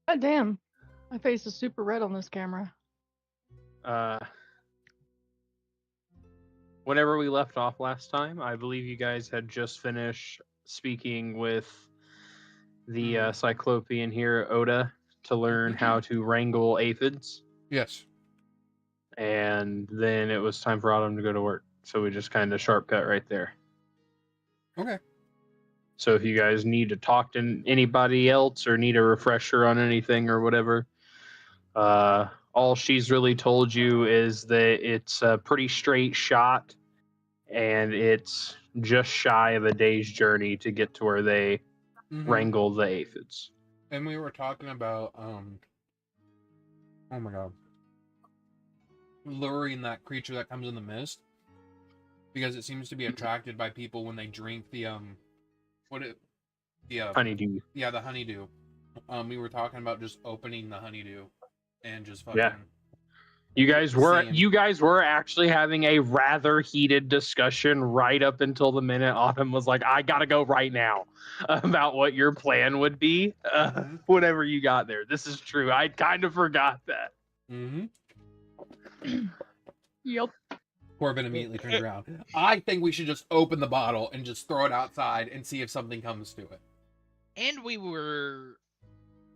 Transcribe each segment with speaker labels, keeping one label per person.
Speaker 1: God damn. My face is super red on this camera.
Speaker 2: Uh, whenever we left off last time, I believe you guys had just finished speaking with the Cyclopean here, Oda, to learn how to wrangle aphids.
Speaker 3: Yes.
Speaker 2: And then it was time for Autumn to go to work. So we just kind of sharp cut right there.
Speaker 3: Okay.
Speaker 2: So if you guys need to talk to anybody else or need a refresher on anything or whatever, all she's really told you is that it's a pretty straight shot and it's just shy of a day's journey to get to where they wrangle the aphids.
Speaker 3: And we were talking about, oh my god, luring that creature that comes in the mist, because it seems to be attracted by people when they drink the
Speaker 2: honeydew.
Speaker 3: Yeah, the honeydew. We were talking about just opening the honeydew and just fucking.
Speaker 2: Yeah. You guys were actually having a rather heated discussion right up until the minute Autumn was like, "I gotta go right now," about what your plan would be whenever you got there. This is true. I kind of forgot that.
Speaker 1: Yep.
Speaker 3: Corvin immediately turned around. I think we should just open the bottle and just throw it outside and see if something comes to it.
Speaker 4: And we were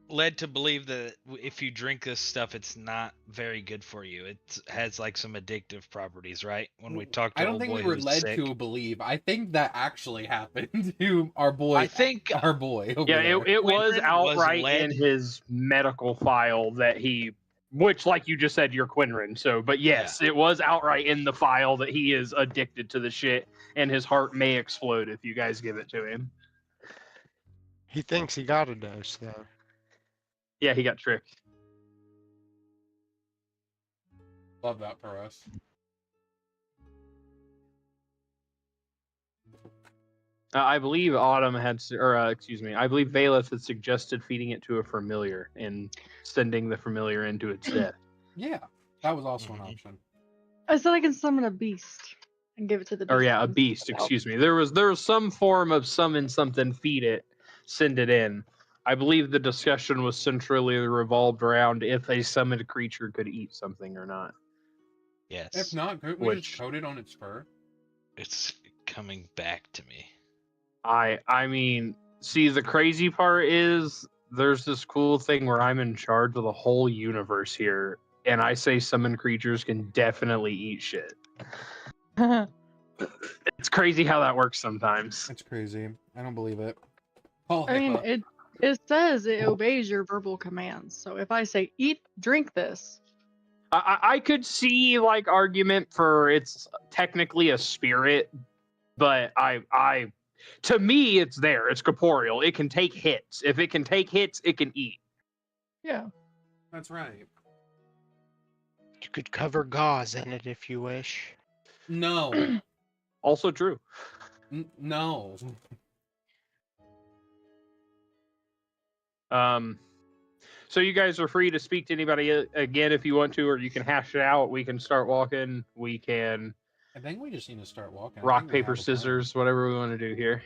Speaker 4: led to believe that if you drink this stuff, it's not very good for you. It has like some addictive properties, right? When we talked to
Speaker 3: I don't think we were led to believe. I think that actually happened to our boy.
Speaker 4: I think
Speaker 3: our boy.
Speaker 2: It was outright in his medical file that he, which, like you just said, you're Qinren. So, but yes, It was outright in the file that he is addicted to the shit, and his heart may explode if you guys give it to him.
Speaker 5: He thinks he got a dose, though.
Speaker 2: Yeah, he got tricked.
Speaker 3: Love that for us.
Speaker 2: I believe Autumn had, I believe Vaylith had suggested feeding it to a familiar and sending the familiar into its death.
Speaker 3: Yeah, that was also an option.
Speaker 1: I said I can summon a beast and give it to the beast.
Speaker 2: Or yeah, a beast, excuse me. There was some form of summon something, feed it, send it in. I believe the discussion was centrally revolved around if a summoned creature could eat something or not.
Speaker 4: Yes.
Speaker 3: If not, could we just coat it on its fur?
Speaker 4: It's coming back to me.
Speaker 2: I mean, see, the crazy part is there's this cool thing where I'm in charge of the whole universe here, and I say summoned creatures can definitely eat shit. It's crazy how that works sometimes.
Speaker 3: It's crazy. I don't believe it.
Speaker 1: I mean, it says it obeys your verbal commands. So if I say drink this,
Speaker 2: I could see like argument for it's technically a spirit, but to me it's there. It's corporeal. It can take hits. If it can take hits, it can eat.
Speaker 1: Yeah.
Speaker 3: That's right.
Speaker 5: You could cover Ghaz in it if you wish.
Speaker 3: No.
Speaker 2: Also true.
Speaker 3: No.
Speaker 2: So you guys are free to speak to anybody again if you want to, or you can hash it out. We can start walking. We can.
Speaker 3: I think we just need to start walking.
Speaker 2: Rock, paper, scissors, whatever we want to do here.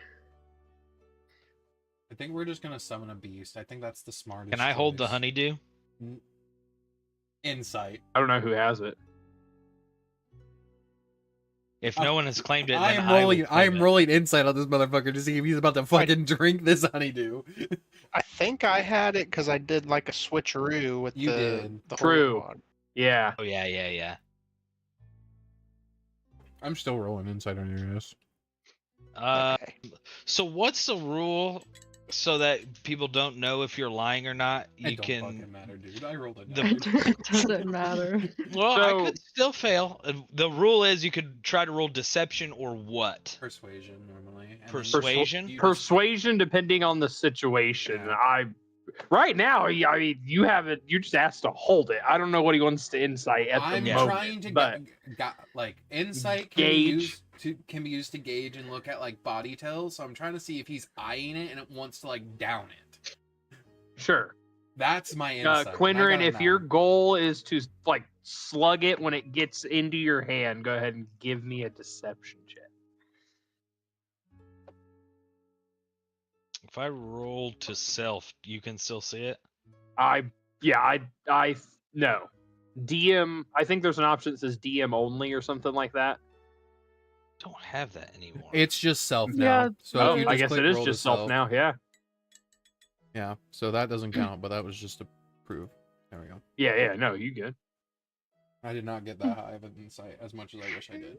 Speaker 3: I think we're just gonna summon a beast. I think that's the smartest.
Speaker 4: Can I hold the honeydew?
Speaker 3: Insight.
Speaker 2: I don't know who has it.
Speaker 4: If no one has claimed it,
Speaker 3: I am rolling insight on this motherfucker to see if he's about to fucking drink this honeydew.
Speaker 5: I think I had it because I did like a switcheroo with the
Speaker 2: True. Yeah.
Speaker 4: Oh yeah.
Speaker 3: I'm still rolling insight on your ass.
Speaker 5: Okay.
Speaker 4: So what's the rule so that people don't know if you're lying or not?
Speaker 3: It don't fucking matter, dude. I rolled a
Speaker 1: It doesn't matter.
Speaker 4: Well, I could still fail. The rule is you could try to roll deception or what?
Speaker 3: Persuasion normally.
Speaker 4: Persuasion?
Speaker 2: Persuasion, depending on the situation. Yeah. Right now, I mean, you have it. You just asked to hold it. I don't know what he wants to insight at the moment.
Speaker 3: I'm trying to like insight can be used to gauge and look at like body tells. So I'm trying to see if he's eyeing it and it wants to like down it.
Speaker 2: Sure.
Speaker 3: That's my insight.
Speaker 2: Qinren, if your goal is to like slug it when it gets into your hand, go ahead and give me a deception check.
Speaker 4: If I roll to self, you can still see it?
Speaker 2: No. DM, I think there's an option that says DM only or something like that.
Speaker 4: Don't have that anymore.
Speaker 3: It's just self now.
Speaker 1: Yeah.
Speaker 3: So
Speaker 2: Oh,
Speaker 3: if you
Speaker 2: I
Speaker 3: just
Speaker 2: guess
Speaker 3: click
Speaker 2: it is
Speaker 3: roll to
Speaker 2: just self now. Yeah.
Speaker 3: Yeah, so that doesn't count, but that was just to prove. There we go.
Speaker 2: Yeah. No, you good.
Speaker 3: I did not get that high of an insight as much as I wish I did.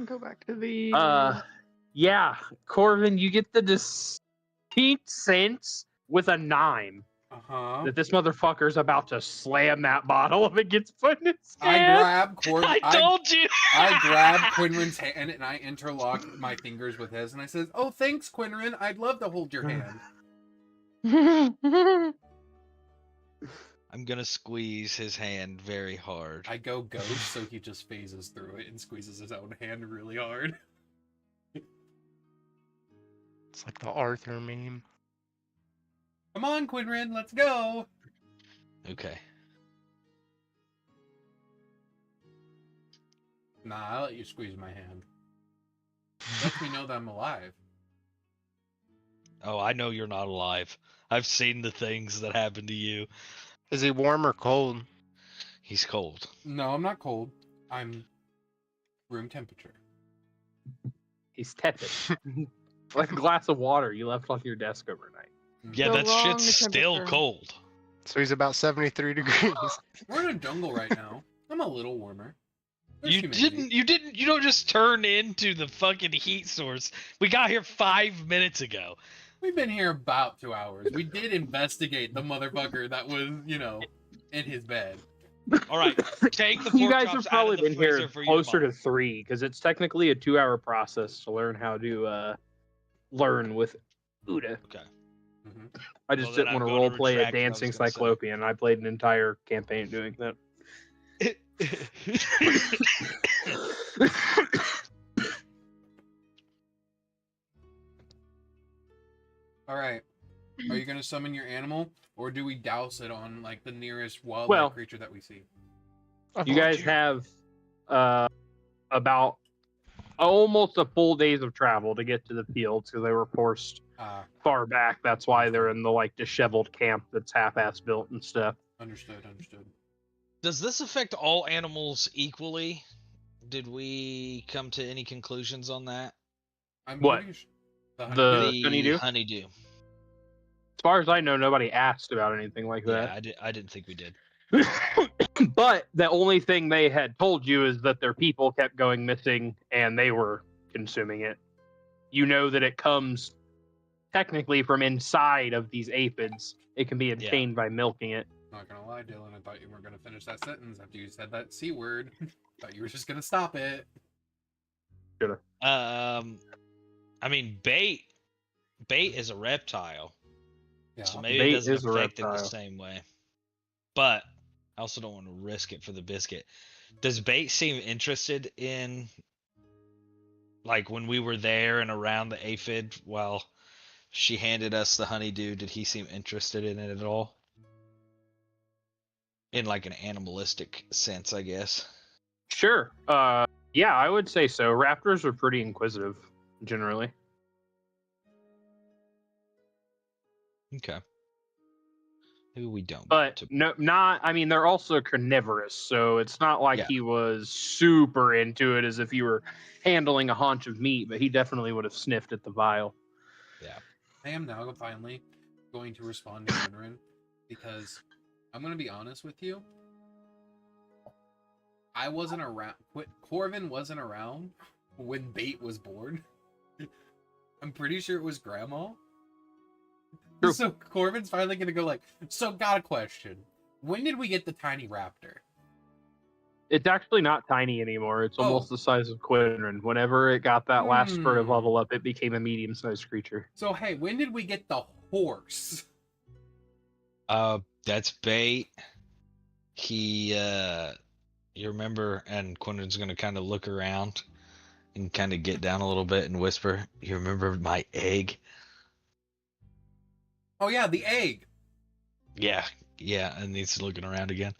Speaker 1: Go back to the.
Speaker 2: Yeah, Corvin, you get the distinct sense with a 9
Speaker 3: Uh-huh.
Speaker 2: that this motherfucker's about to slam that bottle if it gets put in his
Speaker 3: I
Speaker 2: hand.
Speaker 3: grab Corvin.
Speaker 4: I told you.
Speaker 3: I grab Qinren's hand and I interlock my fingers with his, and I says, "Oh, thanks, Qinren. I'd love to hold your hand."
Speaker 4: I'm gonna squeeze his hand very hard.
Speaker 3: I go ghost, so he just phases through it and squeezes his own hand really hard.
Speaker 5: It's like the Arthur meme.
Speaker 3: Come on, Qinren, let's go.
Speaker 4: Okay.
Speaker 3: Nah, I'll let you squeeze my hand. Let me know that I'm alive.
Speaker 4: Oh, I know you're not alive. I've seen the things that happen to you.
Speaker 5: Is he warm or cold?
Speaker 4: He's cold.
Speaker 3: No, I'm not cold. I'm room temperature.
Speaker 2: He's tepid. Like a glass of water you left on your desk overnight.
Speaker 4: Yeah,
Speaker 1: The
Speaker 4: that
Speaker 1: wrong
Speaker 4: shit's still
Speaker 1: temperature.
Speaker 4: cold.
Speaker 5: So he's about 73 degrees.
Speaker 3: We're in a jungle right now. I'm a little warmer. There's
Speaker 4: You
Speaker 3: humidity.
Speaker 4: you don't just turn into the fucking heat source. We got here 5 minutes ago.
Speaker 3: We've been here about 2 hours. We did investigate the motherfucker that was, in his bed.
Speaker 4: All right, take the
Speaker 2: You
Speaker 4: pork
Speaker 2: guys
Speaker 4: chops
Speaker 2: have probably
Speaker 4: out of the
Speaker 2: been here
Speaker 4: freezer for
Speaker 2: closer
Speaker 4: your
Speaker 2: to 3 because it's technically a 2-hour process to learn how to learn with Uda.
Speaker 4: Okay.
Speaker 3: Mm-hmm.
Speaker 2: I just
Speaker 4: Well, then
Speaker 2: didn't want
Speaker 4: I'm
Speaker 2: to
Speaker 4: gonna
Speaker 2: role play a
Speaker 4: retract what I was
Speaker 2: dancing
Speaker 4: gonna say.
Speaker 2: cyclopean. I played an entire campaign doing that.
Speaker 3: All right. Are you gonna summon your animal, or do we douse it on like the nearest wildlife
Speaker 2: Well-
Speaker 3: creature that we see?
Speaker 2: You guys have about almost a full days of travel to get to the fields because they were forced far back. That's why they're in the like disheveled camp that's half-ass built and stuff.
Speaker 3: Understood.
Speaker 4: Does this affect all animals equally? Did we come to any conclusions on that?
Speaker 3: I'm
Speaker 2: What?
Speaker 3: pretty sure-
Speaker 2: The honeydew?
Speaker 4: honeydew.
Speaker 2: As far as I know, nobody asked about anything like
Speaker 4: Yeah,
Speaker 2: that.
Speaker 4: I didn't think we did.
Speaker 2: But the only thing they had told you is that their people kept going missing and they were consuming it. You know that it comes technically from inside of these aphids. It can be obtained by milking it.
Speaker 3: Not gonna lie, Dylan. I thought you were gonna finish that sentence after you said that C word. Thought you were just gonna stop it.
Speaker 4: I mean, bait is a reptile,
Speaker 3: Yeah.
Speaker 4: so maybe
Speaker 2: Bait
Speaker 4: it doesn't
Speaker 2: is a
Speaker 4: affect it the
Speaker 2: reptile.
Speaker 4: same way. But I also don't want to risk it for the biscuit. Does bait seem interested in, like, when we were there and around the aphid while she handed us the honeydew? Did he seem interested in it at all? In like an animalistic sense, I guess.
Speaker 2: Sure. Yeah, I would say so. Raptors are pretty inquisitive, generally.
Speaker 4: Okay. Maybe we don't.
Speaker 2: But I mean, they're also carnivorous, so it's not like
Speaker 4: Yeah.
Speaker 2: he was super into it as if you were handling a haunch of meat, but he definitely would have sniffed at the vial.
Speaker 3: I am now finally going to respond to Qinren because I'm gonna be honest with you. I wasn't around. Corvin wasn't around when Bait was born. I'm pretty sure it was Grandma.
Speaker 2: True.
Speaker 3: So Corvin's finally gonna go like, so got a question. When did we get the tiny raptor?
Speaker 2: It's actually not tiny anymore. It's almost the size of Qinren. Whenever it got that last spurt of level up, it became a medium-sized creature.
Speaker 3: So hey, when did we get the horse?
Speaker 4: That's bait. He you remember, and Quinton's gonna kind of look around and kind of get down a little bit and whisper, "You remember my egg?"
Speaker 3: Oh yeah, the egg.
Speaker 4: Yeah, and he's looking around again.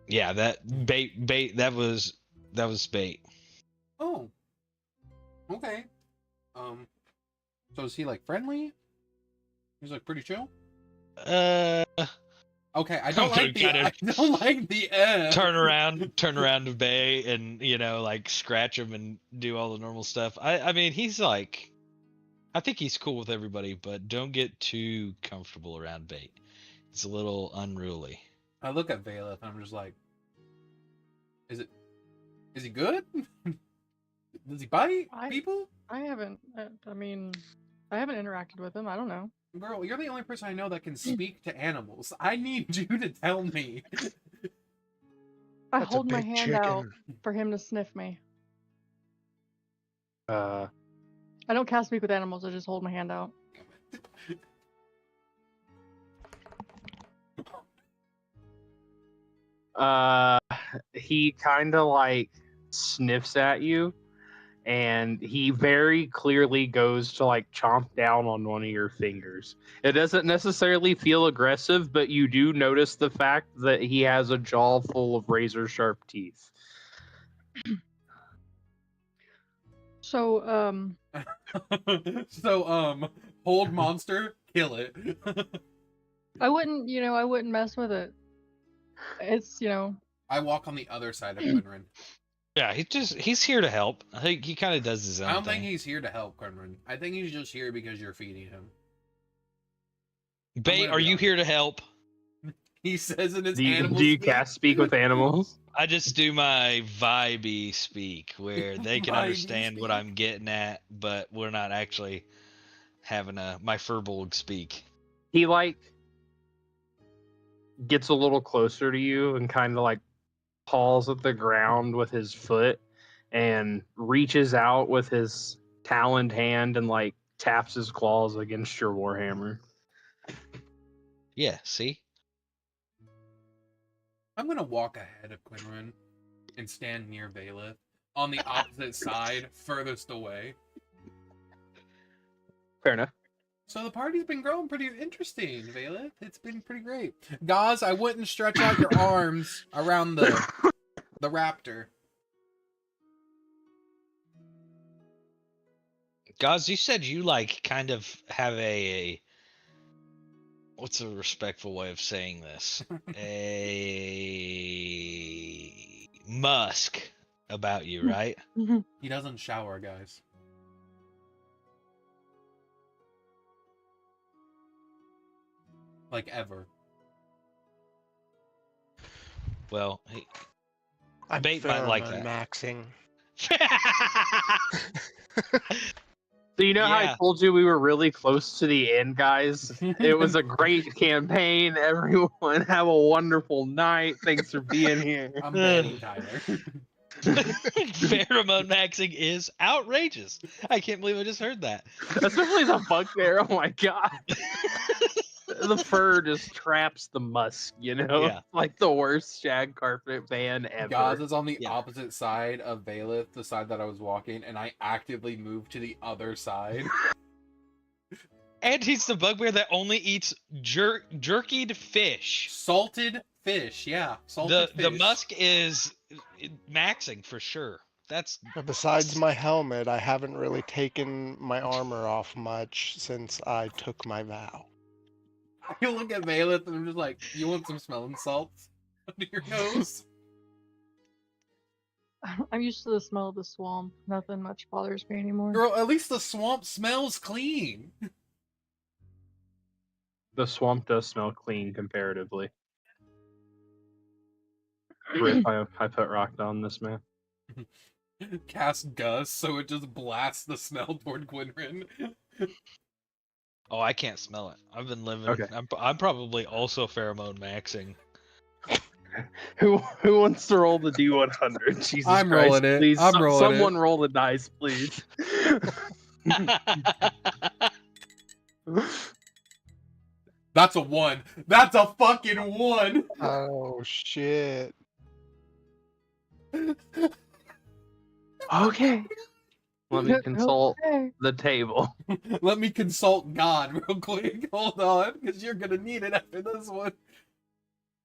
Speaker 4: Yeah, that bait that was bait.
Speaker 3: Oh. Okay. So is he like friendly? He's like pretty chill? Okay, I don't like the.
Speaker 4: Kind of
Speaker 3: I don't like the.
Speaker 4: turn around to Bay, and like scratch him and do all the normal stuff. I mean, he's like, I think he's cool with everybody, but don't get too comfortable around Bait. It's a little unruly.
Speaker 3: I look at Vaylith. I'm just like, is he good? Does he bite people?
Speaker 1: I haven't. I mean, I haven't interacted with him. I don't know.
Speaker 3: Girl, you're the only person I know that can speak to animals. I need you to tell me.
Speaker 1: I
Speaker 5: That's a
Speaker 1: hold my
Speaker 5: big
Speaker 1: hand out
Speaker 5: chicken.
Speaker 1: for him to sniff me.
Speaker 2: Uh,
Speaker 1: I don't cast speak with animals. I just hold my hand out.
Speaker 2: he kind of like sniffs at you, and he very clearly goes to like chomp down on one of your fingers. It doesn't necessarily feel aggressive, but you do notice the fact that he has a jaw full of razor sharp teeth.
Speaker 1: So,
Speaker 3: Hold monster, kill it.
Speaker 1: I wouldn't mess with it. It's,
Speaker 3: I walk on the other side of Qinren.
Speaker 4: Yeah, he's here to help. I think he kind of does his own
Speaker 3: I don't
Speaker 4: thing.
Speaker 3: think he's here to help, Qinren. I think he's just here because you're feeding him.
Speaker 4: Bait, are you here to help?
Speaker 3: He says in his
Speaker 2: Do
Speaker 3: animal
Speaker 2: you
Speaker 3: speak.
Speaker 2: cast speak with animals?
Speaker 4: I just do my vibey speak, where they can
Speaker 3: Vibey
Speaker 4: understand what
Speaker 3: speak.
Speaker 4: I'm getting at, but we're not actually having my Firbolg speak.
Speaker 2: He like gets a little closer to you and kind of like paws at the ground with his foot and reaches out with his taloned hand and like taps his claws against your warhammer.
Speaker 4: Yeah, see?
Speaker 3: I'm gonna walk ahead of Qinren and stand near Vaylith on the opposite side, furthest away.
Speaker 2: Fair enough.
Speaker 3: So the party's been growing pretty interesting, Vaylith. It's been pretty great. Ghaz, I wouldn't stretch out your arms around the raptor.
Speaker 4: Ghaz, you said you like kind of have a what's a respectful way of saying this? A musk about you, right?
Speaker 3: He doesn't shower, guys. Like ever.
Speaker 4: Well,
Speaker 5: I'm
Speaker 4: Bait might like
Speaker 5: pheromone maxing.
Speaker 2: So you know how I told you we were really close to the end, guys? It was a great campaign. Everyone have a wonderful night. Thanks for being here.
Speaker 3: I'm banning Tyler.
Speaker 4: Pheromone maxing is outrageous. I can't believe I just heard that.
Speaker 2: Especially the bugbear. Oh my god. The fur just traps the musk,
Speaker 4: Yeah.
Speaker 2: Like the worst shag carpet ban ever.
Speaker 3: Ghaz is on the opposite side of Vaylith, the side that I was walking, and I actively moved to the other side.
Speaker 4: And he's the bugbear that only eats jerkied fish.
Speaker 3: Salted fish, yeah. Salted fish.
Speaker 4: The musk is maxing for sure. That's
Speaker 5: Besides my helmet, I haven't really taken my armor off much since I took my vow.
Speaker 3: You look at Vaylith and I'm just like, you want some smelling salts under your nose?
Speaker 1: I'm used to the smell of the swamp. Nothing much bothers me anymore.
Speaker 3: Girl, at least the swamp smells clean.
Speaker 2: The swamp does smell clean comparatively. Rip, I put Rakta on this man.
Speaker 3: Cast Gust, so it just blasts the smell toward Qinren.
Speaker 4: Oh, I can't smell it. I've been living.
Speaker 2: Okay.
Speaker 4: I'm probably also pheromone maxing.
Speaker 2: Who wants to roll the D100? Jesus
Speaker 3: I'm
Speaker 2: Christ,
Speaker 3: rolling it.
Speaker 2: Please,
Speaker 3: I'm rolling
Speaker 2: someone
Speaker 3: it.
Speaker 2: roll the dice, please.
Speaker 3: That's a 1. That's a fucking 1.
Speaker 5: Oh shit.
Speaker 2: Okay. Let me consult
Speaker 1: Okay.
Speaker 2: the table.
Speaker 3: Let me consult God real quick. Hold on, because you're gonna need it after this one.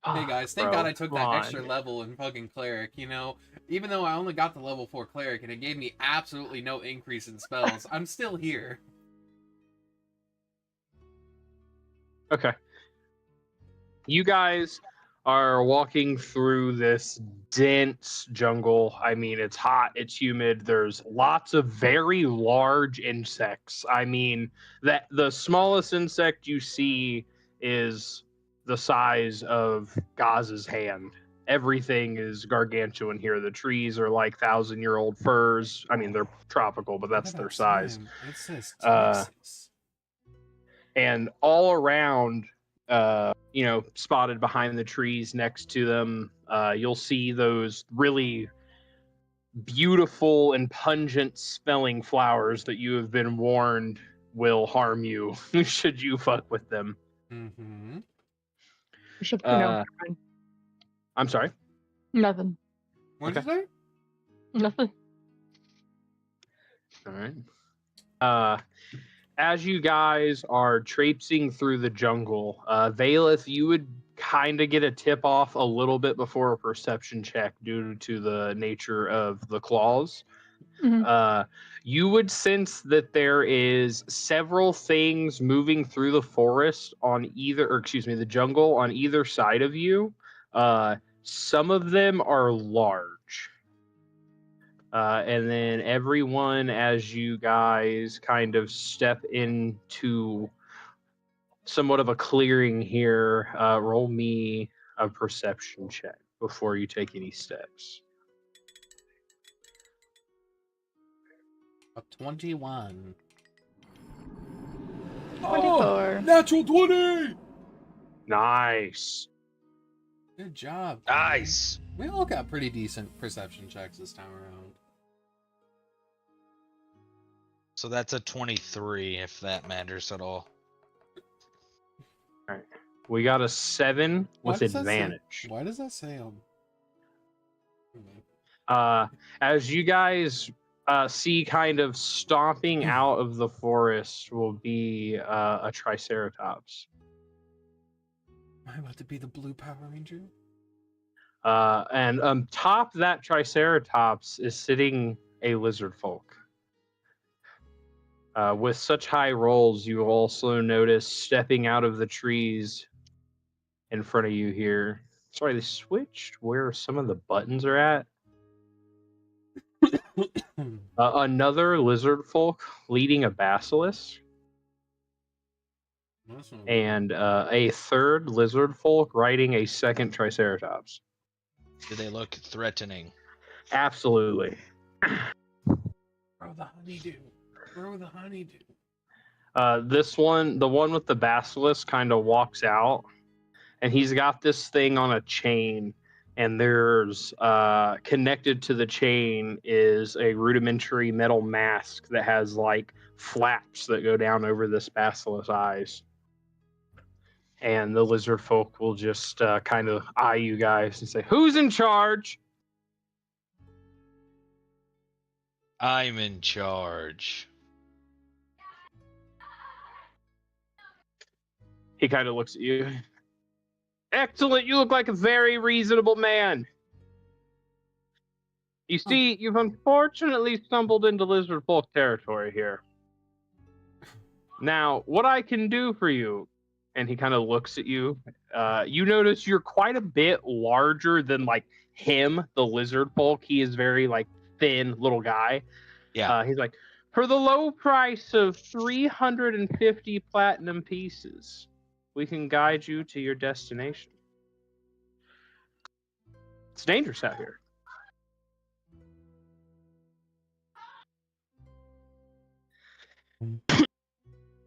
Speaker 3: Hey guys, thank
Speaker 2: Bro,
Speaker 3: God I took
Speaker 2: come
Speaker 3: that
Speaker 2: on.
Speaker 3: extra level in fucking Cleric, Even though I only got the level 4 Cleric and it gave me absolutely no increase in spells, I'm still here.
Speaker 2: Okay. you guys are walking through this dense jungle. I mean, it's hot, it's humid. There's lots of very large insects. I mean, that the smallest insect you see is the size of Ghaz's hand. Everything is gargantuan here. The trees are like 1,000-year-old firs. I mean, they're tropical, but that's their size.
Speaker 3: It says
Speaker 2: Uh,
Speaker 3: Texas.
Speaker 2: And all around, spotted behind the trees next to them, you'll see those really beautiful and pungent smelling flowers that you have been warned will harm you should you fuck with them.
Speaker 3: Mm-hmm.
Speaker 1: No,
Speaker 2: I'm sorry.
Speaker 1: nothing.
Speaker 3: What did you say?
Speaker 1: Nothing.
Speaker 2: All right. As you guys are traipsing through the jungle, Vaylith, you would kind of get a tip off a little bit before a perception check due to the nature of the claws.
Speaker 1: Mhm.
Speaker 2: You would sense that there is several things moving through the forest the jungle on either side of you. Some of them are large. And then everyone, as you guys kind of step into somewhat of a clearing here, roll me a perception check before you take any steps.
Speaker 3: A 21.
Speaker 1: 24.
Speaker 3: Natural 20!
Speaker 2: Nice.
Speaker 3: Good job.
Speaker 4: Nice.
Speaker 3: We all got pretty decent perception checks this time around.
Speaker 4: So that's a 23, if that matters at all.
Speaker 2: All right. We got a 7 with advantage.
Speaker 3: Why does that say on?
Speaker 2: As you guys see, kind of stomping out of the forest will be a Triceratops.
Speaker 3: Am I about to be the blue Power Ranger?
Speaker 2: And top that Triceratops is sitting a lizard folk. With such high rolls, you also notice stepping out of the trees in front of you here. Sorry, they switched where some of the buttons are at. Another lizard folk leading a basilisk. And a third lizard folk riding a second Triceratops.
Speaker 4: Do they look threatening?
Speaker 2: Absolutely.
Speaker 3: Bro, the honeydew. Bro, the honeydew.
Speaker 2: This one, the one with the basilisk, kind of walks out, and he's got this thing on a chain, and there's connected to the chain is a rudimentary metal mask that has like flaps that go down over this basilisk's eyes. And the lizard folk will just kind of eye you guys and say, "Who's in charge?"
Speaker 4: I'm in charge.
Speaker 2: He kind of looks at you. Excellent, you look like a very reasonable man. You see, you've unfortunately stumbled into lizard folk territory here. Now, what I can do for you, and he kind of looks at you, you notice you're quite a bit larger than like him, the lizard folk. He is very like thin little guy.
Speaker 4: Yeah.
Speaker 2: He's like, for the low price of 350 platinum pieces, we can guide you to your destination. It's dangerous out here.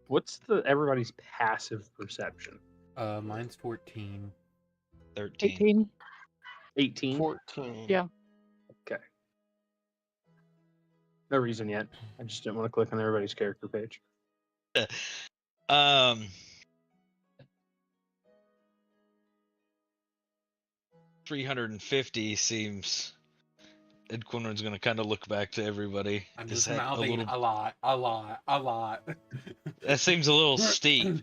Speaker 2: What's everybody's passive perception?
Speaker 3: Mine's 14.
Speaker 4: 13.
Speaker 1: 18.
Speaker 2: 18?
Speaker 5: 14.
Speaker 1: Yeah.
Speaker 2: Okay. No reason yet. I just didn't want to click on everybody's character page.
Speaker 4: 350 seems. Ed Quinren's gonna kind of look back to everybody.
Speaker 3: I'm
Speaker 4: Is
Speaker 3: just
Speaker 4: that
Speaker 3: mouthing a lot.
Speaker 4: That seems a little steep.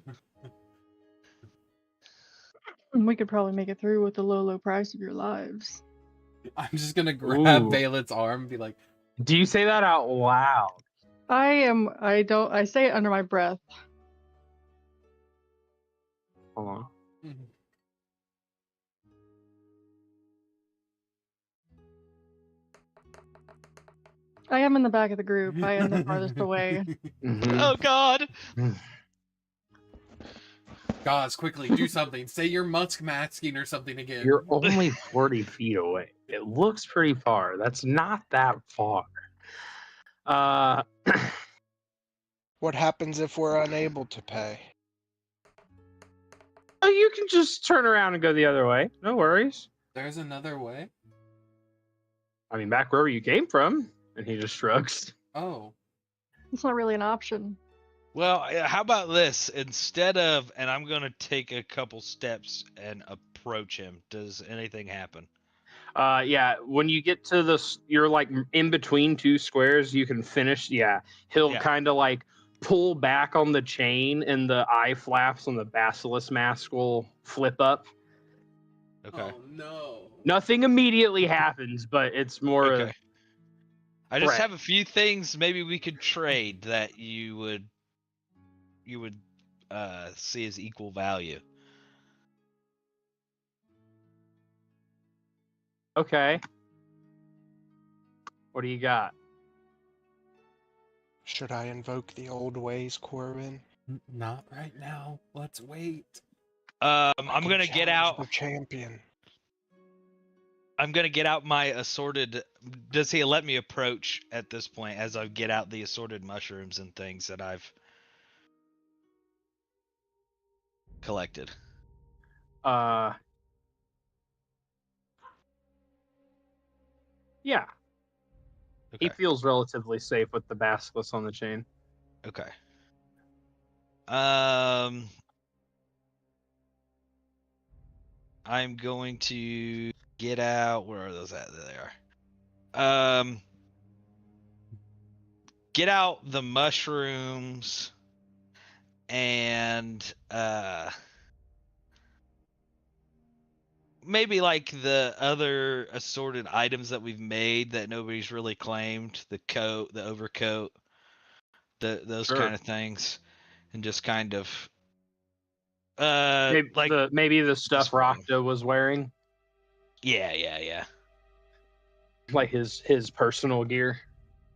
Speaker 1: We could probably make it through with the low price of your lives.
Speaker 3: I'm just gonna grab
Speaker 2: Ooh.
Speaker 3: Vaylith's arm and be like,
Speaker 2: Do you say that out loud?
Speaker 1: I say it under my breath.
Speaker 2: Hold on.
Speaker 1: I am in the back of the group. I am the farthest away.
Speaker 2: Mhm.
Speaker 4: Oh God!
Speaker 3: Ghaz, quickly, do something. Say you're musk masking or something again.
Speaker 2: You're only 40 feet away. It looks pretty far. That's not that far.
Speaker 5: What happens if we're unable to pay?
Speaker 2: Oh, you can just turn around and go the other way. No worries.
Speaker 3: There's another way?
Speaker 2: I mean, back where you came from. And he just shrugs.
Speaker 3: Oh.
Speaker 1: It's not really an option.
Speaker 4: Well, how about this? Instead of, and I'm gonna take a couple steps and approach him. Does anything happen?
Speaker 2: Yeah, when you get to this, you're like in between two squares, you can finish. Yeah, he'll
Speaker 4: Yeah.
Speaker 2: kind of like pull back on the chain and the eye flaps on the basilisk mask will flip up.
Speaker 4: Okay.
Speaker 3: Oh no.
Speaker 2: Nothing immediately happens, but it's more
Speaker 4: Okay. I just
Speaker 2: threat.
Speaker 4: have a few things maybe we could trade that you would see as equal value.
Speaker 2: Okay. What do you got?
Speaker 5: Should I invoke the old ways, Corvin?
Speaker 3: Not right now. Let's wait.
Speaker 5: I
Speaker 4: I'm
Speaker 5: can
Speaker 4: gonna get
Speaker 5: challenge
Speaker 4: out.
Speaker 5: the champion.
Speaker 4: I'm gonna get out my assorted. Does he let me approach at this point as I get out the assorted mushrooms and things that I've collected?
Speaker 2: Yeah. He
Speaker 4: Okay.
Speaker 2: feels relatively safe with the basilisk on the chain.
Speaker 4: Okay. I'm going to get out. Where are those at? There they are. Get out the mushrooms and maybe like the other assorted items that we've made that nobody's really claimed, the coat, the overcoat, those
Speaker 2: Sure.
Speaker 4: kind of things, and just kind of
Speaker 2: maybe the stuff
Speaker 4: display 'em.
Speaker 2: Rakta was wearing,
Speaker 4: Yeah.
Speaker 2: like his personal gear.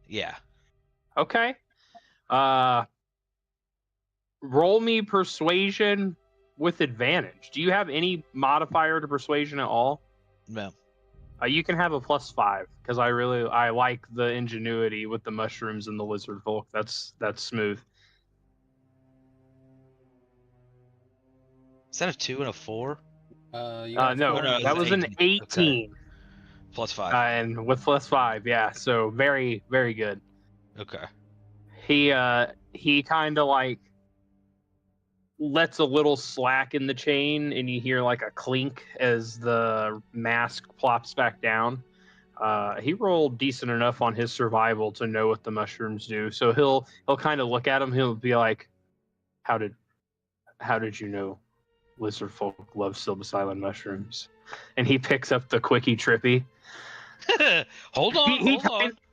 Speaker 4: Yeah.
Speaker 2: Okay. Roll me persuasion with advantage. Do you have any modifier to persuasion at all?
Speaker 4: No.
Speaker 2: You can have a +5 because I like the ingenuity with the mushrooms and the lizard folk. That's smooth.
Speaker 4: Is that a 2 and a 4?
Speaker 3: You got
Speaker 2: No,
Speaker 3: four.
Speaker 4: no,
Speaker 2: that was an 18.
Speaker 4: Okay. +5.
Speaker 2: And with +5, yeah. So very, very good.
Speaker 4: Okay.
Speaker 2: He kind of like lets a little slack in the chain, and you hear like a clink as the mask plops back down. He rolled decent enough on his survival to know what the mushrooms do. So he'll kind of look at him. He'll be like, "How did you know lizard folk love psilocybin mushrooms?" And he picks up the quickie trippy.
Speaker 4: hold on.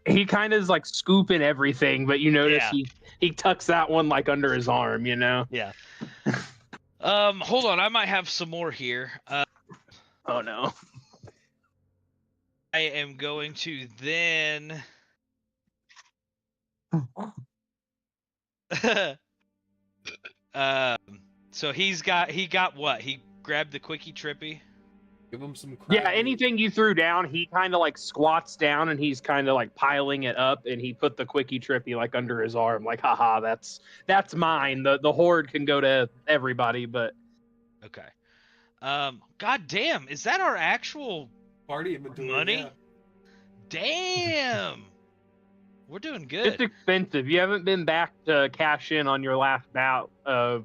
Speaker 2: He kind of is like scooping everything, but you notice
Speaker 4: Yeah.
Speaker 2: he tucks that one like under his arm, you know?
Speaker 4: Yeah. Hold on. I might have some more here.
Speaker 2: Oh no.
Speaker 4: I am going to then. So he got what? He grabbed the quickie trippy.
Speaker 3: Give him some crab
Speaker 2: Yeah,
Speaker 3: meat.
Speaker 2: anything you threw down, he kind of like squats down and he's kind of like piling it up, and he put the quickie trippy like under his arm, like, haha, that's mine. The horde can go to everybody, but
Speaker 4: Okay. God damn, is that our actual
Speaker 3: Party inventory.
Speaker 4: money?
Speaker 3: Yeah.
Speaker 4: Damn. We're doing good.
Speaker 2: it's expensive. You haven't been back to cash in on your last bout of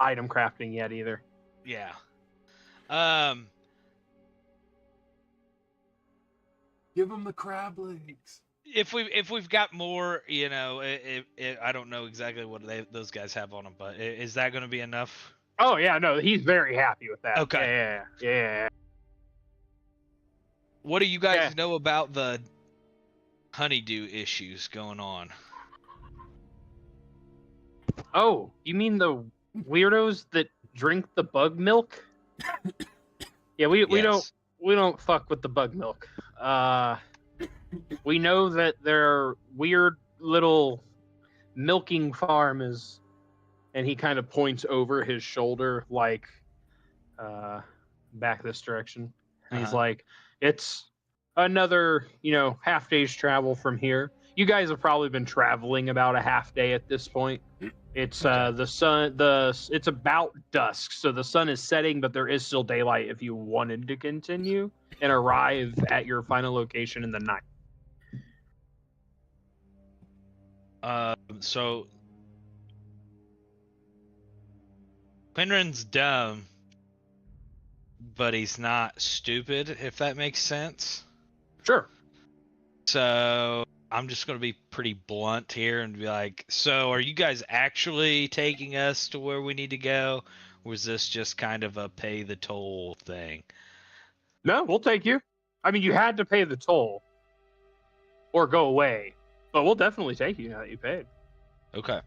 Speaker 2: item crafting yet either.
Speaker 4: Yeah.
Speaker 3: Give him the crab legs.
Speaker 4: If we've got more, you know, I don't know exactly what those guys have on them, but is that going to be enough?
Speaker 2: Oh yeah, no, he's very happy with that.
Speaker 4: Okay.
Speaker 2: Yeah.
Speaker 4: What do you guys
Speaker 2: Yeah.
Speaker 4: know about the honeydew issues going on?
Speaker 2: Oh, you mean the weirdos that drink the bug milk? Yeah, we
Speaker 4: Yes.
Speaker 2: don't fuck with the bug milk. We know that their weird little milking farm is, and he kind of points over his shoulder, like back this direction. And he's like, it's another, half day's travel from here. You guys have probably been traveling about a half day at this point. It's the sun. It's about dusk, so the sun is setting, but there is still daylight if you wanted to continue and arrive at your final location in the night.
Speaker 4: So Qinren's dumb, but he's not stupid, if that makes sense.
Speaker 2: Sure.
Speaker 4: So I'm just going to be pretty blunt here and be like, so are you guys actually taking us to where we need to go? Or was this just kind of a pay the toll thing?
Speaker 2: No, we'll take you. I mean, you had to pay the toll or go away, but we'll definitely take you now that you paid.
Speaker 4: Okay.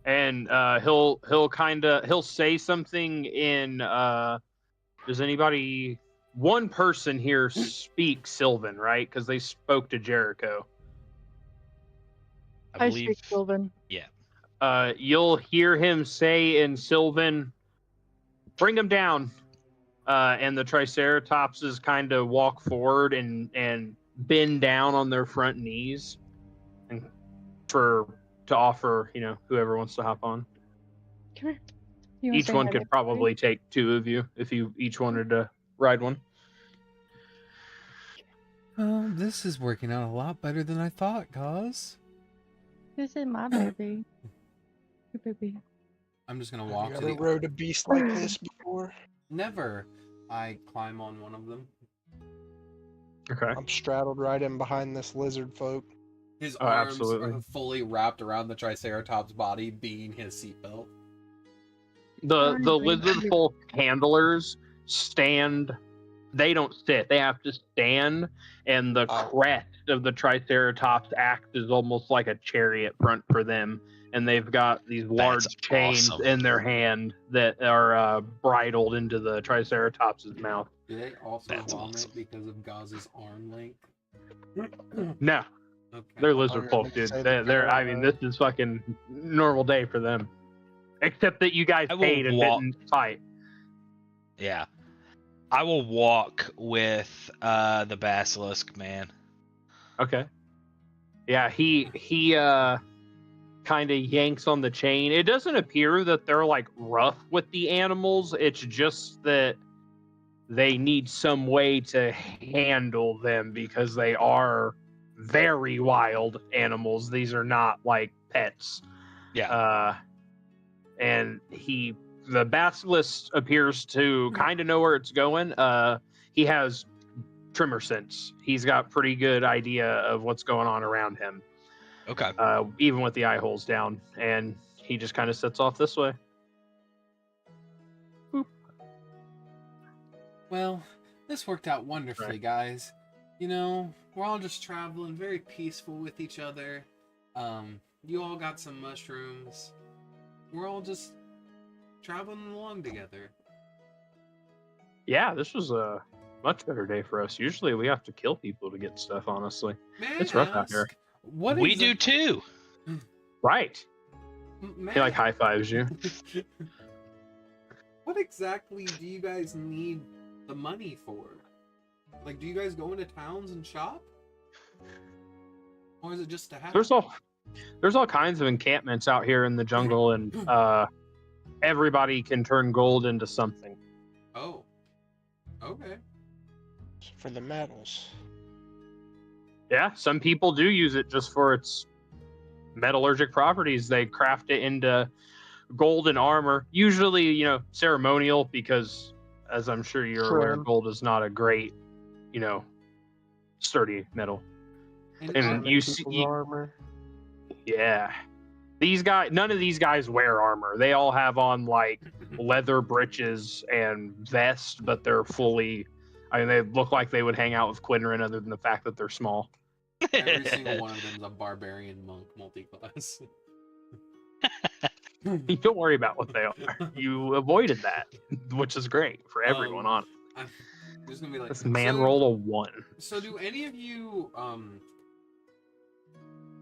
Speaker 2: And he'll say something in does anybody, one person here speak Sylvan, right? Because they spoke to Jericho.
Speaker 4: I believe.
Speaker 1: speak Sylvan.
Speaker 4: Yeah.
Speaker 2: You'll hear him say in Sylvan, bring him down. And the Triceratopses kind of walk forward and bend down on their front knees and to offer, whoever wants to hop on.
Speaker 1: Come here. You wanna
Speaker 2: Each
Speaker 1: say
Speaker 2: one
Speaker 1: hi
Speaker 2: could
Speaker 1: to
Speaker 2: probably take two of you if you each wanted to ride one.
Speaker 3: This is working out a lot better than I thought, Ghaz.
Speaker 1: This is my baby. Your baby.
Speaker 3: I'm just gonna
Speaker 5: Have
Speaker 3: walk
Speaker 5: you
Speaker 3: to
Speaker 5: ever
Speaker 3: the.
Speaker 5: rode a beast like this before?
Speaker 3: Never. I climb on one of them.
Speaker 2: Okay.
Speaker 5: I'm straddled right in behind this lizard folk.
Speaker 3: His
Speaker 2: Oh,
Speaker 3: arms
Speaker 2: absolutely.
Speaker 3: are fully wrapped around the Triceratops' body, being his seatbelt.
Speaker 2: The
Speaker 1: Sorry,
Speaker 2: lizard
Speaker 1: baby.
Speaker 2: folk handlers stand. They don't sit. They have to stand, and the
Speaker 5: Oh.
Speaker 2: crest of the Triceratops acts as almost like a chariot front for them. And they've got these large chains
Speaker 4: awesome.
Speaker 2: in their hand that are bridled into the Triceratops' mouth.
Speaker 3: Do they also
Speaker 4: That's
Speaker 3: vomit
Speaker 4: awesome.
Speaker 3: because of Gaz's arm length?
Speaker 2: No,
Speaker 3: Okay.
Speaker 2: they're lizard
Speaker 5: you're
Speaker 2: folk,
Speaker 5: gonna
Speaker 2: dude.
Speaker 5: say that
Speaker 2: They're. I
Speaker 5: they're,
Speaker 2: mean, this is fucking normal day for them. Except that you guys
Speaker 4: I will
Speaker 2: paid and
Speaker 4: walk-
Speaker 2: didn't fight.
Speaker 4: Yeah. I will walk with the basilisk, man.
Speaker 2: Okay. Yeah, he kind of yanks on the chain. It doesn't appear that they're like rough with the animals. It's just that they need some way to handle them because they are very wild animals. These are not like pets.
Speaker 4: Yeah.
Speaker 2: And the basilisk appears to kind of know where it's going. He has tremor sense. He's got pretty good idea of what's going on around him.
Speaker 4: Okay.
Speaker 2: Even with the eye holes down, and he just kind of sets off this way. Boop.
Speaker 3: Well, this worked out wonderfully,
Speaker 2: Right.
Speaker 3: guys. We're all just traveling, very peaceful with each other. You all got some mushrooms. We're all just traveling along together.
Speaker 2: Yeah, this was a much better day for us. Usually we have to kill people to get stuff, honestly.
Speaker 3: May
Speaker 2: It's
Speaker 3: I
Speaker 2: rough out here.
Speaker 3: ask, What
Speaker 4: We do too.
Speaker 2: Right.
Speaker 3: May
Speaker 2: He
Speaker 3: I-
Speaker 2: like high fives you.
Speaker 3: What exactly do you guys need the money for? Like, do you guys go into towns and shop? Or is it just to have?
Speaker 2: There's all kinds of encampments out here in the jungle, and everybody can turn gold into something.
Speaker 3: Oh. Okay.
Speaker 5: for the metals.
Speaker 2: Yeah, some people do use it just for its metallurgic properties. They craft it into gold and armor, usually, ceremonial, because as I'm sure you're aware,
Speaker 5: True.
Speaker 2: gold is not a great, sturdy metal. And
Speaker 3: armor-
Speaker 2: you
Speaker 5: People's
Speaker 2: see,
Speaker 5: armor.
Speaker 2: yeah, none of these guys wear armor. They all have on like leather breeches and vests, but they're fully, they look like they would hang out with Qinren, other than the fact that they're small.
Speaker 3: Every single one of them is a barbarian monk multi-class.
Speaker 2: Don't worry about what they are. You avoided that, which is great for everyone on.
Speaker 3: There's gonna be like
Speaker 2: This man rolled a 1.
Speaker 3: So do any of you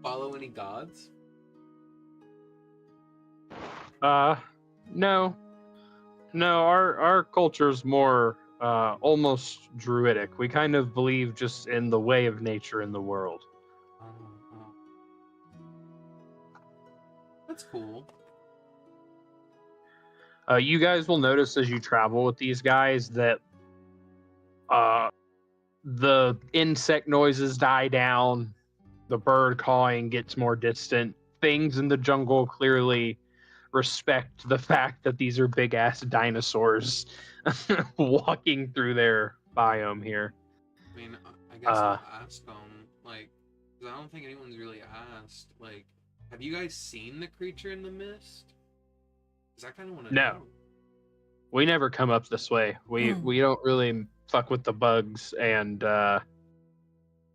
Speaker 3: follow any gods?
Speaker 2: No. No, our culture's more almost druidic. We kind of believe just in the way of nature in the world.
Speaker 3: That's cool.
Speaker 2: You guys will notice as you travel with these guys that the insect noises die down, the bird cawing gets more distant. Things in the jungle clearly respect the fact that these are big ass dinosaurs walking through their biome here.
Speaker 3: I mean, I guess I'll ask them, like, 'cause I don't think anyone's really asked, like, have you guys seen the creature in the mist? Because I kind of want to know.
Speaker 2: We never come up this way. We don't really fuck with the bugs, and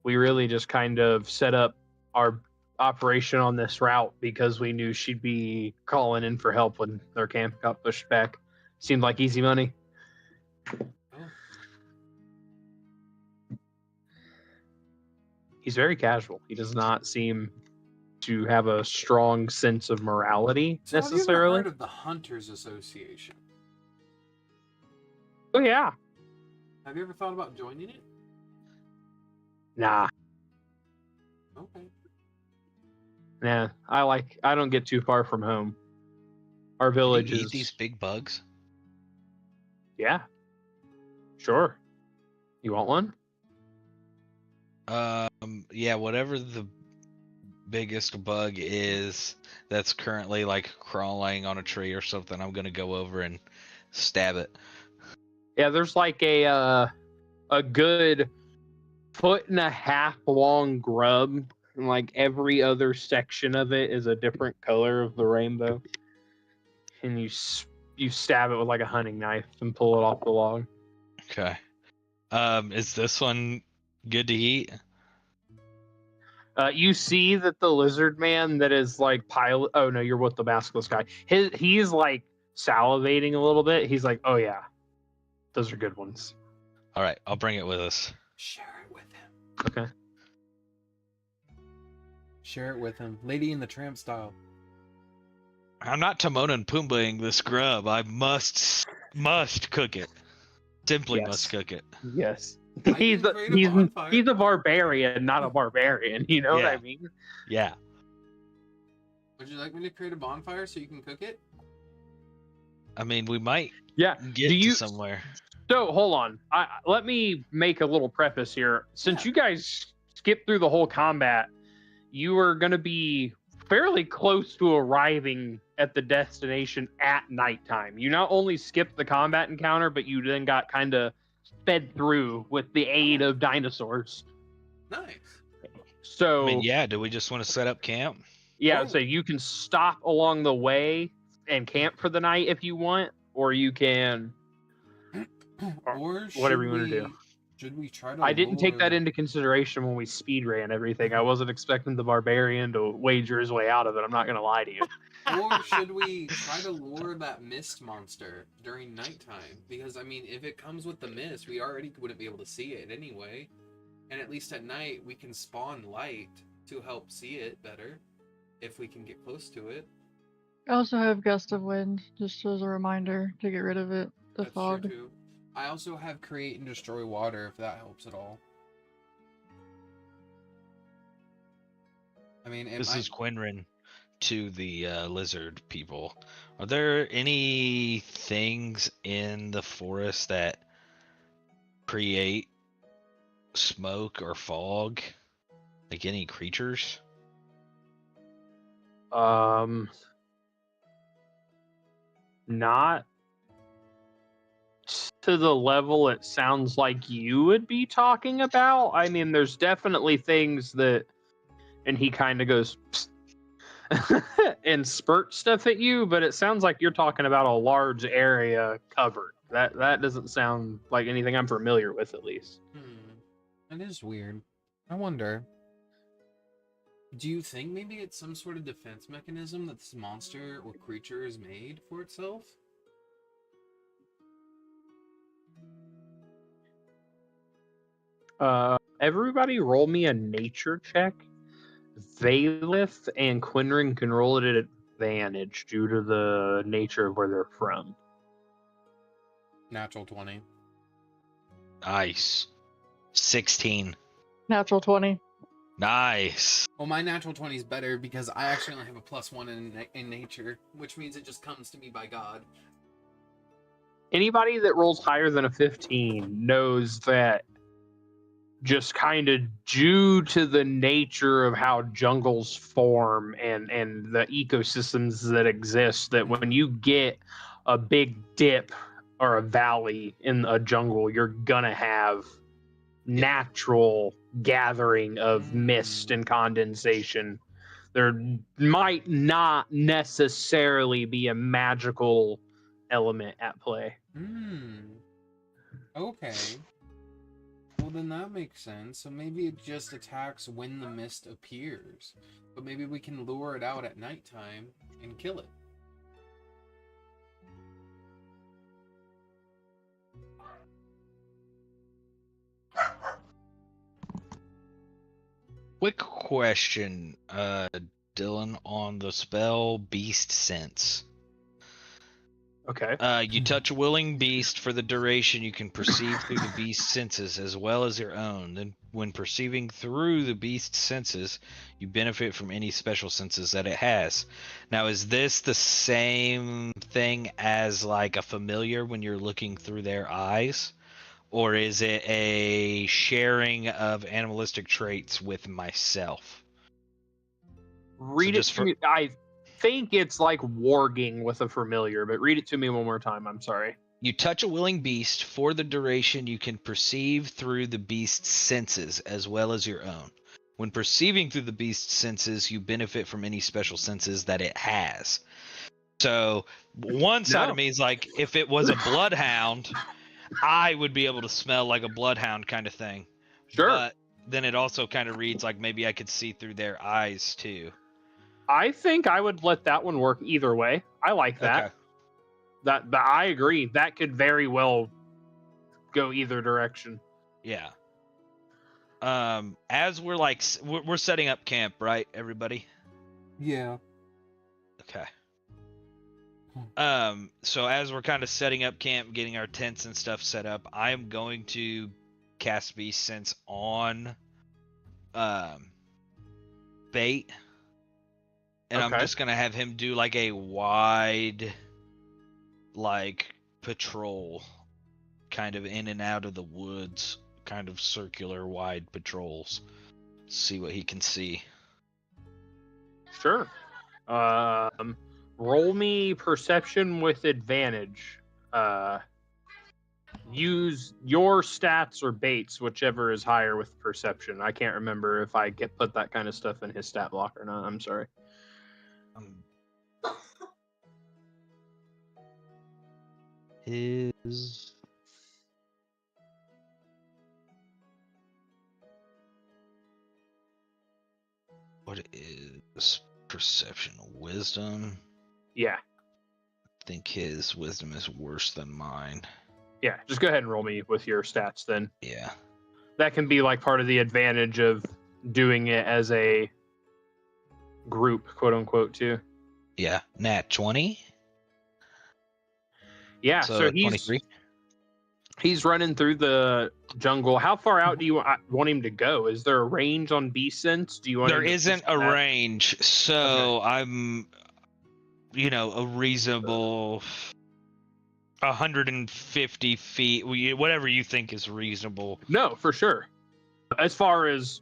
Speaker 2: we really just kind of set up our operation on this route because we knew she'd be calling in for help when their camp got pushed back. Seemed like easy money.
Speaker 3: Oh.
Speaker 2: He's very casual. He does not seem to have a strong sense of morality
Speaker 3: So
Speaker 2: necessarily.
Speaker 3: have you ever heard of the Hunters Association?
Speaker 2: Oh yeah.
Speaker 3: Have you ever thought about joining it?
Speaker 2: Nah.
Speaker 3: Okay.
Speaker 2: Nah. I don't get too far from home. Our
Speaker 4: Can
Speaker 2: village
Speaker 4: you
Speaker 2: is
Speaker 4: eat these big bugs?
Speaker 2: Yeah. Sure. You want one?
Speaker 4: Yeah, whatever the biggest bug is that's currently like crawling on a tree or something, I'm gonna go over and stab it.
Speaker 2: Yeah, there's like a good 1.5 foot long grub, and like every other section of it is a different color of the rainbow. And you stab it with like a hunting knife and pull it off the log.
Speaker 4: Okay. Is this one good to eat?
Speaker 2: You see that the lizard man that is like pilot. Oh no, you're with the maskless guy. He's like salivating a little bit. He's like, oh yeah, those are good ones.
Speaker 4: All right, I'll bring it with us.
Speaker 3: Share it with him.
Speaker 2: Okay.
Speaker 3: Share it with him. Lady in the Tramp style.
Speaker 4: I'm not Timon and Pumbaaing this grub. I must cook it. Simply
Speaker 2: Yes.
Speaker 4: must cook it.
Speaker 2: Yes.
Speaker 3: I
Speaker 2: He's
Speaker 3: can create a bonfire.
Speaker 2: a barbarian, not a barbarian. You know what
Speaker 4: Yeah.
Speaker 2: I mean?
Speaker 4: Yeah.
Speaker 3: Would you like me to create a bonfire so you can cook it?
Speaker 4: I mean, we might
Speaker 2: Yeah.
Speaker 4: get to somewhere.
Speaker 2: So hold on. Let me make a little preface here. Since you guys skipped through the whole combat, you are going to be fairly close to arriving at the destination at nighttime. You not only skipped the combat encounter, but you then got kind of sped through with the aid of dinosaurs.
Speaker 3: Nice.
Speaker 2: So
Speaker 4: I mean, yeah, do we just want to set up camp?
Speaker 2: yeah,
Speaker 3: Oh.
Speaker 2: so you can stop along the way and camp for the night if you want, or you can
Speaker 3: Or
Speaker 2: whatever you want to do.
Speaker 3: Should we try to
Speaker 2: I didn't take that
Speaker 3: lure-
Speaker 2: into consideration when we speed ran everything. I wasn't expecting the barbarian to wager his way out of it. I'm not going to lie to you.
Speaker 3: Or should we try to lure that mist monster during nighttime? Because, I mean, if it comes with the mist, we already wouldn't be able to see it anyway. And at least at night, we can spawn light to help see it better, if we can get close to it.
Speaker 1: I also have Gust of Wind, just as a reminder to get rid of it. The
Speaker 3: That's
Speaker 1: fog.
Speaker 3: true, too. I also have Create and Destroy Water, if that helps at all. I mean,
Speaker 4: This is Qinren to the lizard people. Are there any things in the forest that create smoke or fog? Like any creatures?
Speaker 2: Not to the level it sounds like you would be talking about. I mean, there's definitely things that, and he kind of goes and spurt stuff at you, but it sounds like you're talking about a large area covered. That doesn't sound like anything I'm familiar with, at least.
Speaker 3: That is weird. I wonder. Do you think maybe it's some sort of defense mechanism that this monster or creature is made for itself?
Speaker 2: Everybody roll me a nature check. Vaylith and Qinren can roll it at advantage due to the nature of where they're from.
Speaker 3: Natural 20.
Speaker 4: Nice. 16.
Speaker 1: Natural 20.
Speaker 4: Nice.
Speaker 3: Well, my natural 20 is better because I actually only have a +1 in nature, which means it just comes to me by God.
Speaker 2: Anybody that rolls higher than a 15 knows that just kind of due to the nature of how jungles form and the ecosystems that exist, that when you get a big dip or a valley in a jungle, you're gonna have natural gathering of mist and condensation. There might not necessarily be a magical element at play.
Speaker 3: Okay. Well, then that makes sense. So maybe it just attacks when the mist appears. But maybe we can lure it out at nighttime and kill it.
Speaker 4: Quick question, Dylan, on the spell Beast Sense.
Speaker 2: Okay.
Speaker 4: You touch a willing beast for the duration, you can perceive through the beast's senses as well as your own. Then, when perceiving through the beast's senses, you benefit from any special senses that it has. Now, is this the same thing as like a familiar when you're looking through their eyes? Or is it a sharing of animalistic traits with myself?
Speaker 2: Read it to me. I think it's like warging with a familiar, but read it to me one more time. I'm sorry.
Speaker 4: You touch a willing beast for the duration, you can perceive through the beast's senses as well as your own. When perceiving through the beast's senses, you benefit from any special senses that it has. So one side of me is like, if it was a bloodhound, I would be able to smell like a bloodhound kind of thing.
Speaker 2: Sure.
Speaker 4: But then it also kind of reads like maybe I could see through their eyes too.
Speaker 2: I think I would let that one work either way. I like that.
Speaker 4: Okay.
Speaker 2: But I agree. That could very well go either direction.
Speaker 4: Yeah. As we're like, we're setting up camp, right, everybody?
Speaker 3: Yeah.
Speaker 4: Okay. So as we're kind of setting up camp, getting our tents and stuff set up, I am going to cast Beast Sense on Bait. And I'm just gonna have him do like a wide like patrol, kind of in and out of the woods, kind of circular wide patrols. See what he can see.
Speaker 2: Sure. Roll me perception with advantage. Use your stats or Bates, whichever is higher with perception. I can't remember if I put that kind of stuff in his stat block or not. I'm sorry.
Speaker 4: His what is perception? Wisdom?
Speaker 2: Yeah.
Speaker 4: I think his wisdom is worse than mine.
Speaker 2: Yeah, just go ahead and roll me with your stats then.
Speaker 4: Yeah.
Speaker 2: That can be like part of the advantage of doing it as a group, quote unquote, too.
Speaker 4: Yeah. Nat 20?
Speaker 2: Yeah, so he's running through the jungle. How far out do you want him to go? Is there a range on Beast Sense? Do you want?
Speaker 4: There isn't a range, so okay. I'm, a reasonable 150 feet, whatever you think is reasonable.
Speaker 2: No, for sure. As far as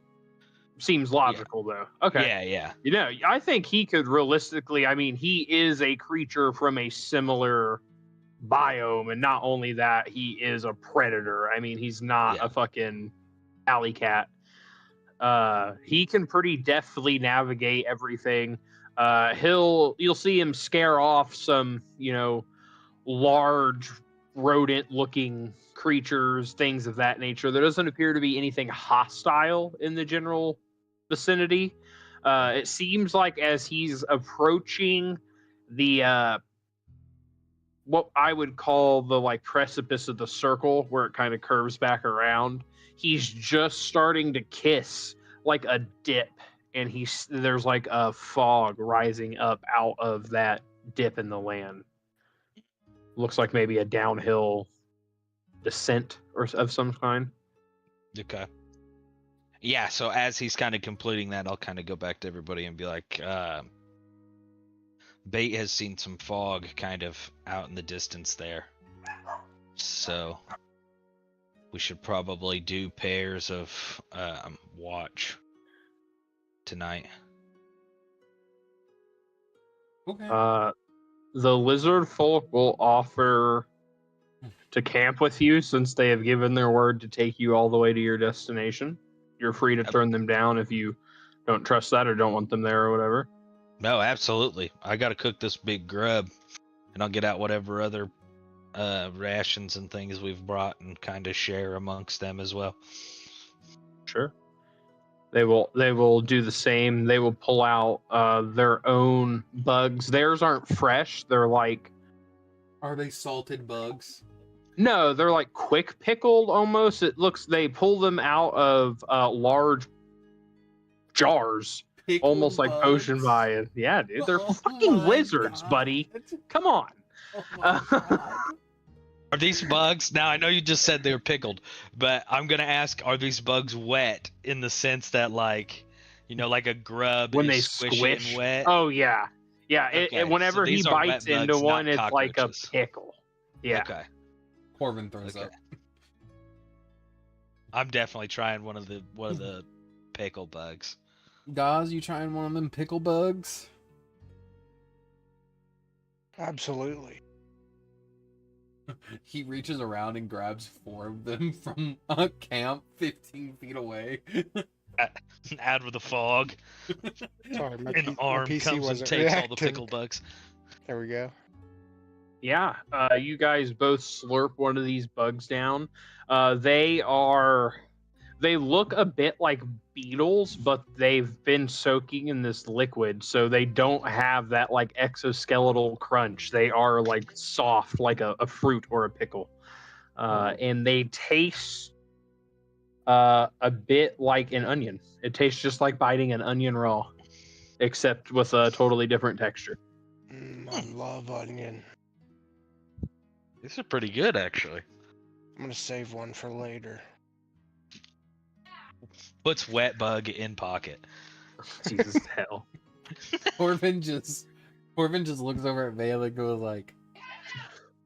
Speaker 2: seems logical, though. Okay.
Speaker 4: Yeah.
Speaker 2: I think he could realistically. I mean, he is a creature from a similar biome, and not only that, he is a predator. I mean, he's not a fucking alley cat. He can pretty deftly navigate everything. You'll see him scare off some, large rodent-looking creatures, things of that nature. There doesn't appear to be anything hostile in the general vicinity. It seems like as he's approaching the what I would call the like precipice of the circle where it kind of curves back around. He's just starting to kiss like a dip, and there's like a fog rising up out of that dip in the land. Looks like maybe a downhill descent of some kind.
Speaker 4: Okay. Yeah, so as he's kind of completing that, I'll kind of go back to everybody and be like, Bait has seen some fog kind of out in the distance there. So we should probably do pairs of watch tonight.
Speaker 3: Okay.
Speaker 2: The lizard folk will offer to camp with you since they have given their word to take you all the way to your destination. You're free to turn them down if you don't trust that or don't want them there or whatever.
Speaker 4: No, absolutely. I got to cook this big grub, and I'll get out whatever other rations and things we've brought and kind of share amongst them as well.
Speaker 2: Sure. They will do the same. They will pull out their own bugs. Theirs aren't fresh. They're like...
Speaker 3: Are they salted bugs?
Speaker 2: No, they're like quick pickled almost. It looks... They pull them out of large jars.
Speaker 3: Pickled
Speaker 2: Almost like
Speaker 3: bugs?
Speaker 2: potion buy-in. Yeah, dude. They're
Speaker 3: Oh
Speaker 2: fucking
Speaker 3: my
Speaker 2: lizards,
Speaker 3: God.
Speaker 2: buddy. Come on.
Speaker 3: Oh my God.
Speaker 4: Are these bugs? Now, I know you just said they were pickled, but I'm going to ask, are these bugs wet in the sense that, like, you know, like a grub
Speaker 2: When they
Speaker 4: is squishy
Speaker 2: squish.
Speaker 4: and wet?
Speaker 2: Oh, yeah. Yeah,
Speaker 4: Okay,
Speaker 2: whenever
Speaker 4: so
Speaker 2: he
Speaker 4: these are wet
Speaker 2: bites into
Speaker 4: bugs,
Speaker 2: one,
Speaker 4: not
Speaker 2: it's like a
Speaker 4: cockroaches.
Speaker 2: pickle. Yeah.
Speaker 4: Okay.
Speaker 3: Corvin throws
Speaker 4: Okay.
Speaker 3: up.
Speaker 4: I'm definitely trying one of the pickle bugs.
Speaker 3: Ghaz, you trying one of them pickle bugs?
Speaker 5: Absolutely.
Speaker 3: He reaches around and grabs 4 of them from a camp 15 feet away.
Speaker 4: Out with the fog.
Speaker 5: Sorry, my
Speaker 4: An arm
Speaker 5: PC
Speaker 4: comes and
Speaker 5: wasn't
Speaker 4: takes all the
Speaker 5: reacting.
Speaker 4: pickle bugs.
Speaker 5: There we go.
Speaker 2: Yeah, you guys both slurp one of these bugs down. They look a bit like beetles, but they've been soaking in this liquid, so they don't have that like exoskeletal crunch. They are like soft, like a fruit or a pickle, and they taste a bit like an onion. It tastes just like biting an onion raw, except with a totally different texture.
Speaker 5: I love onion.
Speaker 4: These are pretty good, actually.
Speaker 5: I'm gonna save one for later.
Speaker 4: Puts wet bug in pocket.
Speaker 2: Jesus hell.
Speaker 3: Corvin just looks over at Vaylith and goes like,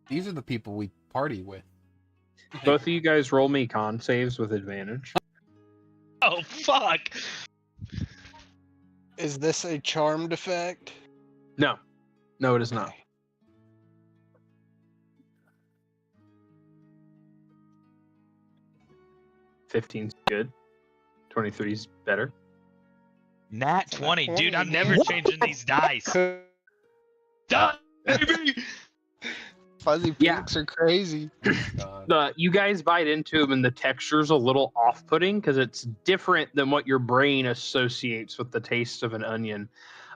Speaker 3: "These are the people we party with."
Speaker 2: Both of you guys roll me con saves with advantage.
Speaker 4: Oh, fuck!
Speaker 5: Is this a charmed effect?
Speaker 2: No, it is not.
Speaker 5: Okay.
Speaker 2: 15's good. 23's better.
Speaker 4: Nat 20. Dude, I'm never
Speaker 5: What?
Speaker 4: changing these dice. Duh, baby!
Speaker 5: Fuzzy
Speaker 2: Yeah.
Speaker 5: pinks are crazy.
Speaker 3: God.
Speaker 2: You guys bite into them, and the texture's a little off-putting because it's different than what your brain associates with the taste of an onion.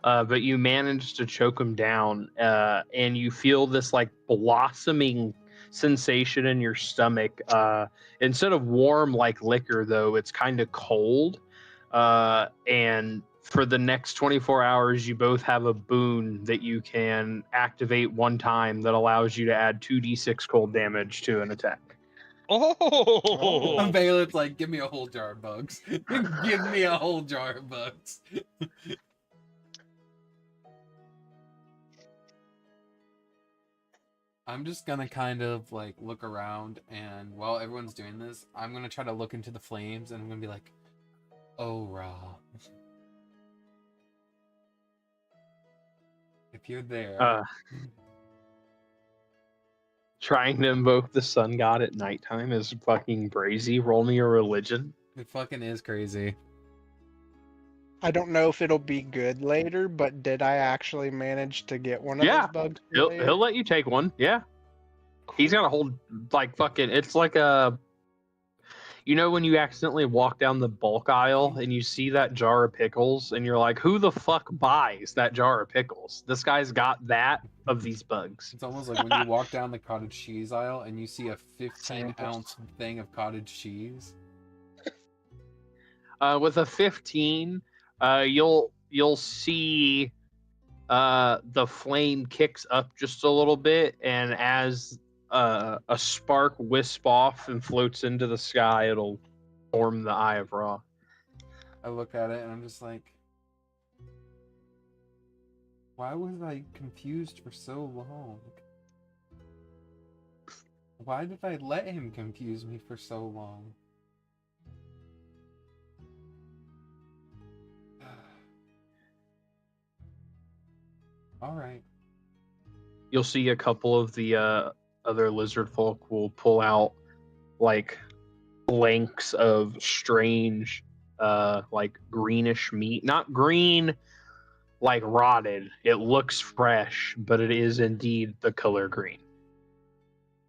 Speaker 2: But you manage to choke them down, and you feel this like blossoming sensation in your stomach. Instead of warm like liquor, though, it's kind of cold. And for the next 24 hours, you both have a boon that you can activate one time that allows you to add 2d6 cold damage to an attack.
Speaker 4: Oh!
Speaker 3: Vaylith's like, "Give me a whole jar of bugs. Give me a whole jar of bugs." I'm just gonna kind of like look around, and while everyone's doing this, I'm gonna try to look into the flames, and I'm gonna be like, "Oh, Ra, if you're there."
Speaker 2: Trying to invoke the sun god at nighttime is fucking brazy. Roll me a religion.
Speaker 3: It fucking is crazy.
Speaker 5: I don't know if it'll be good later, but did I actually manage to get one of
Speaker 2: Yeah,
Speaker 5: those bugs?
Speaker 2: He'll let you take one. Yeah. He's got a whole like fucking. It's like a. You know when you accidentally walk down the bulk aisle and you see that jar of pickles and you're like, who the fuck buys that jar of pickles? This guy's got that of these bugs.
Speaker 3: It's almost like when you walk down the cottage cheese aisle and you see a 15-ounce thing of cottage cheese.
Speaker 2: With a 15, you'll see the flame kicks up just a little bit, and as a spark wisp off and floats into the sky, it'll form the Eye of Ra.
Speaker 3: I look at it and I'm just like, why was I confused for so long? Why did I let him confuse me for so long? Alright.
Speaker 2: You'll see a couple of the other lizard folk will pull out like lengths of strange like greenish meat. Not green like rotted. It looks fresh, but it is indeed the color green.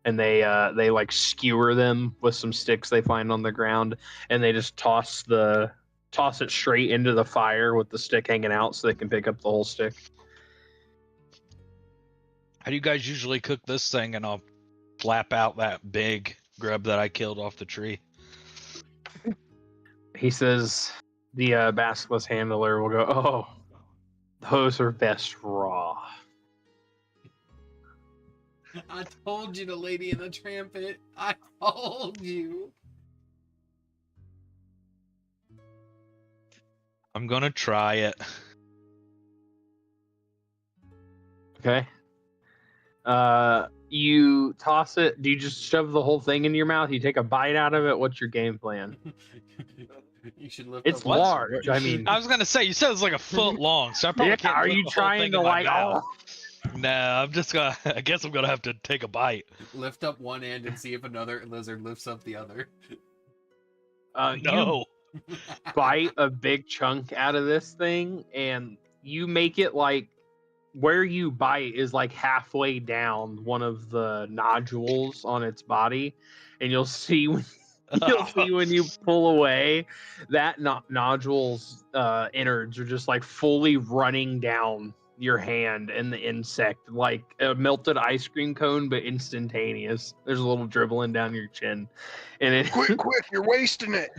Speaker 2: And they like skewer them with some sticks they find on the ground, and they just toss it straight into the fire with the stick hanging out so they can pick up the whole stick.
Speaker 4: How do you guys usually cook this thing? And I'll flap out that big grub that I killed off the tree.
Speaker 2: He says the basilisk handler will go, oh, those are best raw.
Speaker 3: I told you, the lady in the trumpet. I told you.
Speaker 4: I'm gonna try it.
Speaker 2: Okay. You toss it. Do you just shove the whole thing in your mouth? You take a bite out of it? What's your game plan?
Speaker 3: You should lift
Speaker 2: It's
Speaker 3: up
Speaker 2: large. I mean,
Speaker 4: I was gonna say, you said it's like a foot long, so I probably
Speaker 2: yeah,
Speaker 4: can't.
Speaker 2: are
Speaker 4: lift
Speaker 2: you
Speaker 4: the whole
Speaker 2: trying
Speaker 4: thing
Speaker 2: to
Speaker 4: in my
Speaker 2: like?
Speaker 4: mouth.
Speaker 2: Oh.
Speaker 4: No, I'm just gonna. I guess I'm gonna have to take a bite.
Speaker 3: Lift up one end and see if another lizard lifts up the other.
Speaker 4: No.
Speaker 2: You bite a big chunk out of this thing, and you make it like where you bite is like halfway down one of the nodules on its body, and you'll see when you pull away that nodule's innards are just like fully running down your hand, and the insect like a melted ice cream cone, but instantaneous. There's a little dribbling down your chin, and it
Speaker 5: Quick, you're wasting it.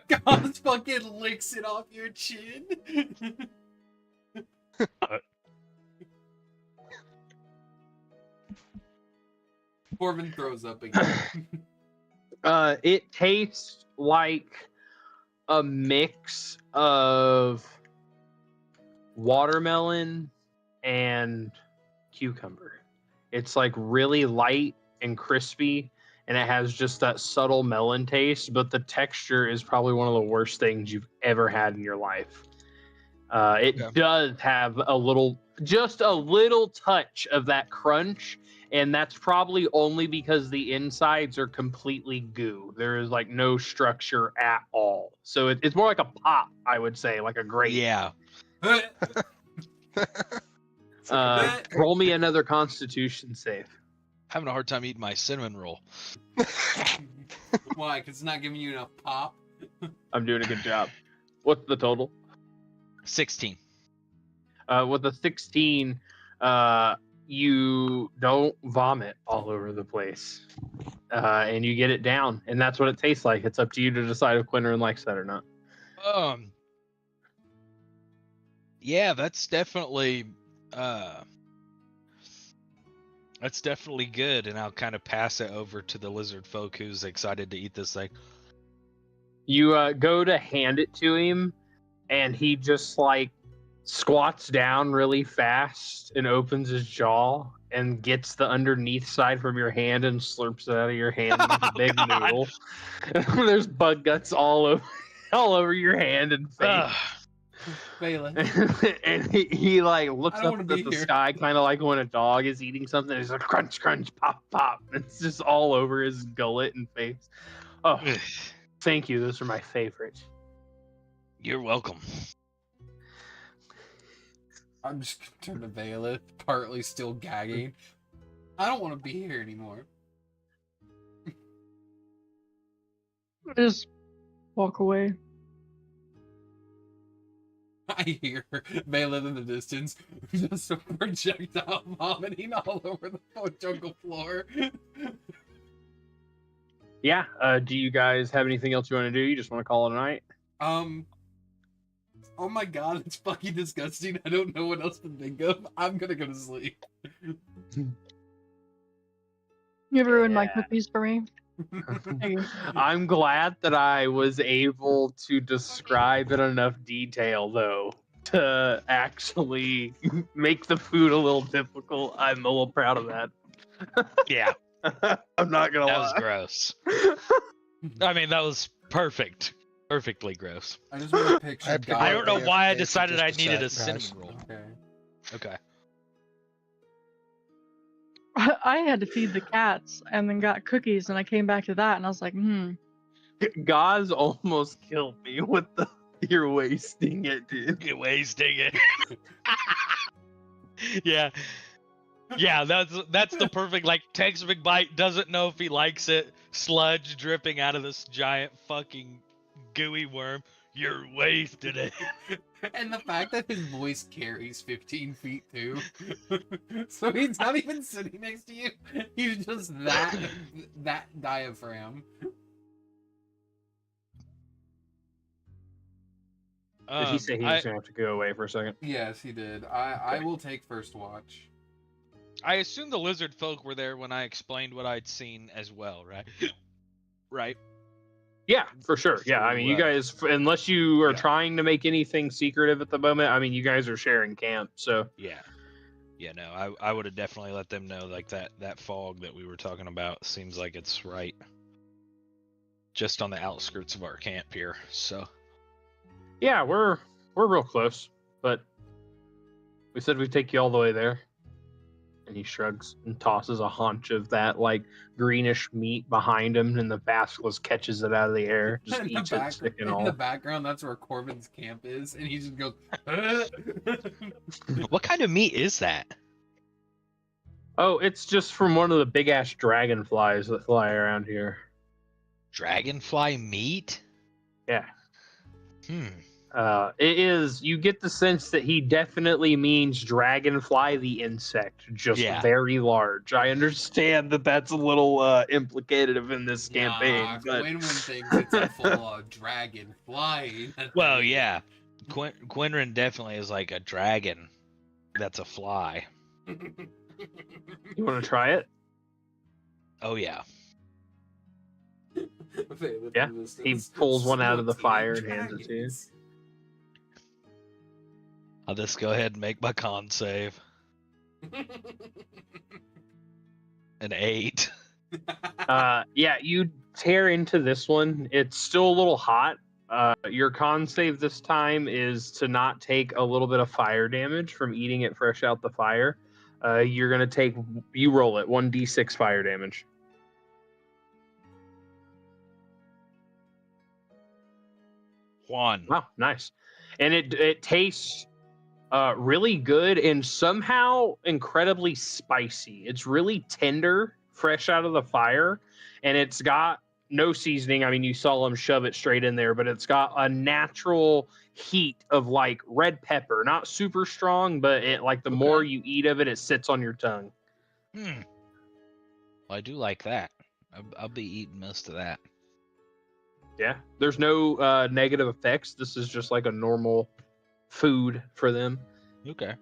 Speaker 3: Ghaz fucking licks it off your chin. Corvin throws up again.
Speaker 2: It tastes like a mix of watermelon and cucumber. It's like really light and crispy, and it has just that subtle melon taste, but the texture is probably one of the worst things you've ever had in your life. It does have just a little touch of that crunch, and that's probably only because the insides are completely goo. There is like no structure at all. So it's more like a pop, I would say, like a grape.
Speaker 4: Yeah.
Speaker 2: Roll me another Constitution save.
Speaker 4: Having a hard time eating my cinnamon roll.
Speaker 3: Why? Because it's not giving you enough pop?
Speaker 2: I'm doing a good job. What's the total?
Speaker 4: 16.
Speaker 2: With a 16, you don't vomit all over the place, and you get it down, and that's what it tastes like. It's up to you to decide if Qinren likes that or not.
Speaker 4: Yeah, that's definitely good, and I'll kind of pass it over to the lizard folk who's excited to eat this thing.
Speaker 2: You go to hand it to him, and he just like squats down really fast and opens his jaw and gets the underneath side from your hand and slurps it out of your hand like a big noodle. There's bug guts all over your hand and face.
Speaker 3: Vaylith.
Speaker 2: And he like looks
Speaker 3: I don't
Speaker 2: up
Speaker 3: wanna
Speaker 2: at
Speaker 3: be
Speaker 2: the
Speaker 3: here.
Speaker 2: sky, kind of like when a dog is eating something. He's like crunch, crunch, pop, pop. It's just all over his gullet and face. Oh, thank you. Those are my favorite.
Speaker 4: You're welcome.
Speaker 3: I'm just gonna turn to Vaylith, partly still gagging. I don't want to be here anymore.
Speaker 1: I just walk away.
Speaker 3: I hear Vaylith in the distance, just a projectile vomiting all over the jungle floor.
Speaker 2: Yeah. Do you guys have anything else you want to do? You just want to call it a night?
Speaker 3: Oh my god, it's fucking disgusting. I don't know what else to think of. I'm gonna go to sleep.
Speaker 1: You ruined my
Speaker 2: Yeah.
Speaker 1: cookies for me.
Speaker 2: I'm glad that I was able to describe in enough detail, though, to actually make the food a little difficult. I'm a little proud of that.
Speaker 4: Yeah,
Speaker 2: I'm not gonna
Speaker 4: that
Speaker 2: lie.
Speaker 4: was gross. I mean, that was perfect. Perfectly gross.
Speaker 3: I just want to picture.
Speaker 5: I
Speaker 3: God.
Speaker 4: I don't know why I
Speaker 5: Okay,
Speaker 4: decided I
Speaker 5: just a
Speaker 4: needed a
Speaker 5: sec, guys.
Speaker 4: cinnamon roll.
Speaker 3: Okay.
Speaker 4: Okay.
Speaker 1: I had to feed the cats and then got cookies, and I came back to that, and I was like,
Speaker 2: Ghaz almost killed me with the. You're wasting it, dude.
Speaker 4: You're wasting it. Yeah. Yeah, that's the perfect, like, takes a big bite, doesn't know if he likes it, sludge dripping out of this giant fucking gooey worm. You're wasting it.
Speaker 3: And the fact that his voice carries 15 feet too. So he's not even sitting next to you. He's just that diaphragm.
Speaker 2: Did he say he was gonna have to go away for a second?
Speaker 3: Yes, he did. I will take first watch.
Speaker 4: I assume the lizard folk were there when I explained what I'd seen as well, right? Right.
Speaker 2: Yeah, for sure. Yeah, I mean, you guys, unless you are trying to make anything secretive at the moment, I mean, you guys are sharing camp, so.
Speaker 4: Yeah. Yeah, no, I would have definitely let them know, like, that fog that we were talking about seems like it's right just on the outskirts of our camp here, so.
Speaker 2: Yeah, we're real close, but we said we'd take you all the way there. And he shrugs and tosses a haunch of that, like, greenish meat behind him, and the basilisk catches it out of the air, just
Speaker 3: In
Speaker 2: eats
Speaker 3: the
Speaker 2: it, stick and
Speaker 3: in
Speaker 2: all.
Speaker 3: the background, that's where Corvin's camp is, and he just goes.
Speaker 4: What kind of meat is that?
Speaker 2: Oh, it's just from one of the big-ass dragonflies that fly around here.
Speaker 4: Dragonfly meat?
Speaker 2: Yeah.
Speaker 4: Hmm.
Speaker 2: It is, you get the sense that he definitely means dragonfly, the insect, just very large. I understand that that's a little implicative in this campaign, but
Speaker 3: Quinren thinks it's a full dragon flying.
Speaker 4: Well, yeah. Qinren definitely is like a dragon that's a fly.
Speaker 2: You want to try it?
Speaker 4: Oh, yeah.
Speaker 2: Yeah, he pulls one out of the fire and hands it to you.
Speaker 4: I'll just go ahead and make my con save. An 8.
Speaker 2: Yeah, you tear into this one. It's still a little hot. Your con save this time is to not take a little bit of fire damage from eating it fresh out the fire. You're gonna take, you roll it, 1d6 fire damage.
Speaker 4: One.
Speaker 2: Wow, nice. And it tastes really good and somehow incredibly spicy. It's really tender, fresh out of the fire, and it's got no seasoning. I mean, you saw them shove it straight in there, but it's got a natural heat of like red pepper, not super strong, but it like the more you eat of it, it sits on your tongue.
Speaker 4: Well, I do like that. I'll be eating most of that.
Speaker 2: Yeah, there's no negative effects. This is just like a normal food for them.
Speaker 4: Okay.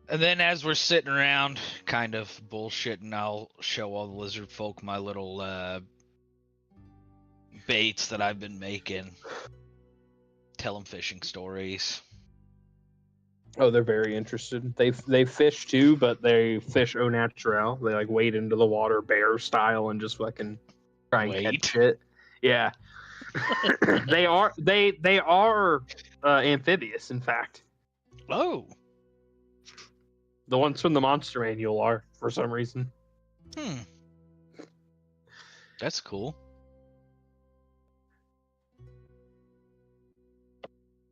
Speaker 4: And then as we're sitting around kind of bullshitting, I'll show all the lizard folk my little baits that I've been making. Tell them fishing stories.
Speaker 2: Oh, they're very interested. They fish too, but they fish au naturel. They like wade into the water bear style and just fucking try and catch it. Yeah. they are amphibious, in fact.
Speaker 4: Oh.
Speaker 2: The ones from the monster manual are, for some reason.
Speaker 4: That's cool.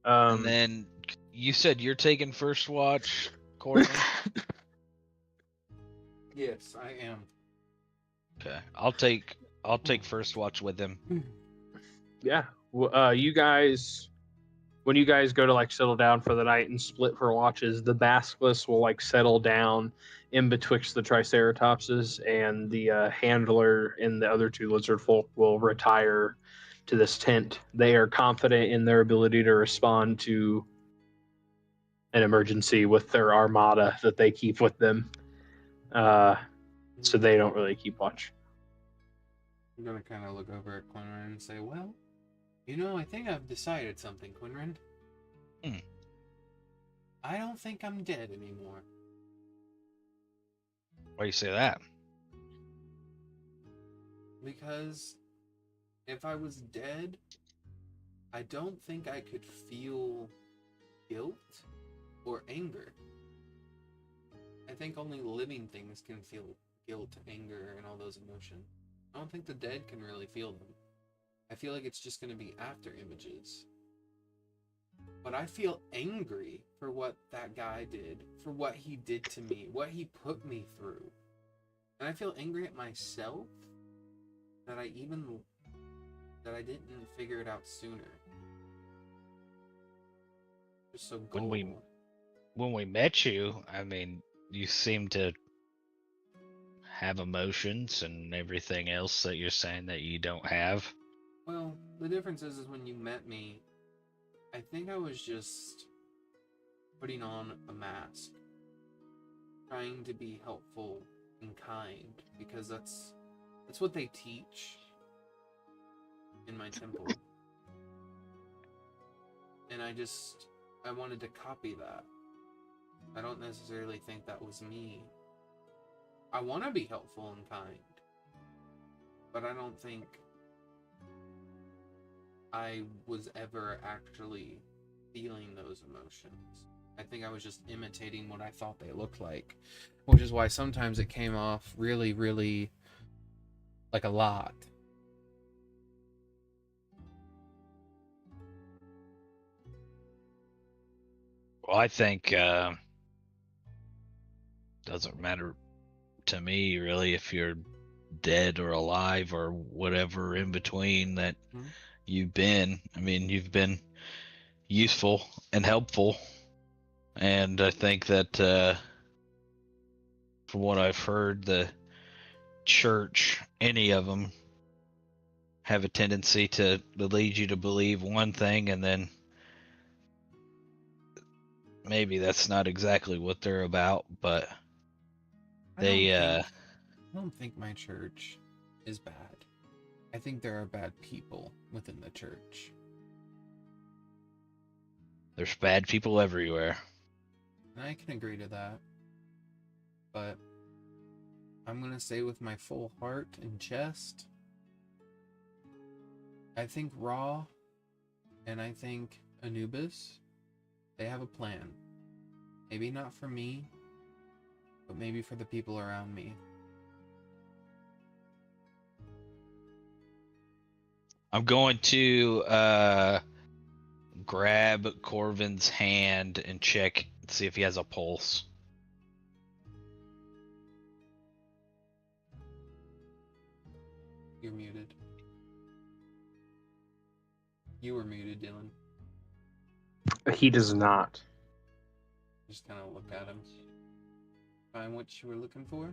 Speaker 4: And then you said you're taking first watch, Corvin?
Speaker 3: Yes, I am.
Speaker 4: Okay. I'll take I'll take first watch with him.
Speaker 2: Yeah. You guys, when you guys go to like settle down for the night and split for watches, the basilisk will like settle down in betwixt the triceratopses, and the handler and the other two lizard folk will retire to this tent. They are confident in their ability to respond to an emergency with their armada that they keep with them. So they don't really keep watch.
Speaker 3: I'm gonna kind of look over at Qinren and say, well, you know, I think I've decided something, Qinren. I don't think I'm dead anymore.
Speaker 4: Why do you say that?
Speaker 3: Because if I was dead, I don't think I could feel guilt or anger. I think only living things can feel guilt, anger, and all those emotions. I don't think the dead can really feel them. I feel like it's just going to be after images. But I feel angry for what that guy did, for what he did to me, what he put me through. And I feel angry at myself that I didn't figure it out sooner. Just so gullible.
Speaker 4: When we met you, I mean, you seem to have emotions and everything else that you're saying that you don't have.
Speaker 3: Well, the difference is when you met me, I think I was just putting on a mask, trying to be helpful and kind, because that's what they teach in my temple. And I wanted to copy that. I don't necessarily think that was me. I want to be helpful and kind, but I don't think I was ever actually feeling those emotions. I think I was just imitating what I thought they looked like, which is why sometimes it came off really, really like a lot.
Speaker 4: Well, I think doesn't matter to me really if you're dead or alive or whatever in between that you've been. I mean, you've been useful and helpful, and I think that from what I've heard, the church, any of them, have a tendency to lead you to believe one thing, and then maybe that's not exactly what they're about, but
Speaker 3: I don't think my church is bad. I think there are bad people within the church.
Speaker 4: There's bad people everywhere.
Speaker 3: And I can agree to that. But I'm going to say with my full heart and chest, I think Ra and I think Anubis, they have a plan. Maybe not for me, but maybe for the people around me.
Speaker 4: I'm going to grab Corvin's hand and check, see if he has a pulse.
Speaker 3: You're muted. You were muted, Dylan.
Speaker 2: He does not.
Speaker 3: Just kind of look at him. Find what you were looking for?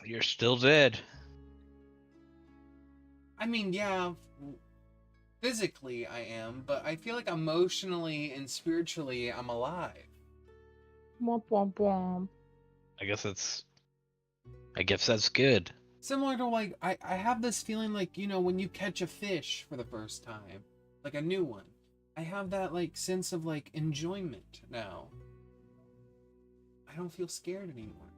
Speaker 4: You're still dead.
Speaker 3: I mean, yeah, physically I am, but I feel like emotionally and spiritually I'm alive.
Speaker 1: Womp womp womp.
Speaker 4: I guess that's good.
Speaker 3: Similar to like, I have this feeling like, you know, when you catch a fish for the first time, like a new one, I have that like sense of like enjoyment now. I don't feel scared anymore.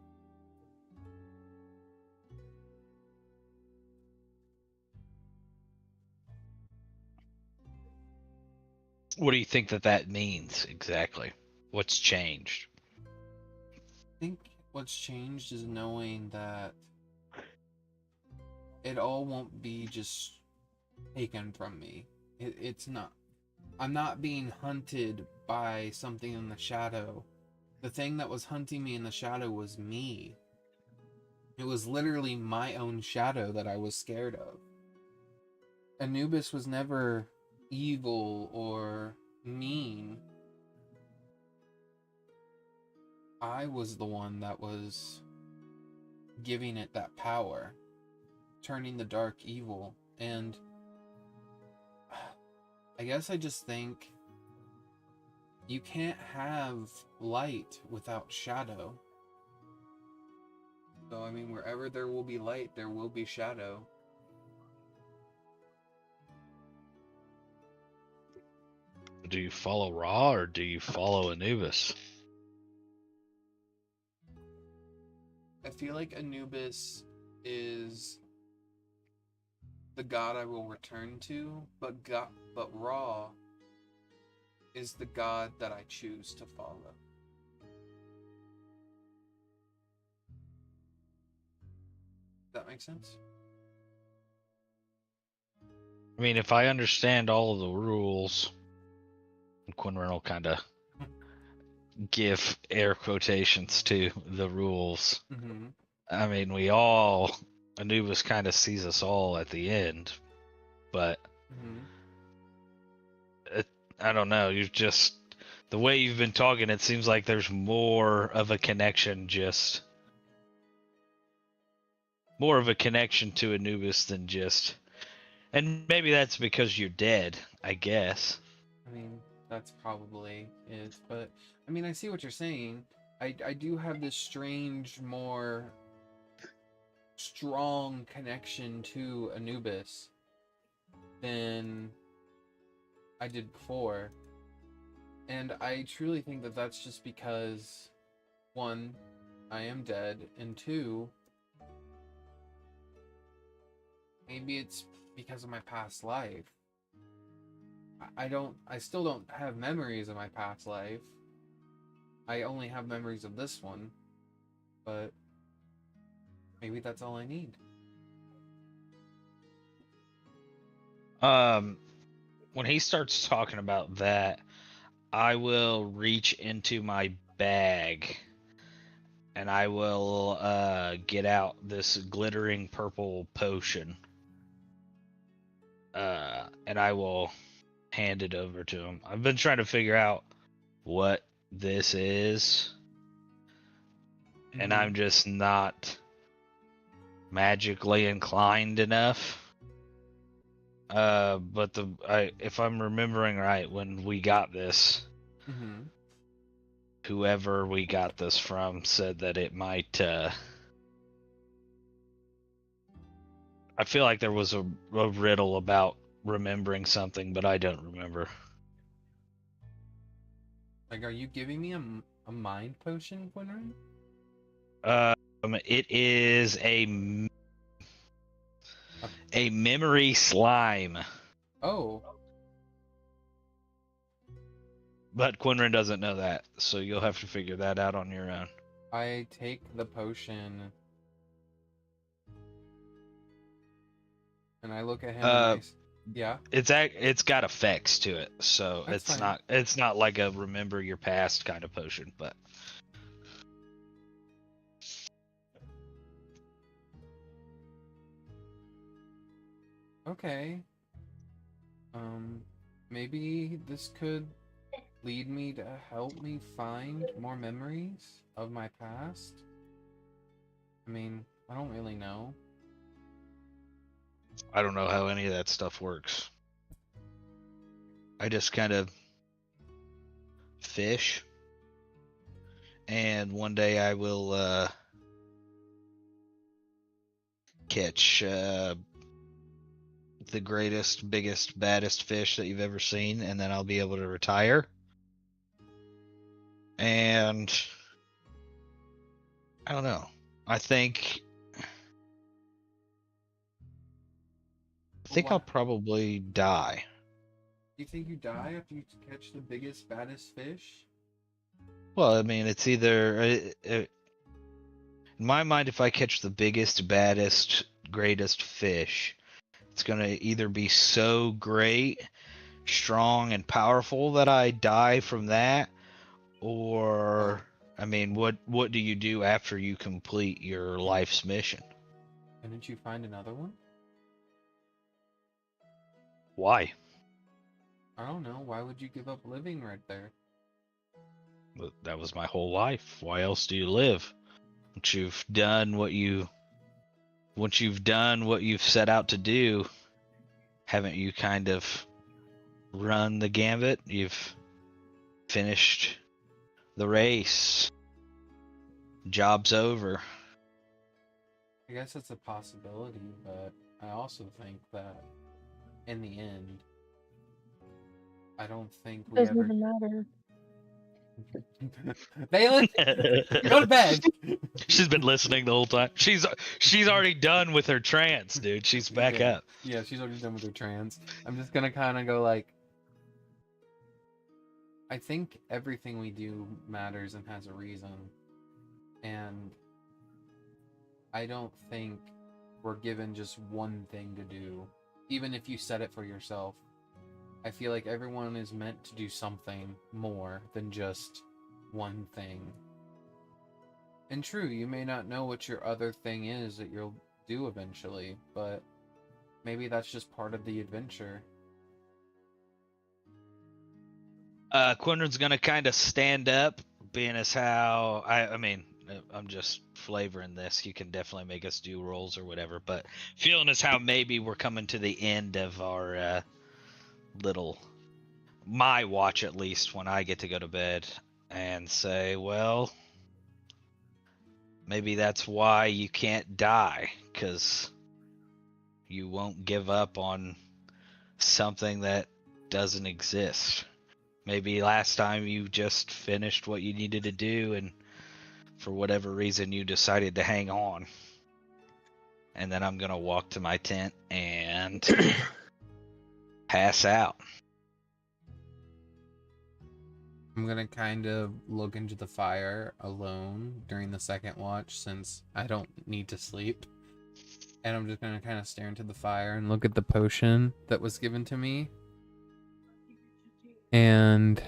Speaker 4: What do you think that means exactly? What's changed?
Speaker 3: I think what's changed is knowing that it all won't be just taken from me. It's not. I'm not being hunted by something in the shadow. The thing that was hunting me in the shadow was me. It was literally my own shadow that I was scared of. Anubis was never evil or mean. I was the one that was giving it that power, turning the dark evil, and I guess I just think you can't have light without shadow. So, I mean, wherever there will be light, there will be shadow.
Speaker 4: Do you follow Ra or do you follow Anubis?
Speaker 3: I feel like Anubis is the god I will return to, but Ra is the god that I choose to follow. Does that make sense?
Speaker 4: I mean, if I understand all of the rules, Qinren will kind of give air quotations to the rules.
Speaker 3: Mm-hmm.
Speaker 4: I mean, Anubis kind of sees us all at the end, but I don't know. The way you've been talking, it seems like there's more of a connection to Anubis than just, and maybe that's because you're dead, I guess.
Speaker 3: I mean, that's probably it, but I mean, I see what you're saying. I do have this strange, more strong connection to Anubis than I did before. And I truly think that that's just because, one, I am dead, and two, maybe it's because of my past life. I still don't have memories of my past life. I only have memories of this one, but maybe that's all I need.
Speaker 4: When he starts talking about that, I will reach into my bag and I will get out this glittering purple potion. And I will hand it over to him. I've been trying to figure out what this is, and I'm just not magically inclined enough. But if I'm remembering right, when we got this, whoever we got this from said that it might. I feel like there was a riddle about remembering something, but I don't remember.
Speaker 3: Like, are you giving me a mind potion, Qinren?
Speaker 4: It is a memory slime.
Speaker 3: Oh.
Speaker 4: But Qinren doesn't know that, so you'll have to figure that out on your own.
Speaker 3: I take the potion and I look at him. Yeah.
Speaker 4: It's got effects to it, so
Speaker 3: That's
Speaker 4: it's not like a remember your past kind of potion, but
Speaker 3: okay. Maybe this could lead me to help me find more memories of my past. I mean, I don't really know.
Speaker 4: I don't know how any of that stuff works. I just kind of fish, and one day I will catch the greatest, biggest, baddest fish that you've ever seen, and then I'll be able to retire. And I don't know. I think I'll probably die.
Speaker 3: You think you die after you catch the biggest, baddest fish?
Speaker 4: Well, I mean, it's either in my mind, if I catch the biggest, baddest, greatest fish, it's gonna either be so great, strong, and powerful that I die from that, or I mean, what do you do after you complete your life's mission?
Speaker 3: Didn't you find another one?
Speaker 4: Why?
Speaker 3: I don't know. Why would you give up living right there?
Speaker 4: But that was my whole life. Why else do you live? Once you've done what you've set out to do, haven't you kind of run the gambit? You've finished the race. Job's over.
Speaker 3: I guess it's a possibility, but I also think that in the end, I don't think we
Speaker 1: Doesn't
Speaker 3: ever.
Speaker 1: even matter.
Speaker 3: Vaylith, go to bed.
Speaker 4: She's been listening the whole time. She's already done with her trance, dude. She's back
Speaker 3: Okay.
Speaker 4: up.
Speaker 3: Yeah, she's already done with her trance. I'm just gonna kind of go like, I think everything we do matters and has a reason, and I don't think we're given just one thing to do, even if you set it for yourself. I feel like everyone is meant to do something more than just one thing. And true, you may not know what your other thing is that you'll do eventually, but maybe that's just part of the adventure.
Speaker 4: Qinren's gonna kind of stand up, being as how I mean, I'm just flavoring this. You can definitely make us do rolls or whatever, but feeling as how maybe we're coming to the end of our my watch, at least when I get to go to bed, and say, well, maybe that's why you can't die, because you won't give up on something that doesn't exist. Maybe last time you just finished what you needed to do, and for whatever reason you decided to hang on. And then I'm gonna walk to my tent and pass out.
Speaker 3: I'm gonna kind of look into the fire alone during the second watch, since I don't need to sleep. And I'm just gonna kind of stare into the fire and look at the potion that was given to me. And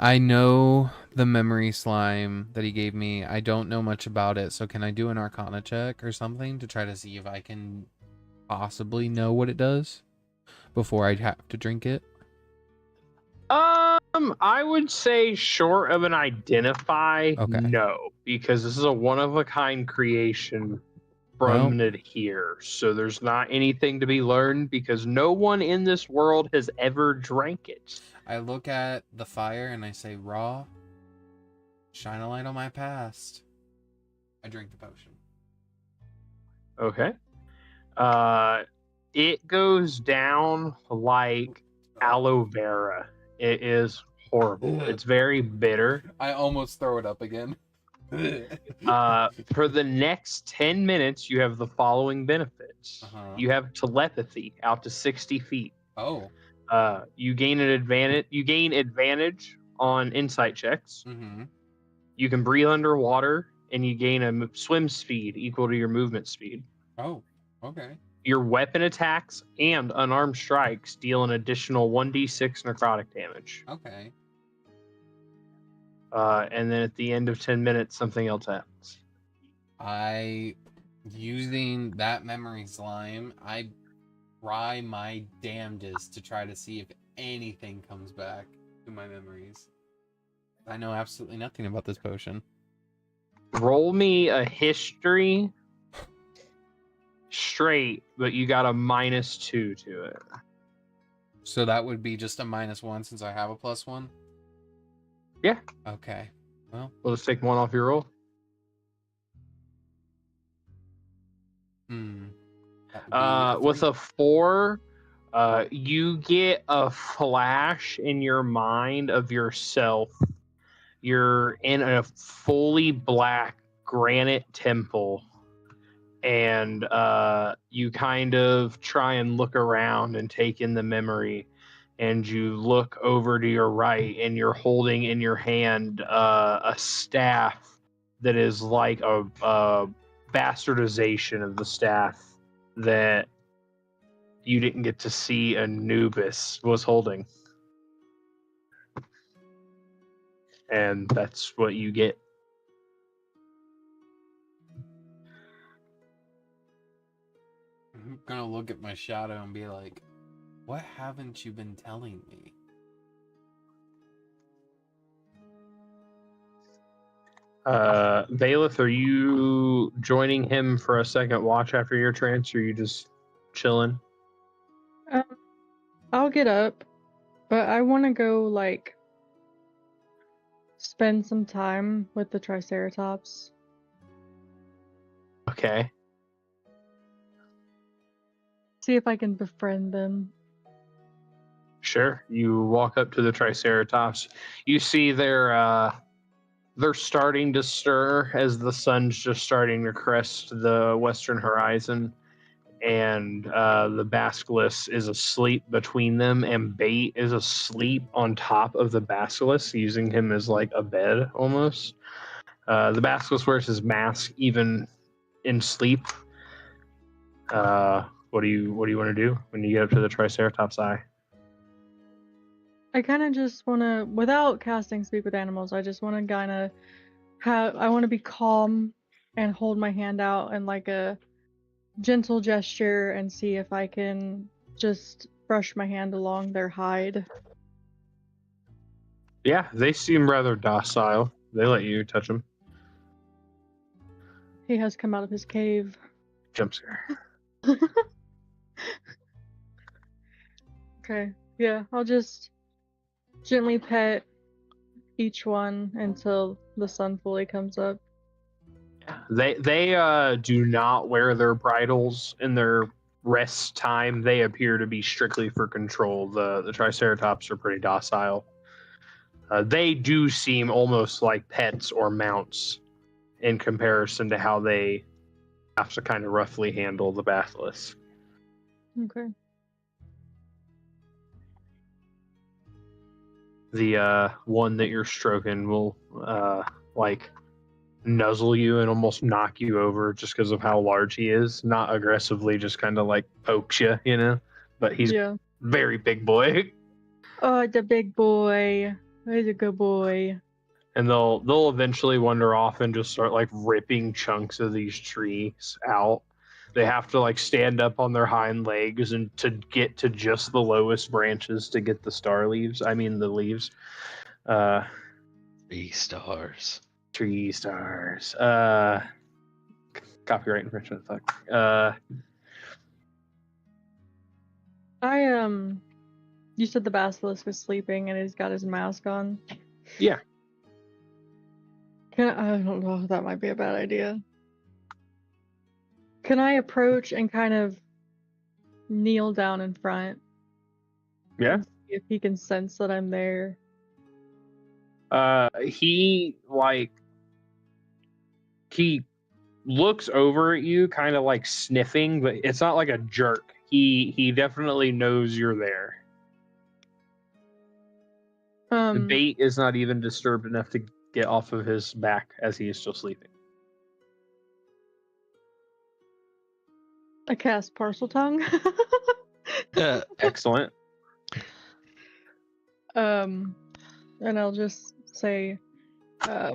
Speaker 3: I know the memory slime that he gave me. I don't know much about it, so can I do an Arcana check or something to try to see if I can possibly know what it does before I'd have to drink it?
Speaker 2: I would say short of an identify,
Speaker 3: Okay.
Speaker 2: no, because this is a one-of-a-kind creation from here. So there's not anything to be learned because no one in this world has ever drank it.
Speaker 3: I look at the fire and I say, Raw, shine a light on my past. I drink the potion.
Speaker 2: Okay. It goes down like aloe vera. It is horrible. It's very bitter.
Speaker 3: I almost throw it up again.
Speaker 2: For the next 10 minutes, you have the following benefits. You have telepathy out to 60 feet.
Speaker 3: Oh.
Speaker 2: You gain an advantage. You gain advantage on insight checks.
Speaker 3: Mm-hmm.
Speaker 2: You can breathe underwater, and you gain a swim speed equal to your movement speed.
Speaker 3: Oh, okay.
Speaker 2: Your weapon attacks and unarmed strikes deal an additional 1d6 necrotic damage.
Speaker 3: Okay.
Speaker 2: And then at the end of 10 minutes, something else happens.
Speaker 3: Using that memory slime, I try my damnedest to try to see if anything comes back to my memories. I know absolutely nothing about this potion.
Speaker 2: Roll me a history straight, but you got a -2 to it.
Speaker 3: So that would be just a -1 since I have a +1?
Speaker 2: Yeah.
Speaker 3: Okay. Well.
Speaker 2: We'll just take one off your roll. With a 4, you get a flash in your mind of yourself. You're in a fully black granite temple, and you kind of try and look around and take in the memory, and you look over to your right, and you're holding in your hand a staff that is like a bastardization of the staff that you didn't get to see Anubis was holding. And that's what you get.
Speaker 3: I'm gonna look at my shadow and be like, what haven't you been telling me?
Speaker 2: Vaylith, are you joining him for a second watch after your trance, or are you just chilling?
Speaker 1: I'll get up, but I want to go, like, spend some time with the Triceratops.
Speaker 2: Okay.
Speaker 1: See if I can befriend them.
Speaker 2: Sure. You walk up to the Triceratops. You see they're starting to stir as the sun's just starting to crest the western horizon. And the basilisk is asleep between them, and Bait is asleep on top of the basilisk, using him as like a bed almost. The basilisk wears his mask even in sleep. What do you want to do when you get up to the Triceratops eye?
Speaker 1: I kind of just want to, without casting Speak with Animals, I just want to kind of I want to be calm and hold my hand out and like a gentle gesture and see if I can just brush my hand along their hide.
Speaker 2: Yeah, they seem rather docile. They let you touch them.
Speaker 1: He has come out of his cave.
Speaker 2: Jump scare.
Speaker 1: Okay, yeah, I'll just gently pet each one until the sun fully comes up.
Speaker 2: They do not wear their bridles in their rest time. They appear to be strictly for control. The Triceratops are pretty docile. They do seem almost like pets or mounts in comparison to how they have to kind of roughly handle the basilisk.
Speaker 1: Okay.
Speaker 2: The one that you're stroking will like nuzzle you and almost knock you over just because of how large he is. Not aggressively, just kind of like pokes you, you know. But he's very big boy.
Speaker 1: Oh, the big boy. He's a good boy.
Speaker 2: And they'll eventually wander off and just start like ripping chunks of these trees out. They have to like stand up on their hind legs and to get to just the lowest branches to get the the leaves.
Speaker 4: 3 stars.
Speaker 2: 3 stars. Copyright infringement. Fuck.
Speaker 1: You said the basilisk is sleeping and he's got his mask on.
Speaker 2: Yeah.
Speaker 1: I don't know. That might be a bad idea. Can I approach and kind of kneel down in front?
Speaker 2: Yeah.
Speaker 1: If he can sense that I'm there.
Speaker 2: He looks over at you, kind of like sniffing, but it's not like a jerk. He definitely knows you're there. The bait is not even disturbed enough to get off of his back as he is still sleeping.
Speaker 1: I cast Parcel Tongue.
Speaker 2: Excellent.
Speaker 1: And I'll just say, I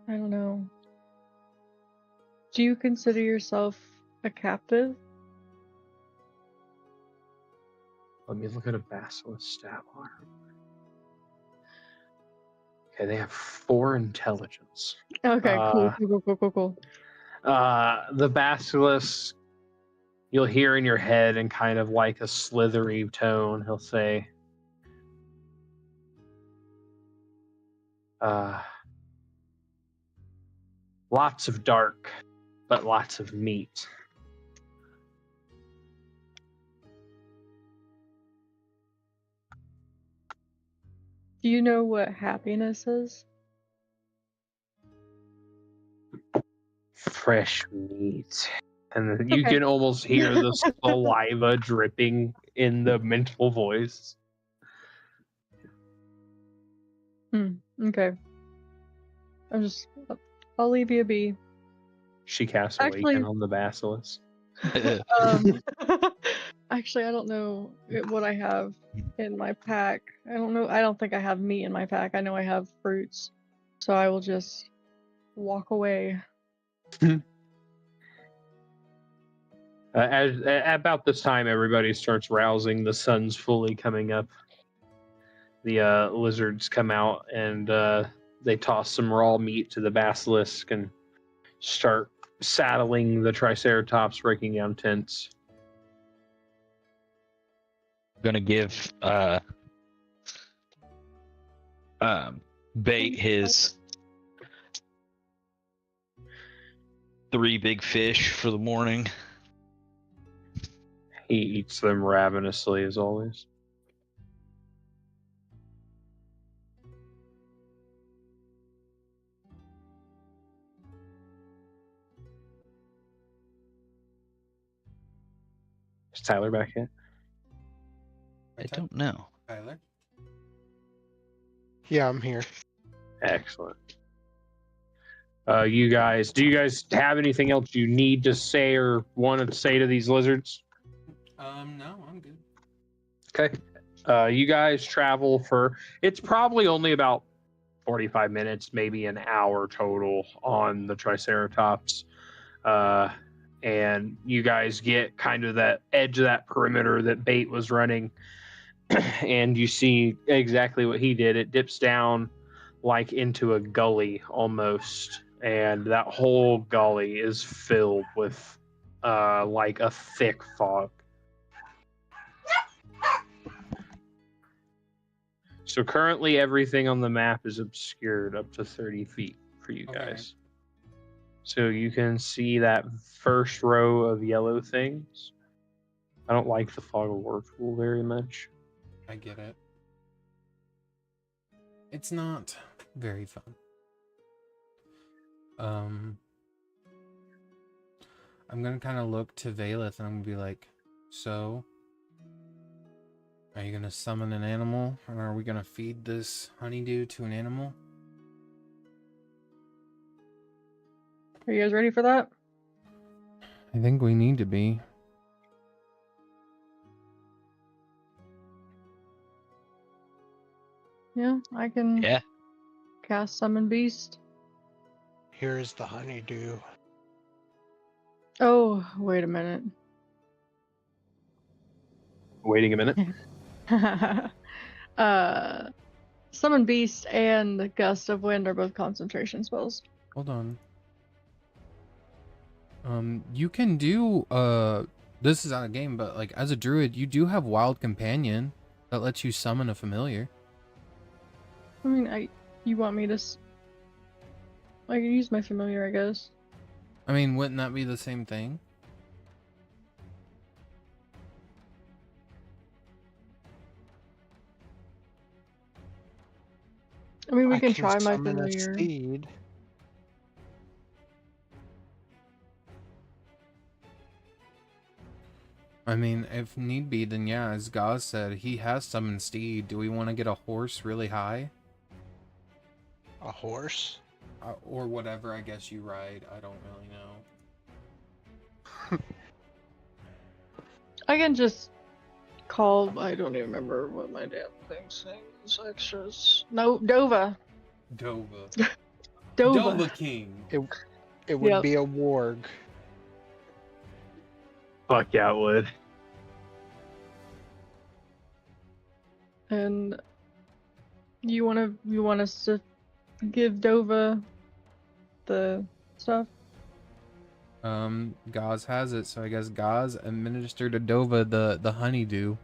Speaker 1: don't know. Do you consider yourself a captive?
Speaker 2: Let me look at a basilisk stat bar. Okay, they have 4 intelligence.
Speaker 1: Okay, cool.
Speaker 2: The basilisk, you'll hear in your head in kind of like a slithery tone, he'll say, lots of dark, but lots of meat.
Speaker 1: Do you know what happiness is?
Speaker 2: Fresh meat. And then you can almost hear the saliva dripping in the mental voice.
Speaker 1: Okay. I'll leave you be.
Speaker 2: She casts
Speaker 1: Actually,
Speaker 2: Awaken on the basilisk.
Speaker 1: Um, actually, I don't know what I have in my pack. I don't know. I don't think I have meat in my pack. I know I have fruits, so I will just walk away.
Speaker 2: About this time, everybody starts rousing. The sun's fully coming up. The lizards come out and they toss some raw meat to the basilisk and start saddling the triceratops, breaking down tents.
Speaker 4: I'm gonna give Bait his 3 big fish for the morning.
Speaker 2: He eats them ravenously as always. Is Tyler back yet?
Speaker 4: I don't know.
Speaker 3: Tyler?
Speaker 5: Yeah, I'm here.
Speaker 2: Excellent. Do you guys have anything else you need to say or want to say to these lizards?
Speaker 3: No, I'm good.
Speaker 2: Okay. You guys travel for, it's probably only about 45 minutes, maybe an hour total on the Triceratops. And you guys get kind of that edge of that perimeter that Bait was running. And you see exactly what he did. It dips down like into a gully almost. And that whole gully is filled with like a thick fog. So currently everything on the map is obscured up to 30 feet for you guys. So you can see that first row of yellow things. I don't like the fog of war tool very much.
Speaker 3: I get it. It's not very fun. I'm gonna kind of look to Vaylith and I'm gonna be like, so, are you gonna summon an animal? And are we gonna feed this honeydew to an animal?
Speaker 1: Are you guys ready for that?
Speaker 3: I think we need to be.
Speaker 1: Yeah, I can
Speaker 4: Yeah.
Speaker 1: cast Summon Beast.
Speaker 5: Here is the honeydew.
Speaker 1: Oh, wait a minute.
Speaker 2: Waiting a minute.
Speaker 1: Summon Beast and Gust of Wind are both concentration spells.
Speaker 3: Hold on. You can do, this is out of game, but like as a druid, you do have Wild Companion that lets you summon a familiar.
Speaker 1: I mean, you want me to... I can use my familiar, I guess.
Speaker 3: I mean, wouldn't that be the same thing?
Speaker 1: I mean, we
Speaker 5: I
Speaker 1: can try my
Speaker 5: summon a
Speaker 1: familiar.
Speaker 5: steed.
Speaker 3: I mean, if need be, then yeah, as Ghaz said, he has summoned steed. Do we want to get a horse really high?
Speaker 5: A horse?
Speaker 3: Or whatever, I guess you ride. I don't really know.
Speaker 1: I can just call... I don't even remember what my damn thing sings. Extras. No, Dova.
Speaker 3: Dova.
Speaker 1: Dova.
Speaker 3: Dova King.
Speaker 5: It would
Speaker 1: Yep.
Speaker 5: be a warg.
Speaker 2: Fuck yeah, it would.
Speaker 1: And you want us to give Dova the stuff?
Speaker 3: Ghaz has it, so I guess Ghaz administered to Dova the honeydew.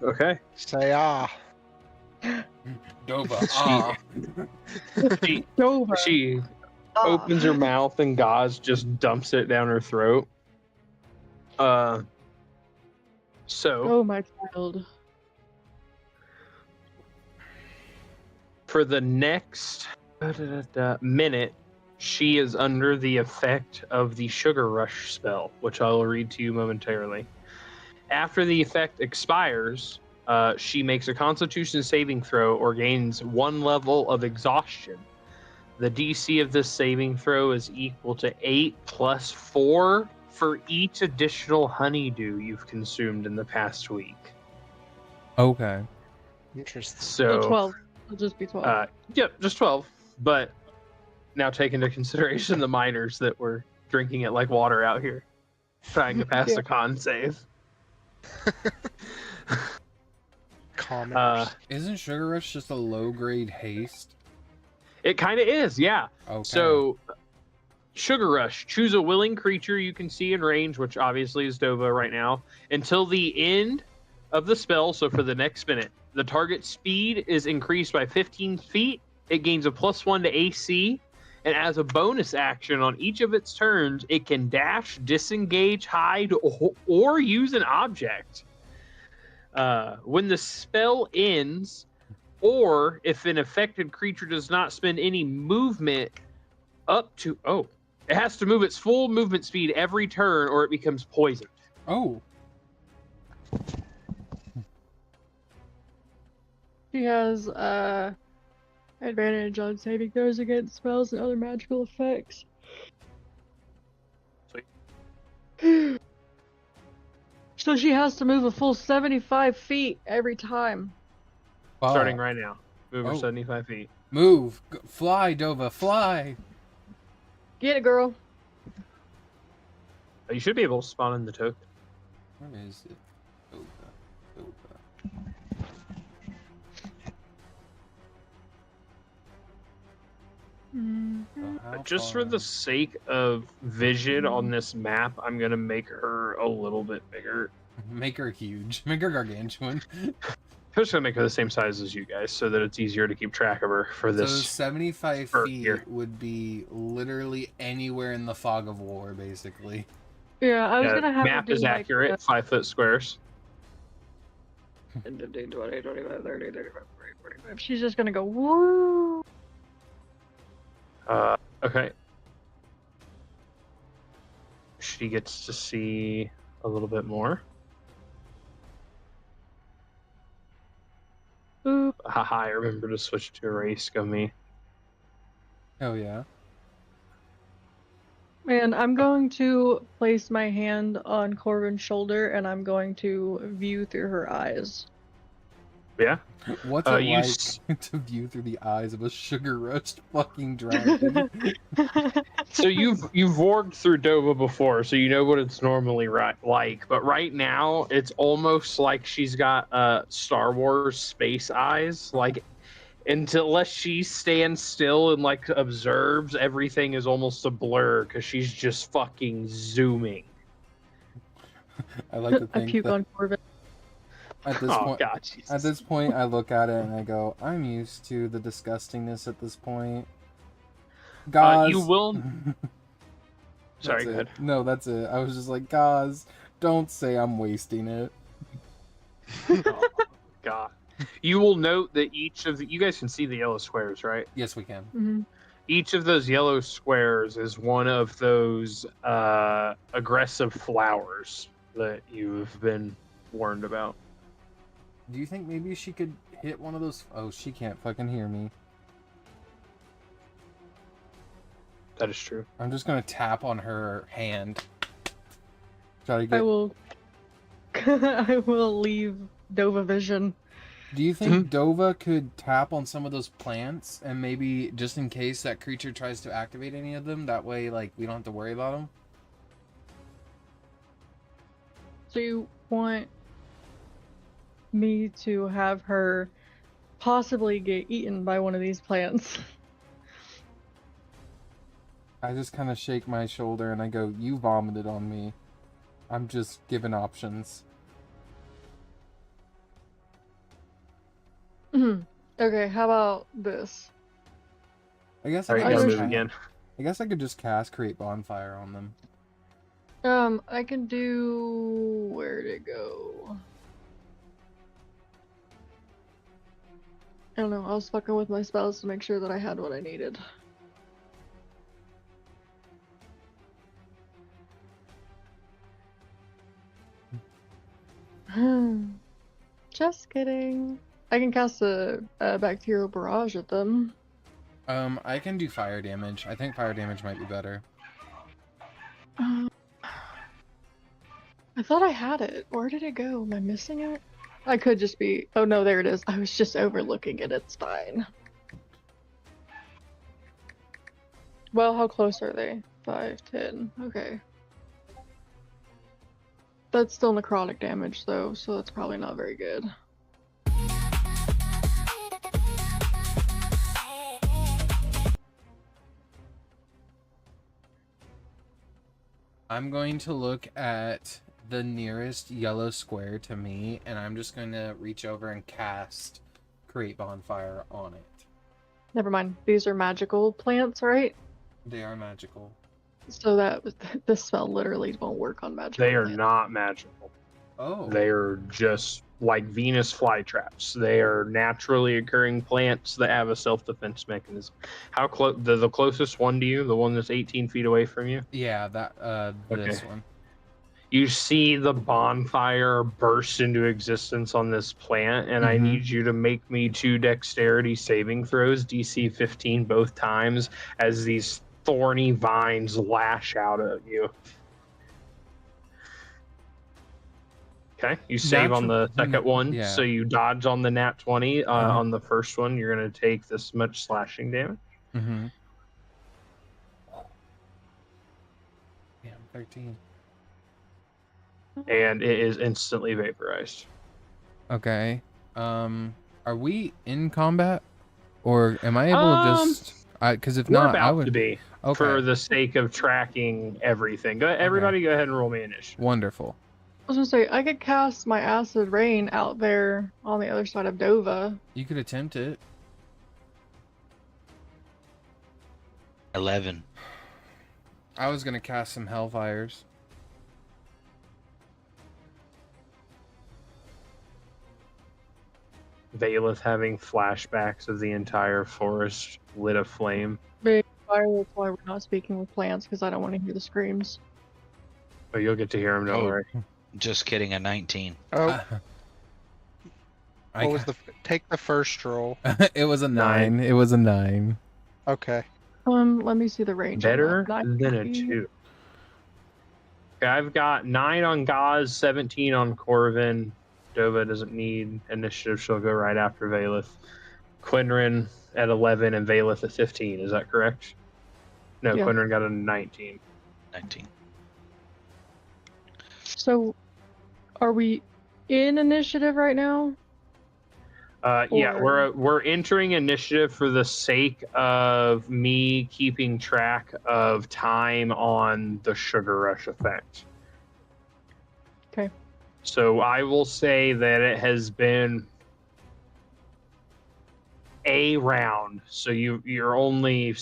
Speaker 2: Okay.
Speaker 5: Say ah.
Speaker 3: Dova.
Speaker 1: Dova.
Speaker 2: She opens her mouth and Ghaz just dumps it down her throat. So
Speaker 1: Oh, my child.
Speaker 2: for the next minute, she is under the effect of the Sugar Rush spell, which I will read to you momentarily. After the effect expires, she makes a Constitution saving throw or gains 1 level of exhaustion. The DC of this saving throw is equal to 8 plus 4 for each additional honeydew you've consumed in the past week.
Speaker 6: Okay.
Speaker 5: Interesting.
Speaker 1: So
Speaker 2: So,
Speaker 1: 12. It'll just be 12.
Speaker 2: yep, just 12. But now take into consideration the miners that were drinking it like water out here, trying to pass
Speaker 1: Yeah.
Speaker 2: a con save.
Speaker 5: Commoners.
Speaker 6: Isn't Sugar Rush just a low grade haste?
Speaker 2: It kind of is, yeah.
Speaker 6: Okay.
Speaker 2: So, Sugar Rush. Choose a willing creature you can see in range, which obviously is Dova right now, until the end of the spell. So for the next minute, the target speed is increased by 15 feet. It gains a +1 to AC, and as a bonus action on each of its turns, it can dash, disengage, hide, or use an object. When the spell ends, or if an affected creature does not spend any movement up to... Oh, it has to move its full movement speed every turn, or it becomes poisoned.
Speaker 6: Oh.
Speaker 1: She has advantage on saving throws against spells and other magical effects.
Speaker 2: Sweet.
Speaker 1: So she has to move a full 75 feet every time.
Speaker 6: Fuck.
Speaker 2: Starting right now. Move her
Speaker 6: Oh.
Speaker 2: 75 feet.
Speaker 6: Move. Fly, Dova, fly.
Speaker 1: Get it, girl.
Speaker 2: You should be able to spawn in the token.
Speaker 6: Where is it? Dova. So how
Speaker 2: Just for
Speaker 6: far-
Speaker 2: the sake of vision on this map, I'm going to make her a little bit bigger.
Speaker 6: Make her huge. Make her gargantuan.
Speaker 2: I'm just going to make her the same size as you guys so that it's easier to keep track of her for
Speaker 6: So
Speaker 2: this.
Speaker 6: 75
Speaker 2: for
Speaker 6: feet
Speaker 2: here.
Speaker 6: would be literally anywhere in the fog of war, basically.
Speaker 1: Yeah, I was gonna have her
Speaker 2: map
Speaker 1: do
Speaker 2: is
Speaker 1: like,
Speaker 2: accurate, 5 foot squares.
Speaker 1: 10, 15, 20, 25, 30, 35, 40, 45. She's just gonna go woo.
Speaker 2: Okay. She gets to see a little bit more.
Speaker 1: Boop.
Speaker 2: Haha, I remember to switch to erase. Go me.
Speaker 6: Oh yeah.
Speaker 1: And I'm going to place my hand on Corvin's shoulder, and I'm going to view through her eyes.
Speaker 2: Yeah.
Speaker 6: What's it
Speaker 2: you
Speaker 6: like
Speaker 2: s-
Speaker 6: to view through the eyes of a sugar rushed fucking dragon?
Speaker 2: So you've warged through Dova before, so you know what it's normally like. But right now, it's almost like she's got Star Wars space eyes. Like, unless she stands still and like observes, everything is almost a blur because she's just fucking zooming.
Speaker 6: I like to
Speaker 1: I
Speaker 6: think
Speaker 1: puke
Speaker 6: that
Speaker 1: on Corvin.
Speaker 6: at this
Speaker 2: Oh
Speaker 6: point,
Speaker 2: God, Jesus.
Speaker 6: at this point, I look at it and I go, "I'm used to the disgustingness at this point." Ghaz.
Speaker 2: you will. Sorry,
Speaker 6: That's
Speaker 2: go
Speaker 6: it.
Speaker 2: ahead.
Speaker 6: No, that's it. I was just like, Ghaz, don't say I'm wasting it.
Speaker 2: Oh, God. You will note that each of you guys can see the yellow squares, right?
Speaker 6: Yes, we can.
Speaker 1: Hmm.
Speaker 2: Each of those yellow squares is one of those aggressive flowers that you've been warned about.
Speaker 6: Do you think maybe she could hit one of those? Oh, she can't fucking hear me.
Speaker 2: That is true.
Speaker 6: I'm just gonna tap on her hand. Try to get.
Speaker 1: I will. I will leave Dova vision.
Speaker 6: Do you think Dova could tap on some of those plants and maybe just in case that creature tries to activate any of them, that way, like, we don't have to worry about them?
Speaker 1: So you want me to have her possibly get eaten by one of these plants?
Speaker 6: I just kind of shake my shoulder and I go, "You vomited on me. I'm just giving options."
Speaker 1: Okay, how about this?
Speaker 6: I guess
Speaker 2: All right,
Speaker 1: I
Speaker 2: you gotta
Speaker 1: just-
Speaker 2: move again.
Speaker 6: I guess I could just cast Create Bonfire on them.
Speaker 1: I can do... Where'd it go? I don't know, I was fucking with my spells to make sure that I had what I needed. Just kidding. I can cast a bacterial barrage at them.
Speaker 6: I can do fire damage. I think fire damage might be better.
Speaker 1: I thought I had it. Where did it go? Am I missing it? I could just be... Oh no, there it is. I was just overlooking it. It's fine. Well, how close are they? 5, 10. Okay. That's still necrotic damage though, so that's probably not very good.
Speaker 6: I'm going to look at the nearest yellow square to me, and I'm just going to reach over and cast Create Bonfire on it.
Speaker 1: Never mind. These are magical plants, right?
Speaker 6: They are magical.
Speaker 1: So that this spell literally won't work on magical
Speaker 2: They are
Speaker 1: plants.
Speaker 2: not magical.
Speaker 6: Oh.
Speaker 2: They are just like Venus flytraps. They are naturally occurring plants that have a self-defense mechanism. How close? The closest one to you, the one that's 18 feet away from you.
Speaker 6: Yeah, that this one.
Speaker 2: You see the bonfire burst into existence on this plant, and I need you to make me 2 dexterity saving throws, DC 15 both times, as these thorny vines lash out at you. Okay, you save on the second one,
Speaker 6: yeah.
Speaker 2: so you dodge on the nat 20. On the first one, you're going to take this much slashing damage.
Speaker 6: Mm-hmm. Yeah, 13.
Speaker 2: And it is instantly vaporized.
Speaker 6: Okay. Are we in combat, or am I able to just? Because if
Speaker 2: We're
Speaker 6: not,
Speaker 2: about
Speaker 6: I would
Speaker 2: to be,
Speaker 6: okay.
Speaker 2: for the sake of tracking everything. Everybody, go ahead and roll me initiative.
Speaker 6: Wonderful.
Speaker 1: I was gonna say, I could cast my Acid Rain out there on the other side of Dova.
Speaker 6: You could attempt it.
Speaker 4: 11.
Speaker 6: I was gonna cast some Hellfires.
Speaker 2: Vaylith having flashbacks of the entire forest lit aflame.
Speaker 1: Big fire, that's why we're not speaking with plants, because I don't want to hear the screams.
Speaker 2: But you'll get to hear them, don't worry.
Speaker 4: Just kidding, a 19.
Speaker 5: Oh, what was take the first roll?
Speaker 6: It was a 9. It was a 9.
Speaker 5: Okay.
Speaker 1: Let me see the range.
Speaker 2: Better
Speaker 1: on that.
Speaker 2: than a 2. Okay, I've got 9 on Ghaz, 17 on Corvin. Dova doesn't need initiative. She'll go right after Vaylith. Qinren at 11 and Vaylith at 15. Is that correct? No,
Speaker 1: Yeah.
Speaker 2: Qinren got a 19.
Speaker 4: 19.
Speaker 1: So, are we in initiative right now?
Speaker 2: Yeah,
Speaker 1: Or-
Speaker 2: we're entering initiative for the sake of me keeping track of time on the sugar rush effect.
Speaker 1: Okay.
Speaker 2: So I will say that it has been a round. So you're only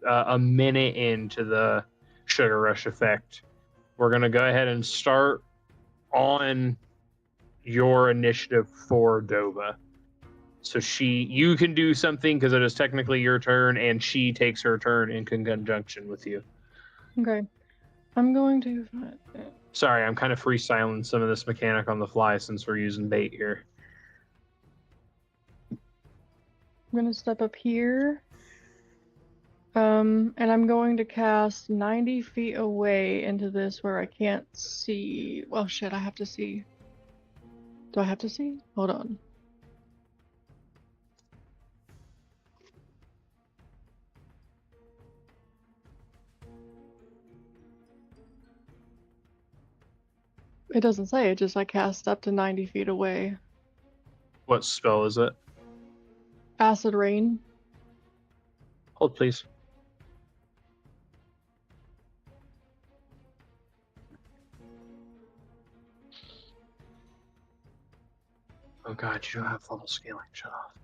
Speaker 2: a minute into the sugar rush effect. We're gonna go ahead and start on your initiative for Dova. So you can do something because it is technically your turn, and she takes her turn in conjunction with you.
Speaker 1: Okay. I'm going to...
Speaker 2: Sorry, I'm kind of freestyling some of this mechanic on the fly since we're using bait here.
Speaker 1: I'm gonna step up here. And I'm going to cast 90 feet away into this where I can't see. Well, shit, I have to see. Do I have to see? Hold on. It doesn't say, it just I cast up to 90 feet away.
Speaker 2: What spell is it?
Speaker 1: Acid Rain.
Speaker 2: Hold, please. Oh god, you don't have level scaling. Shut off.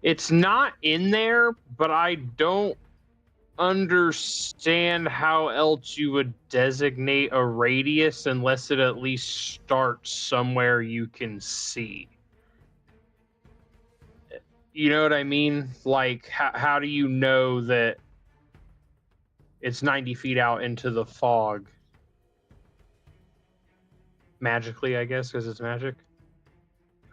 Speaker 2: It's not in there, but I don't understand how else you would designate a radius unless it at least starts somewhere you can see. You know what I mean? Like, how do you know that it's 90 feet out into the fog? Magically, I guess, because it's magic.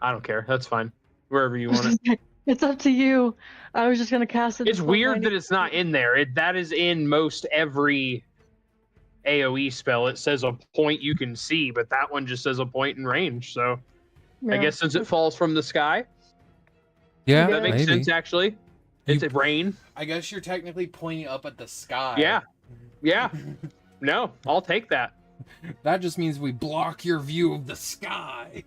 Speaker 2: I don't care. That's fine. Wherever you want it.
Speaker 1: It's up to you. I was just gonna cast it.
Speaker 2: It's weird that it's not in there. That is in most every AoE spell. It says a point you can see, but that one just says a point in range. So I guess since it falls from the sky,
Speaker 6: Yeah,
Speaker 2: that makes
Speaker 6: maybe.
Speaker 2: sense. Actually, it's rain.
Speaker 3: I guess you're technically pointing up at the sky.
Speaker 2: Yeah. No, I'll take that.
Speaker 6: That just means we block your view of the sky.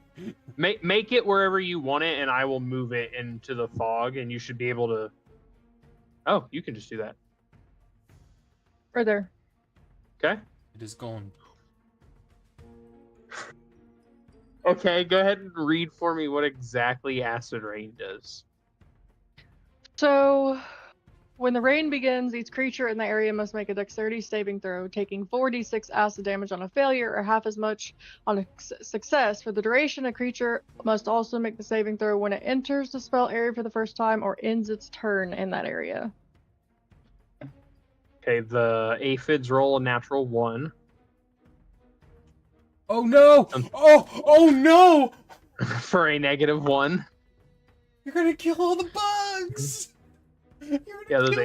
Speaker 2: Make it wherever you want it, and I will move it into the fog, and you should be able to. Oh, you can just do that.
Speaker 1: Right there.
Speaker 2: Okay.
Speaker 6: It is gone.
Speaker 2: Okay, go ahead and read for me what exactly acid rain does.
Speaker 1: So, when the rain begins, each creature in the area must make a dexterity saving throw, taking 4d6 acid damage on a failure or half as much on a success. For the duration, a creature must also make the saving throw when it enters the spell area for the first time or ends its turn in that area.
Speaker 2: Okay, the aphids roll a natural 1.
Speaker 6: Oh no! Oh no!
Speaker 2: For a -1.
Speaker 6: You're gonna kill all the bugs!
Speaker 2: Yeah, those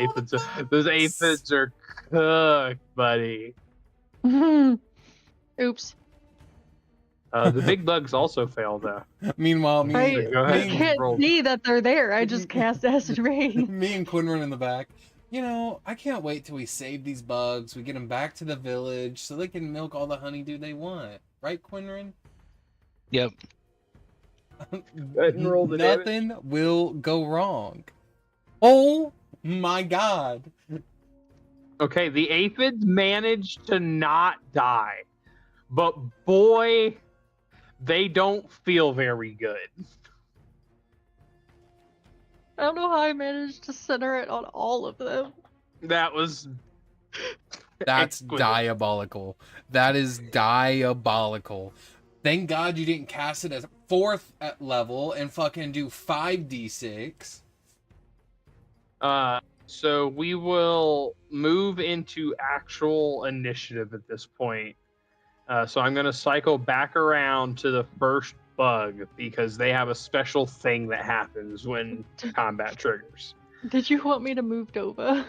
Speaker 2: aphids are cooked, buddy.
Speaker 1: Oops.
Speaker 2: The big bugs also fail, though.
Speaker 6: Meanwhile,
Speaker 2: Go ahead.
Speaker 1: I can't see that they're there. I just cast acid rain.
Speaker 6: me and Qinren in the back. You know, I can't wait till we save these bugs. We get them back to the village so they can milk all the honeydew they want. Right, Qinren?
Speaker 4: Yep.
Speaker 2: and roll the
Speaker 6: Nothing will go wrong. Oh my god.
Speaker 2: Okay, the aphids managed to not die, but boy, they don't feel very good.
Speaker 1: I don't know how I managed to center it on all of them.
Speaker 2: That was...
Speaker 6: That's
Speaker 2: exquisite.
Speaker 6: diabolical. That is diabolical. Thank God you didn't cast it as 4th at level and fucking do 5d6.
Speaker 2: So we will move into actual initiative at this point. So I'm going to cycle back around to the first bug because they have a special thing that happens when combat triggers.
Speaker 1: Did you want me to move Dova?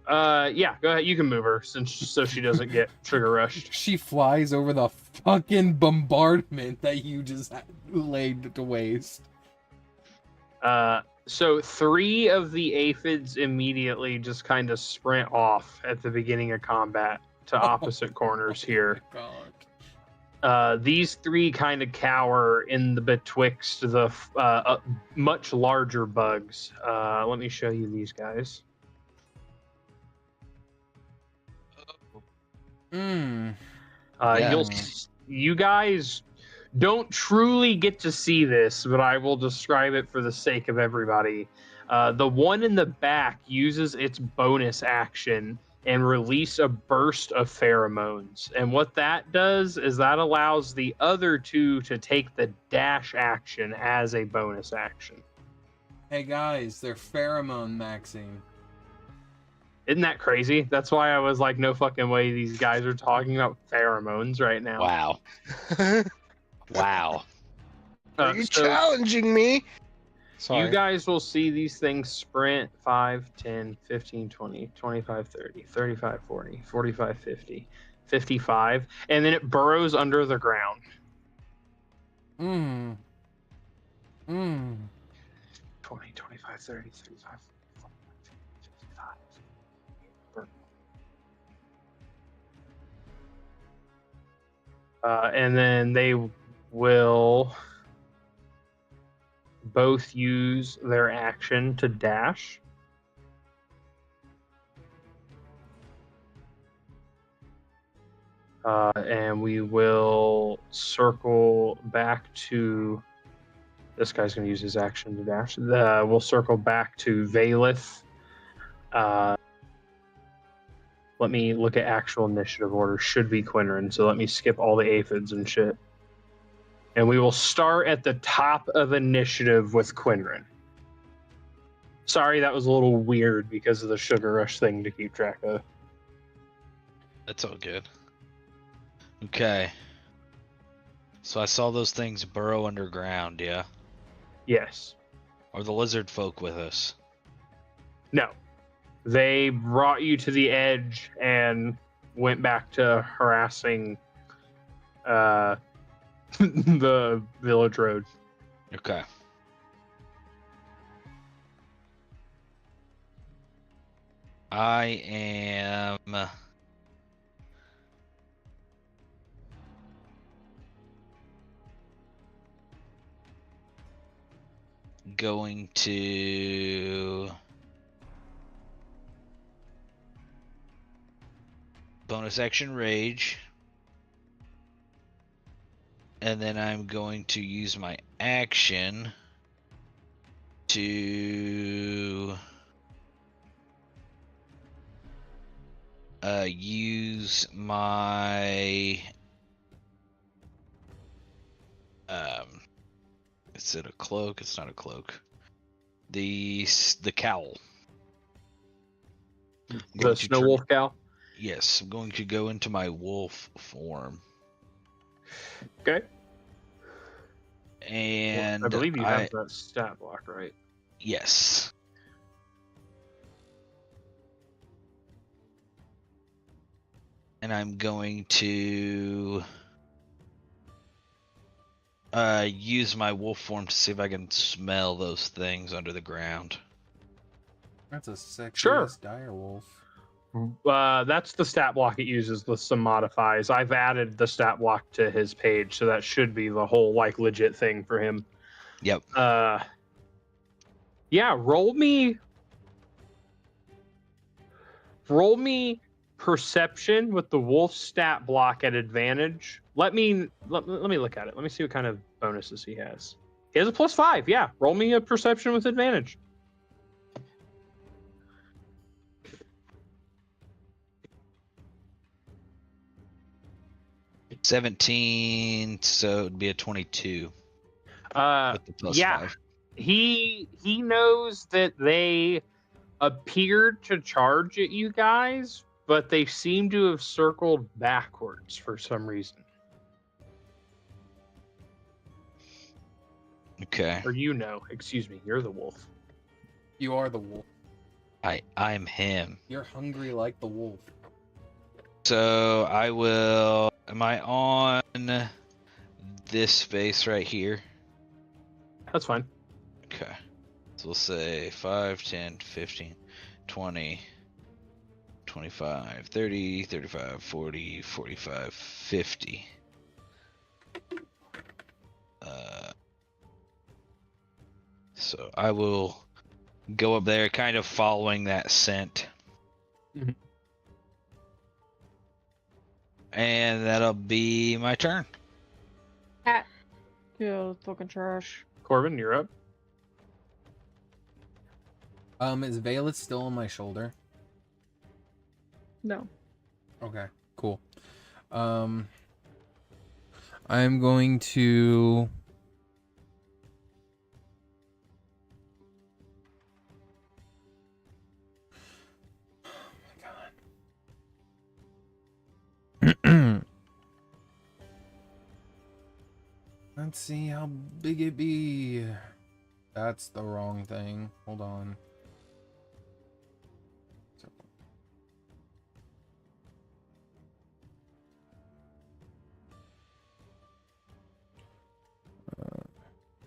Speaker 2: Yeah, go ahead. You can move her so she doesn't get trigger rushed.
Speaker 6: She flies over the fucking bombardment that you just laid to waste.
Speaker 2: So 3 of the aphids immediately just kind of sprint off at the beginning of combat to opposite corners here.
Speaker 6: God.
Speaker 2: These 3 kind of cower in the betwixt the much larger bugs. Let me show you these guys.
Speaker 6: Yeah.
Speaker 2: You guys don't truly get to see this, but I will describe it for the sake of everybody. The one in the back uses its bonus action and release a burst of pheromones. And what that does is that allows the other 2 to take the dash action as a bonus action.
Speaker 6: Hey guys, they're pheromone maxing.
Speaker 2: Isn't that crazy? That's why I was like, no fucking way these guys are talking about pheromones right now.
Speaker 4: Wow. Wow.
Speaker 5: Are you
Speaker 2: So
Speaker 5: challenging me? Sorry.
Speaker 2: you guys will see these things sprint 5, 10, 15, 20, 25, 30, 35, 40, 45, 50, 55, and then it burrows under the ground. 20, 25, 30, 35, 45, 55. And then they will both use their action to dash. And we will circle back to... This guy's going to use his action to dash. We'll circle back to Vaylith. Let me look at actual initiative order. Should be Qinren, so let me skip all the aphids and shit. And we will start at the top of initiative with Qinren. Sorry, that was a little weird because of the sugar rush thing to keep track of.
Speaker 4: That's all good. Okay. So I saw those things burrow underground, yeah?
Speaker 2: Yes.
Speaker 4: Are the lizard folk with us?
Speaker 2: No. They brought you to the edge and went back to harassing the village road.
Speaker 4: Okay. I am going to bonus action rage, and then I'm going to use my action to use my is it a cloak? It's not a cloak. The cowl.
Speaker 2: The snow wolf cow?
Speaker 4: Yes, I'm going to go into my wolf form.
Speaker 2: Okay.
Speaker 4: And
Speaker 2: I believe you have that stat block, right?
Speaker 4: Yes. And I'm going to use my wolf form to see if I can smell those things under the ground.
Speaker 6: That's a sexy
Speaker 2: Sure.
Speaker 6: dire wolf.
Speaker 2: That's the stat block it uses with some modifies. I've added the stat block to his page, so that should be the whole like legit thing for him.
Speaker 4: Yep.
Speaker 2: Yeah, roll me perception with the wolf stat block at advantage. Let me look at it. Let me see what kind of bonuses he has. He has a +5. Yeah, roll me a perception with advantage.
Speaker 4: $17, so it'd be a 22.
Speaker 2: Yeah,
Speaker 4: With the +5.
Speaker 2: he knows that they appeared to charge at you guys, but they seem to have circled backwards for some reason.
Speaker 4: Okay.
Speaker 2: Or excuse me, you're the wolf.
Speaker 6: You are the wolf.
Speaker 4: I'm him.
Speaker 6: You're hungry like the wolf.
Speaker 4: So I will. Am I on this space right here?
Speaker 2: That's fine.
Speaker 4: Okay. So we'll say 5, 10, 15, 20, 25, 30, 35, 40, 45, 50. So I will go up there kind of following that scent.
Speaker 2: Mhm.
Speaker 4: And that'll be my turn.
Speaker 1: Yeah, fucking trash.
Speaker 2: Corvin, you're up.
Speaker 6: Is Vaylith still on my shoulder?
Speaker 1: No.
Speaker 6: Okay, cool. I'm going to... Let's see how big it be. That's the wrong thing. Hold on.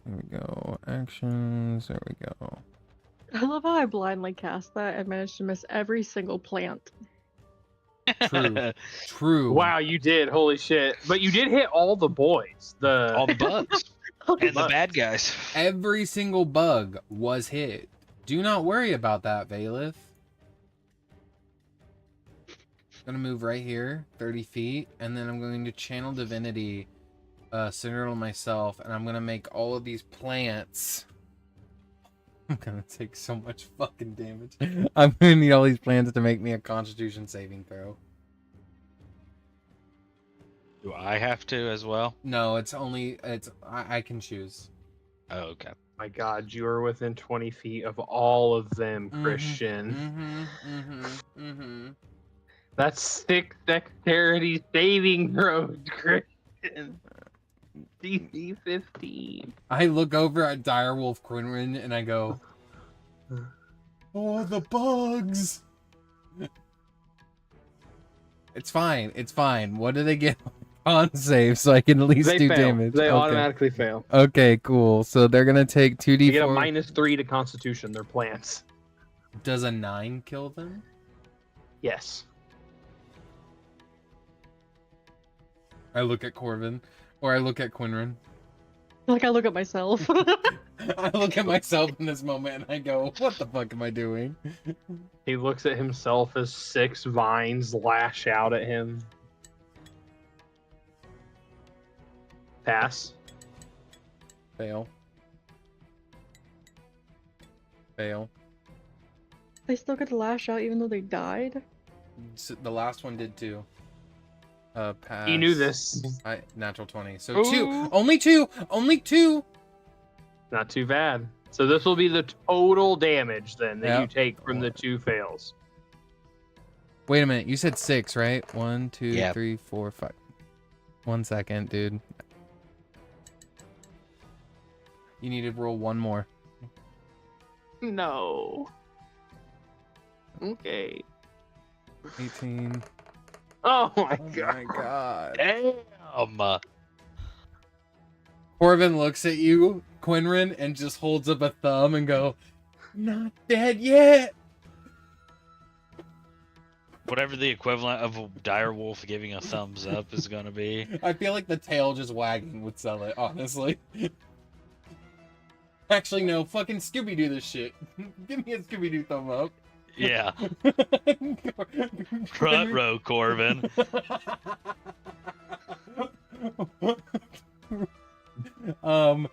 Speaker 6: There we go. Actions. There we go.
Speaker 1: I love how I blindly cast that and managed to miss every single plant.
Speaker 6: True. True.
Speaker 2: Wow, you did. Holy shit. But you did hit all the boys.
Speaker 4: All the bugs. And the
Speaker 2: bugs.
Speaker 4: bad guys.
Speaker 6: Every single bug was hit. Do not worry about that, Vaylith. Gonna move right here, 30 feet, and then I'm going to channel divinity, center on myself, and I'm gonna make all of these plants. I'm gonna take so much fucking damage. I'm gonna need all these plants to make me a Constitution saving throw.
Speaker 4: Do I have to as well?
Speaker 6: No, it's I can choose.
Speaker 4: Oh, okay.
Speaker 2: My God, you are within 20 feet of all of them, Christian. That's 6 dexterity saving throws, Christian. DC 15.
Speaker 6: I look over at Direwolf Qinren and I go, "Oh, the bugs!" It's fine. It's fine. What do they get on save so I can at least do
Speaker 2: fail.
Speaker 6: damage?
Speaker 2: They
Speaker 6: Okay.
Speaker 2: automatically fail.
Speaker 6: Okay, cool. So they're gonna take 2d4.
Speaker 2: You get a -3 to Constitution. They're plants.
Speaker 6: Does a 9 kill them?
Speaker 2: Yes.
Speaker 6: I look at Corvin, or I look at Qinren.
Speaker 1: Like I look at myself.
Speaker 6: I look at myself in this moment and I go, "What the fuck am I doing?"
Speaker 2: He looks at himself as 6 vines lash out at him. Pass.
Speaker 6: Fail. Fail.
Speaker 1: They still get to lash out even though they died.
Speaker 6: The last one did too. Pass.
Speaker 2: He knew this.
Speaker 6: Natural 20. So
Speaker 2: Ooh.
Speaker 6: 2. Only 2. Only 2.
Speaker 2: Not too bad. So this will be the total damage then that you
Speaker 6: Yep.
Speaker 2: take from the 2 fails.
Speaker 6: Wait a minute. You said 6, right? 1, 2,
Speaker 4: Yep.
Speaker 6: 3, 4, 5. 1 second, dude. You need to roll one more.
Speaker 2: No. Okay.
Speaker 6: 18.
Speaker 2: Oh my
Speaker 6: Oh
Speaker 2: God.
Speaker 6: my god.
Speaker 4: Damn.
Speaker 6: Corvin looks at you, Qinren, and just holds up a thumb and go, "Not dead yet."
Speaker 4: Whatever the equivalent of a dire wolf giving a thumbs up is gonna be.
Speaker 6: I feel like the tail just wagging would sell it, honestly. Actually, no. Fucking Scooby-Doo this shit. Give me a Scooby-Doo thumb up.
Speaker 4: Yeah. Front row, Corvin.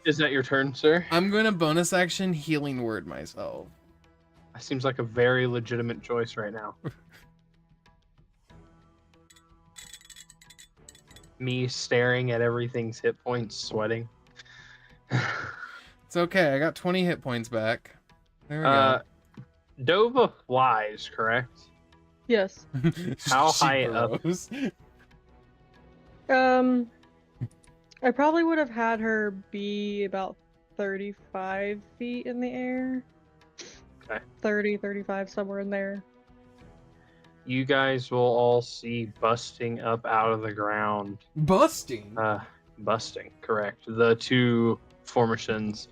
Speaker 2: Is that your turn, sir?
Speaker 6: I'm gonna bonus action healing word myself.
Speaker 2: That seems like a very legitimate choice right now. Me staring at everything's hit points, sweating.
Speaker 6: It's okay. I got 20 hit points back. There we go.
Speaker 2: Dova flies, correct?
Speaker 1: Yes.
Speaker 2: How
Speaker 6: She
Speaker 2: high up?
Speaker 6: burrows.
Speaker 1: I probably would have had her be about 35 feet in the air.
Speaker 2: Okay.
Speaker 1: 30, 35, somewhere in there.
Speaker 2: You guys will all see busting up out of the ground.
Speaker 6: Busting.
Speaker 2: Busting, correct. The 2 formations,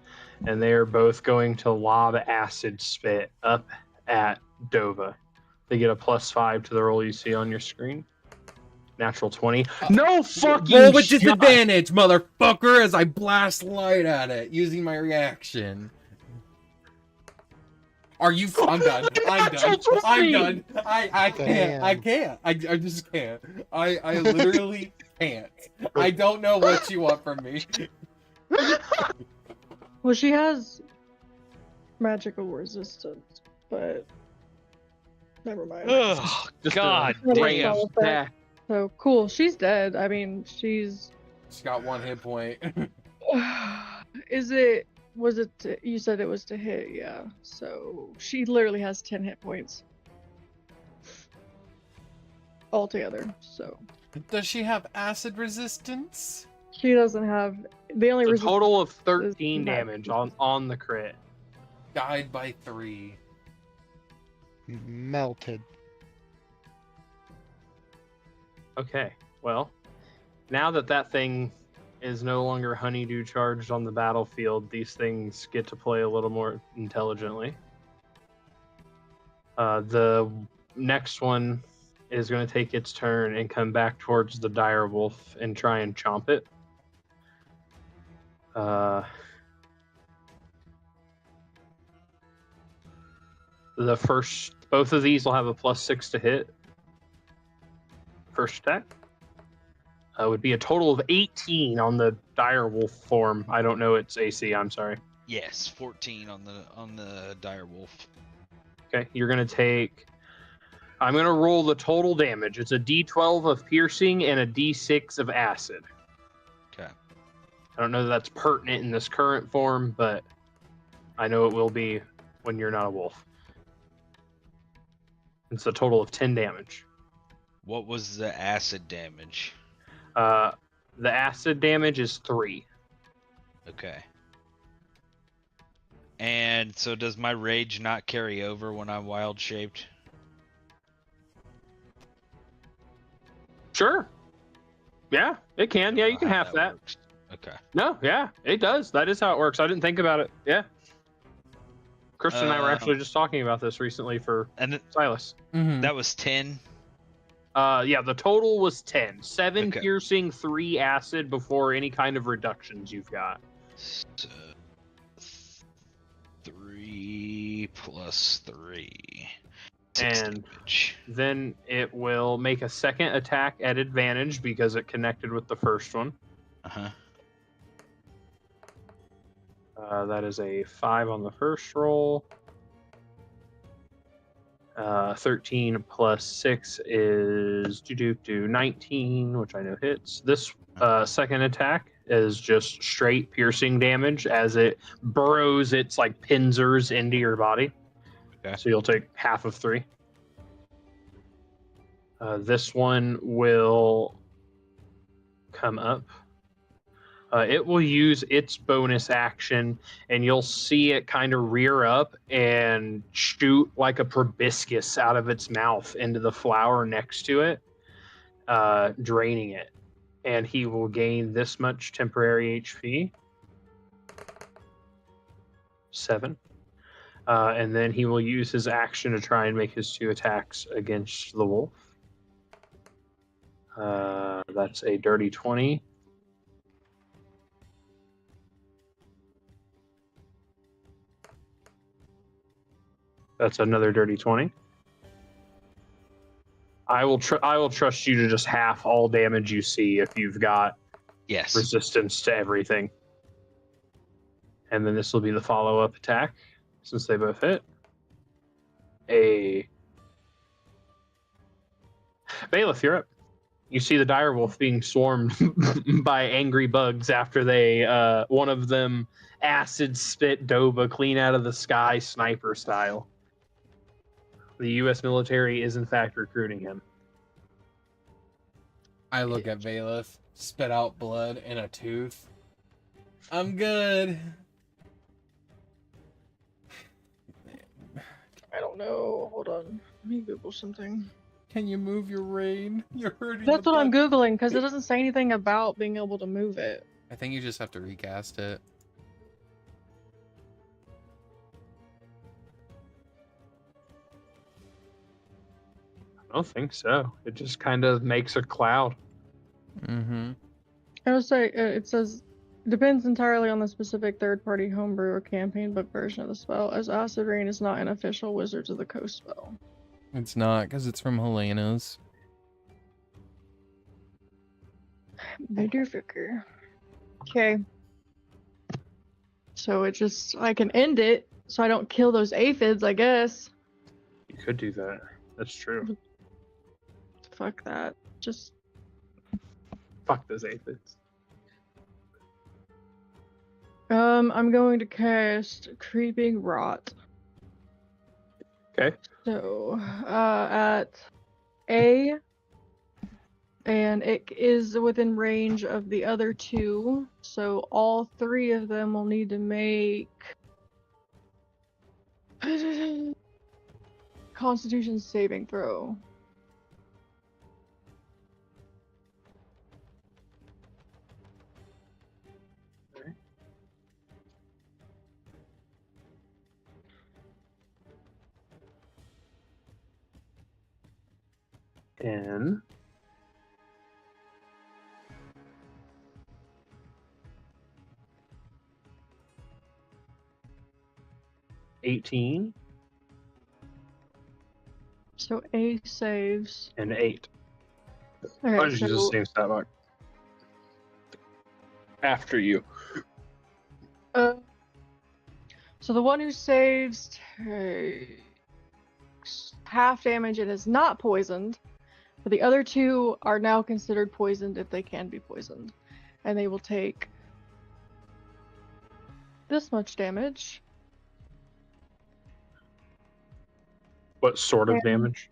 Speaker 2: and they are both going to lob acid spit up at Dova. They get a +5 to the roll you see on your screen. Natural 20. No fucking
Speaker 6: Roll with
Speaker 2: shot!
Speaker 6: disadvantage, motherfucker, as I blast light at it using my reaction. Are you? I'm done. I'm done. I'm done. I can't. I can't. I just can't. I literally can't. I don't know what you want from me.
Speaker 1: Well, she has magical resistance, but never mind.
Speaker 4: Oh,
Speaker 2: Just a
Speaker 4: God
Speaker 2: range
Speaker 4: damn.
Speaker 2: attack.
Speaker 1: So cool. She's dead. I mean, she's.
Speaker 6: She's got 1 hit point.
Speaker 1: Is it? Was it? You said it was to hit, yeah. So she literally has 10 hit points altogether. So
Speaker 6: Does she have acid resistance?
Speaker 1: she doesn't have the only
Speaker 2: A
Speaker 1: resistance.
Speaker 2: total of 13
Speaker 1: is
Speaker 2: damage on the crit.
Speaker 6: Died by 3.
Speaker 5: Melted.
Speaker 2: Okay, well, now that thing is no longer honeydew charged on the battlefield, these things get to play a little more intelligently. The next one is going to take its turn and come back towards the dire wolf and try and chomp it. Both of these will have a +6 to hit. First attack would be a total of 18 on the dire wolf form. I don't know its AC. I'm sorry.
Speaker 4: Yes, 14 on the dire wolf.
Speaker 2: Okay, you're gonna take. I'm gonna roll the total damage. It's a D12 of piercing and a D6 of acid.
Speaker 4: Okay.
Speaker 2: I don't know that that's pertinent in this current form, but I know it will be when you're not a wolf. It's a total of 10 damage.
Speaker 4: What was the acid damage?
Speaker 2: The acid damage is 3.
Speaker 4: Okay. And so does my rage not carry over when I'm wild shaped?
Speaker 2: Sure. Yeah, it can. Yeah, you can have that.
Speaker 4: Works. Okay.
Speaker 2: No, yeah, it does. That is how it works. I didn't think about it. Yeah. Kristen and I were actually just talking about this recently for Silas.
Speaker 4: That was 10.
Speaker 2: Yeah, the total was 10. 7
Speaker 4: Okay.
Speaker 2: piercing, 3 acid before any kind of reductions you've got.
Speaker 4: So, 3 plus 3. 6
Speaker 2: And
Speaker 4: damage.
Speaker 2: then it will make a second attack at advantage because it connected with the first one.
Speaker 4: Uh-huh.
Speaker 2: That is a 5 on the first roll. 13 plus 6 is 19, which I know hits. This second attack is just straight piercing damage as it burrows its like pincers into your body.
Speaker 4: Okay.
Speaker 2: So you'll take half of 3. This one will come up. It will use its bonus action, and you'll see it kind of rear up and shoot like a proboscis out of its mouth into the flower next to it, draining it. And he will gain this much temporary HP. 7. And then he will use his action to try and make his 2 attacks against the wolf. That's a dirty 20. That's another dirty 20. I will trust you to just half all damage you see if you've got resistance to everything. And then this will be the follow-up attack, since they both hit. Vaylith, you're up. You see the direwolf being swarmed by angry bugs after one of them acid spit Doba clean out of the sky sniper style. The U.S. military is in fact recruiting him.
Speaker 6: I look at Vaylith, spit out blood and a tooth. I'm good.
Speaker 1: I don't know. Hold on. Let me Google something.
Speaker 6: Can you move your rain? You're hurting.
Speaker 1: That's what I'm Googling, because it doesn't say anything about being able to move it.
Speaker 6: I think you just have to recast it.
Speaker 2: I don't think so. It just kind of makes a cloud.
Speaker 6: Mm-hmm.
Speaker 1: I would say it says depends entirely on the specific third-party homebrew or campaign book version of the spell, as Acid Rain is not an official Wizards of the Coast spell.
Speaker 6: It's not, because it's from Helena's.
Speaker 1: Okay. So I can end it, so I don't kill those aphids, I guess.
Speaker 2: You could do that. That's true.
Speaker 1: Fuck that. Just
Speaker 2: fuck those aphids.
Speaker 1: I'm going to cast Creeping Rot.
Speaker 2: Okay.
Speaker 1: So, at A, and it is within range of the other 2, so all 3 of them will need to make Constitution saving throw.
Speaker 2: And $18
Speaker 1: So A saves.
Speaker 2: and 8.
Speaker 1: Okay,
Speaker 2: Why did you just save that much? After you.
Speaker 1: So the one who saves takes half damage and is not poisoned, but the other 2 are now considered poisoned if they can be poisoned, and they will take this much damage.
Speaker 2: What sort of
Speaker 1: And
Speaker 2: damage?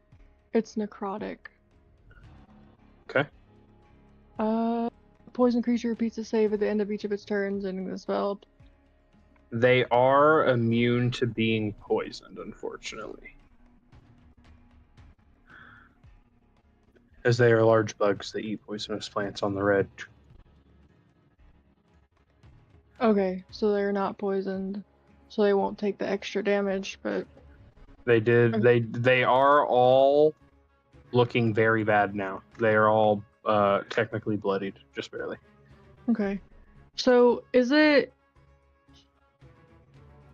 Speaker 1: it's necrotic.
Speaker 2: Okay.
Speaker 1: Poison creature repeats a save at the end of each of its turns, ending the spell.
Speaker 2: They are immune to being poisoned, unfortunately. As they are large bugs that eat poisonous plants on the red.
Speaker 1: Okay, so they're not poisoned, so they won't take the extra damage, but
Speaker 2: They did. They are all looking very bad now. They are all technically bloodied, just barely.
Speaker 1: okay. So is it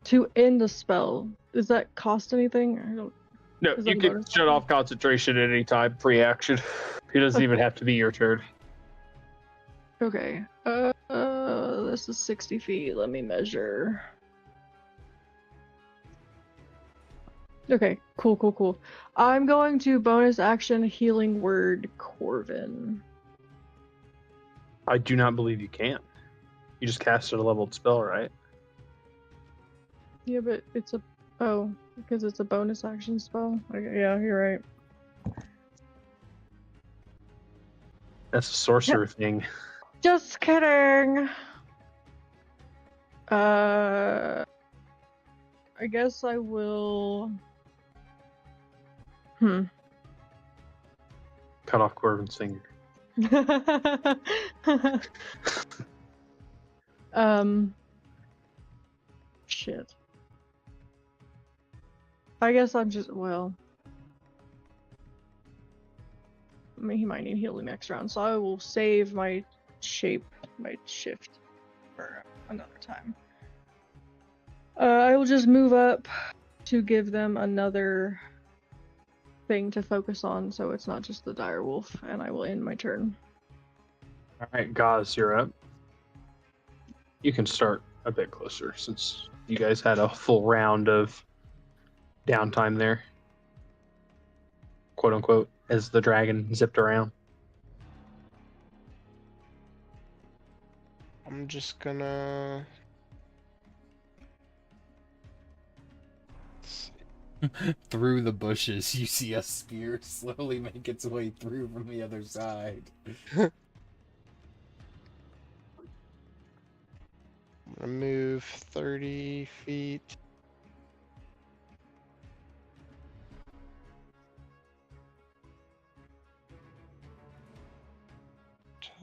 Speaker 1: to end the spell? Does that cost anything? I don't.
Speaker 2: No,
Speaker 1: Is
Speaker 2: you
Speaker 1: that a
Speaker 2: can
Speaker 1: bonus
Speaker 2: shut
Speaker 1: action?
Speaker 2: off concentration at any time, pre-action. It doesn't even have to be your turn.
Speaker 1: Okay. This is 60 feet. Let me measure. Okay, cool. I'm going to bonus action healing word Corvin.
Speaker 2: I do not believe you can. You just casted a leveled spell, right?
Speaker 1: Yeah, but it's a because it's a bonus action spell. Okay, yeah, you're right.
Speaker 2: That's a sorcerer thing.
Speaker 1: Just kidding. I guess I will.
Speaker 2: Cut off Corvin's finger.
Speaker 1: Shit. I guess I'm just, well. I mean, he might need healing next round, so I will save my shift for another time. I will just move up to give them another thing to focus on, so it's not just the dire wolf, and I will end my turn.
Speaker 2: All right, Ghaz, you're up. You can start a bit closer since you guys had a full round of downtime there, quote unquote, as the dragon zipped around.
Speaker 5: I'm just gonna.
Speaker 6: Through the bushes, you see a spear slowly make its way through from the other side.
Speaker 5: I'm gonna move 30 feet.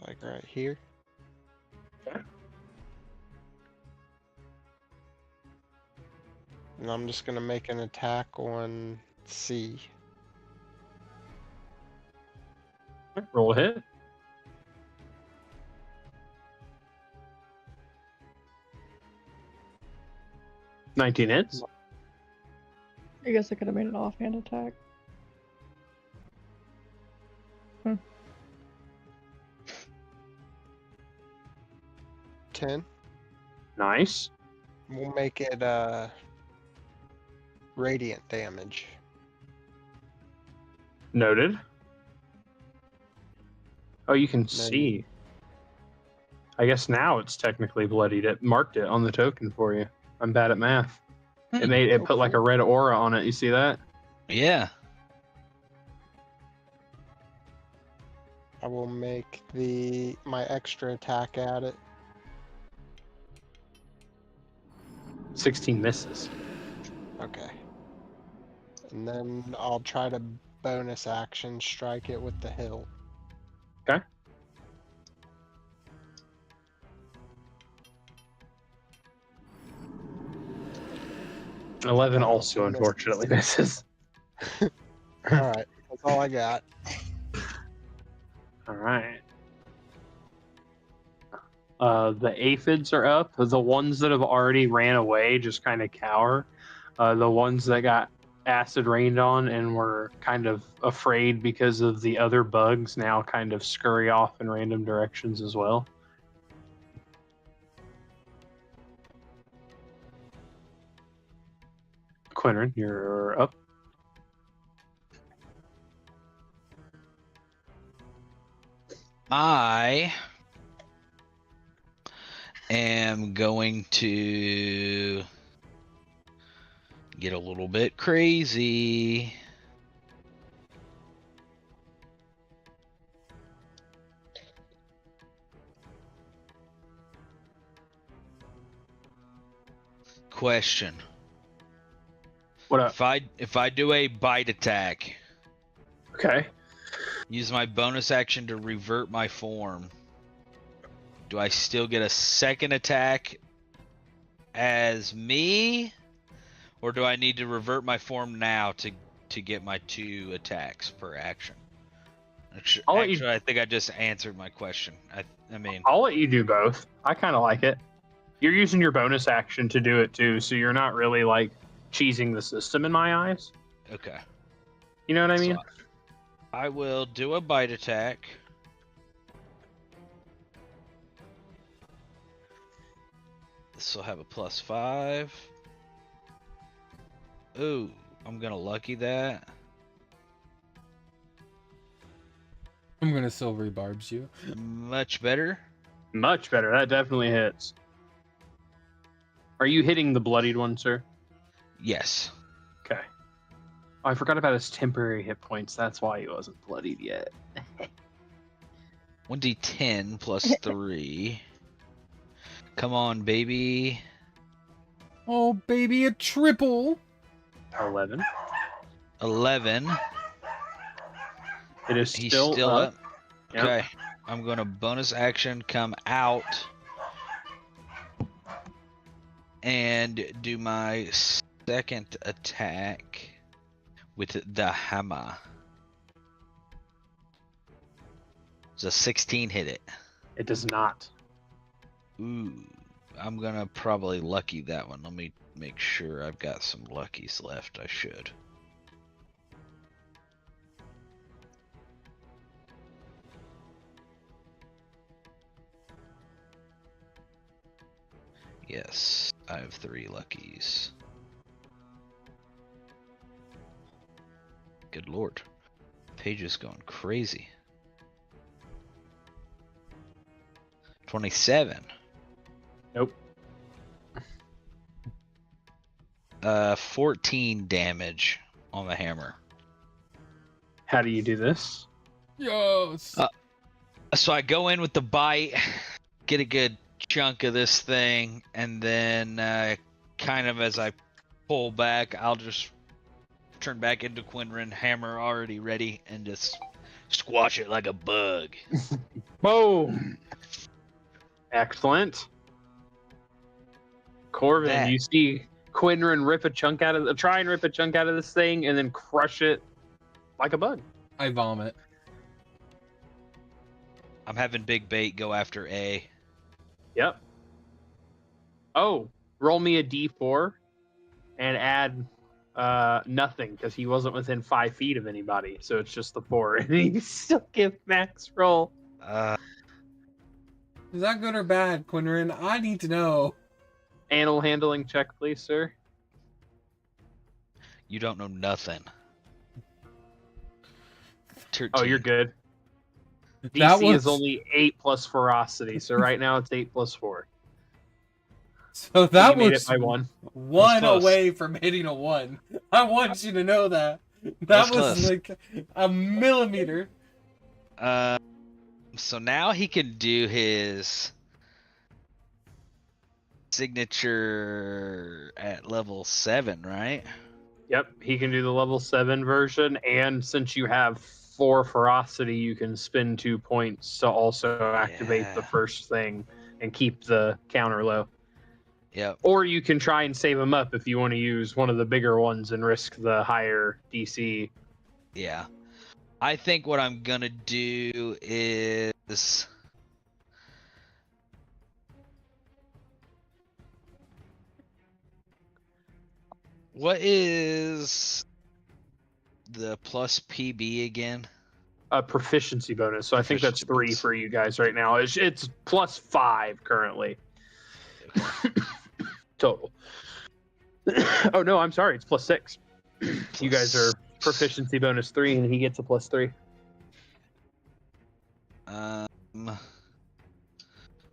Speaker 5: Like right here. And I'm just gonna make an attack on C.
Speaker 2: Roll a hit. $19 hits.
Speaker 1: I guess I could have made an offhand attack.
Speaker 5: 10.
Speaker 2: Nice.
Speaker 5: We'll make it radiant damage.
Speaker 2: Noted. Oh, you can
Speaker 5: Noted.
Speaker 2: see. I guess now it's technically bloodied. It marked it on the token for you. I'm bad at math. It put like a red aura on it. You see that?
Speaker 4: Yeah.
Speaker 5: I will make my extra attack at it.
Speaker 2: 16 misses.
Speaker 5: Okay. And then I'll try to bonus action strike it with the hill.
Speaker 2: Okay. $11 also unfortunately misses.
Speaker 5: Alright, that's all I got.
Speaker 2: All right. The aphids are up. The ones that have already ran away just kind of cower. The ones that got acid rained on and were kind of afraid because of the other bugs now kind of scurry off in random directions as well. Qinren, you're up.
Speaker 4: I am going to get a little bit crazy. Question.
Speaker 2: What up?
Speaker 4: If I do a bite attack,
Speaker 2: Okay.
Speaker 4: use my bonus action to revert my form, do I still get a second attack as me? Or do I need to revert my form now to get my 2 attacks per action? Actually, I think I just answered my question. I mean,
Speaker 2: I'll let you do both. I kind of like it. You're using your bonus action to do it too, so you're not really like cheesing the system in my eyes.
Speaker 4: okay.
Speaker 2: You know what I mean?
Speaker 4: So I will do a bite attack. This will have a +5. Ooh, I'm gonna lucky that.
Speaker 6: I'm gonna silvery barbs you.
Speaker 4: Much better.
Speaker 2: Much better. That definitely hits. Are you hitting the bloodied one, sir?
Speaker 4: Yes.
Speaker 2: Okay. Oh, I forgot about his temporary hit points. That's why he wasn't bloodied yet.
Speaker 4: 1d10 plus 3. Come on, baby.
Speaker 6: Oh, baby, a triple.
Speaker 2: 11.
Speaker 4: 11.
Speaker 2: It is
Speaker 4: He's
Speaker 2: still,
Speaker 4: still up.
Speaker 2: Yep.
Speaker 4: Okay. I'm going to bonus action come out and do my second attack with the hammer. Does a 16 hit it?
Speaker 2: It does not.
Speaker 4: Ooh. I'm going to probably lucky that one. Let me make sure I've got some luckies left. I should. Yes, I have 3 luckies. Good lord. Page is going crazy. 27.
Speaker 2: Nope.
Speaker 4: 14 damage on the hammer.
Speaker 2: How do you do this?
Speaker 6: Yes.
Speaker 4: So I go in with the bite, get a good chunk of this thing, and then kind of as I pull back, I'll just turn back into Qinren, hammer already ready, and just squash it like a bug.
Speaker 2: Boom! Excellent. Corvin,
Speaker 4: That-
Speaker 2: you see Qinren try and rip a chunk out of this thing and then crush it like a bug.
Speaker 6: I vomit.
Speaker 4: I'm having Big Bait go after A.
Speaker 2: Yep. Oh, roll me a d4 and add nothing because he wasn't within 5 feet of anybody, so it's just the 4, and you still give max roll.
Speaker 6: Is that good or bad, Qinren? I need to know.
Speaker 2: Animal handling check, please, sir.
Speaker 4: You don't know nothing. 13.
Speaker 2: Oh, you're good.
Speaker 6: That
Speaker 2: DC is
Speaker 6: was-
Speaker 2: only 8 plus ferocity, so right now it's 8 plus 4.
Speaker 6: So that
Speaker 2: you made
Speaker 6: was
Speaker 2: it by 1.
Speaker 6: one
Speaker 4: close.
Speaker 6: away from hitting a 1. I want you to know that. That
Speaker 4: That's
Speaker 6: was
Speaker 4: close.
Speaker 6: like a millimeter.
Speaker 4: So now he can do his signature at level 7, right?
Speaker 2: Yep, he can do the level 7 version, and since you have 4 ferocity, you can spend 2 points to also activate the
Speaker 4: Yeah.
Speaker 2: first thing and keep the counter low.
Speaker 4: Yep.
Speaker 2: Or you can try and save them up if you want to use one of the bigger ones and risk the higher DC.
Speaker 4: Yeah. I think what I'm gonna do is what is the plus PB again?
Speaker 2: A proficiency bonus, so I think that's 3 for you guys right now. It's plus 5 currently. Total. Oh no, I'm sorry, it's plus 6. You guys are proficiency bonus 3 and he gets a plus 3.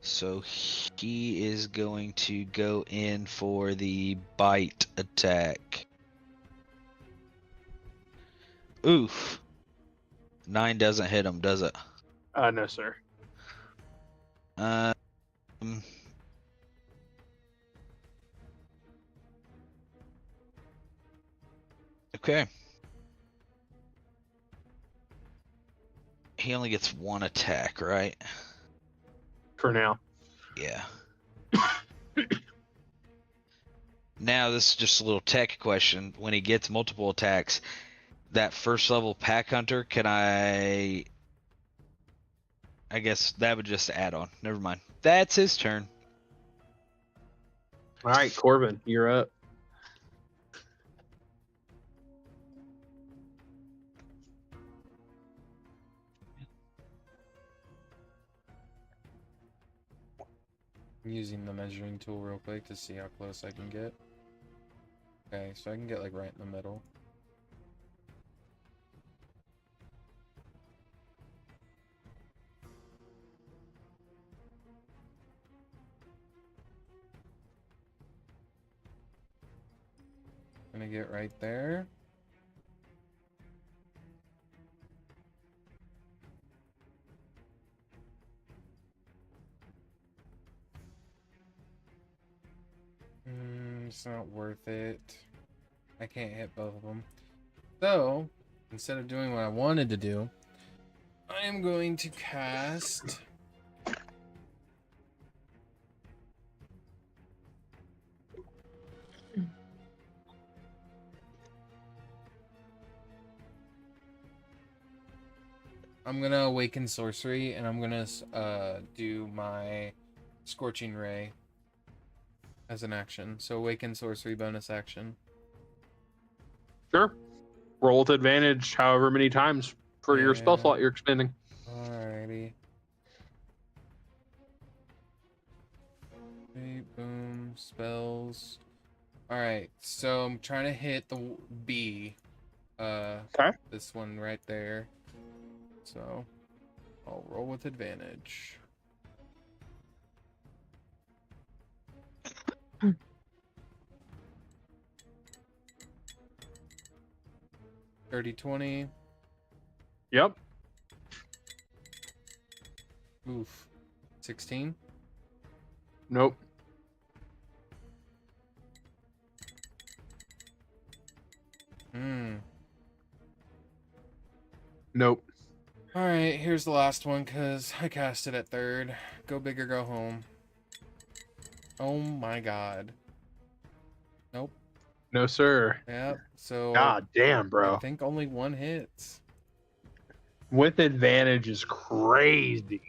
Speaker 4: So he is going to go in for the bite attack. Oof. 9 doesn't hit him, does it?
Speaker 2: No, sir.
Speaker 4: Um. Okay. He only gets 1 attack, right?
Speaker 2: For now.
Speaker 4: Yeah. Now, this is just a little tech question. When he gets multiple attacks, that first level pack hunter, can I guess that would just add on. Never mind. That's his turn.
Speaker 2: All right, Corvin, you're up.
Speaker 6: I'm using the measuring tool real quick to see how close I can get. Okay, so I can get like right in the middle. Gonna get right there. It's not worth it. I can't hit both of them. So, instead of doing what I wanted to do, I am going to cast... I'm gonna awaken sorcery, and I'm gonna do my scorching ray as an action. So awaken sorcery bonus action.
Speaker 2: Sure. Roll with advantage however many times for your spell
Speaker 6: Yeah.
Speaker 2: slot you're expending.
Speaker 6: Alrighty. Okay, boom, spells. Alright, so I'm trying to hit the B.
Speaker 2: Okay.
Speaker 6: This one right there. So, I'll roll with advantage. Dirty 20.
Speaker 2: Yep.
Speaker 6: Oof. 16.
Speaker 2: Nope. Nope.
Speaker 6: Alright, here's the last one, because I cast it at third. Go big or go home. Oh my god. Nope.
Speaker 2: No, sir.
Speaker 6: Yep, so
Speaker 2: God damn, bro.
Speaker 6: I think only 1 hits.
Speaker 2: With advantage is crazy.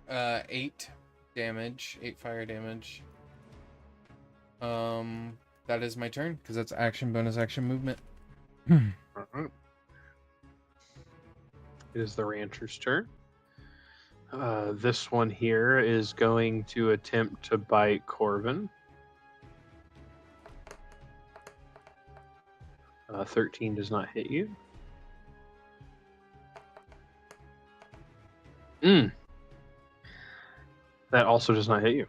Speaker 6: 8 damage. 8 fire damage. That is my turn, because that's action, bonus action, movement.
Speaker 2: Alright. It is the rancher's turn. This one here is going to attempt to bite Corvin. 13 does not hit you. That also does not hit you.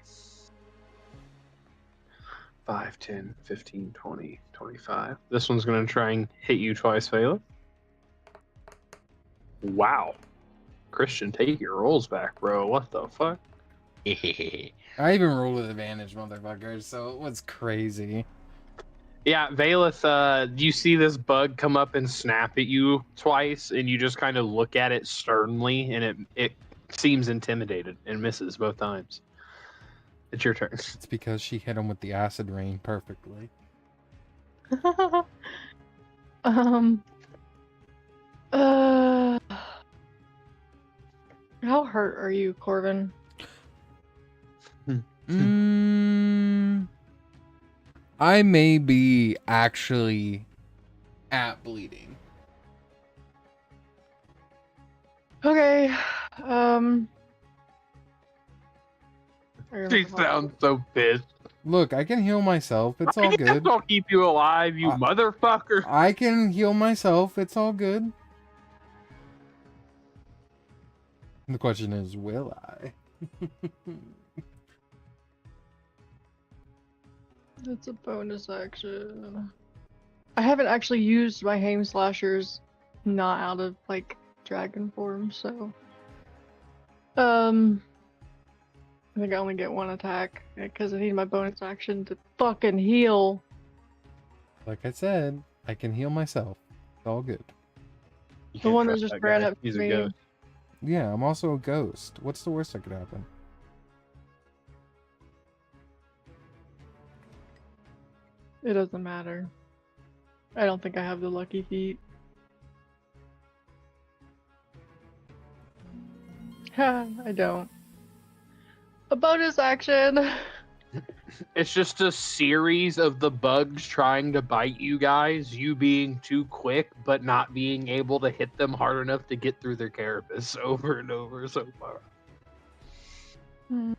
Speaker 2: 5, 10, 15, 20, 25. This one's going to try and hit you twice, Vaylith. Wow. Christian, take your rolls back, bro. What the fuck?
Speaker 6: I even rolled with advantage, motherfucker, so it was crazy.
Speaker 2: Yeah, Vaylith, you see this bug come up and snap at you twice, and you just kind of look at it sternly, and it seems intimidated and misses both times. It's your turn.
Speaker 6: It's because she hit him with the acid rain perfectly.
Speaker 1: How hurt are you, Corvin?
Speaker 6: I may be actually at bleeding.
Speaker 1: Okay.
Speaker 2: She sounds so pissed.
Speaker 6: Look, I can heal myself. It's all good.
Speaker 2: I'll keep you alive, you motherfucker.
Speaker 6: I can heal myself. It's all good. The question is, will I?
Speaker 1: It's a bonus action. I haven't actually used my Haim Slashers not out of, like, dragon form, so... I think I only get one attack, because I need my bonus action to fucking heal.
Speaker 6: Like I said, I can heal myself. It's all good.
Speaker 2: You
Speaker 1: The
Speaker 2: can't
Speaker 1: one that
Speaker 2: trust
Speaker 1: just
Speaker 2: that
Speaker 1: ran
Speaker 2: guy.
Speaker 1: up
Speaker 2: He's
Speaker 1: to
Speaker 2: a
Speaker 1: me.
Speaker 2: ghost.
Speaker 6: Yeah, I'm also a ghost. What's the worst that could happen?
Speaker 1: It doesn't matter. I don't think I have the lucky feet. Ha, I don't. A bonus action!
Speaker 2: It's just a series of the bugs trying to bite you guys, you being too quick, but not being able to hit them hard enough to get through their carapace over and over so far.
Speaker 1: Hmm.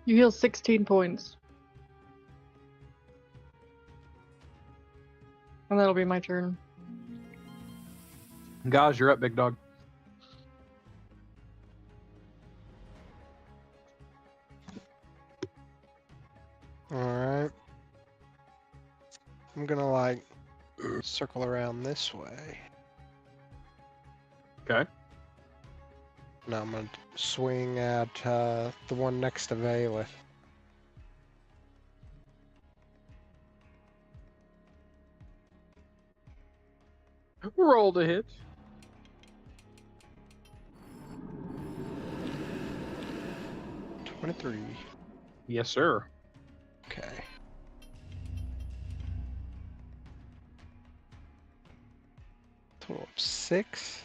Speaker 1: You heal 16 points. And that'll be my turn.
Speaker 2: Ghaz, you're up, big dog.
Speaker 5: Alright. I'm gonna, like, circle around this way.
Speaker 2: Okay.
Speaker 5: Now I'm gonna swing at the one next to Vaylith.
Speaker 2: Roll to hit.
Speaker 5: $23.
Speaker 2: Yes, sir.
Speaker 5: Okay. Total of 6.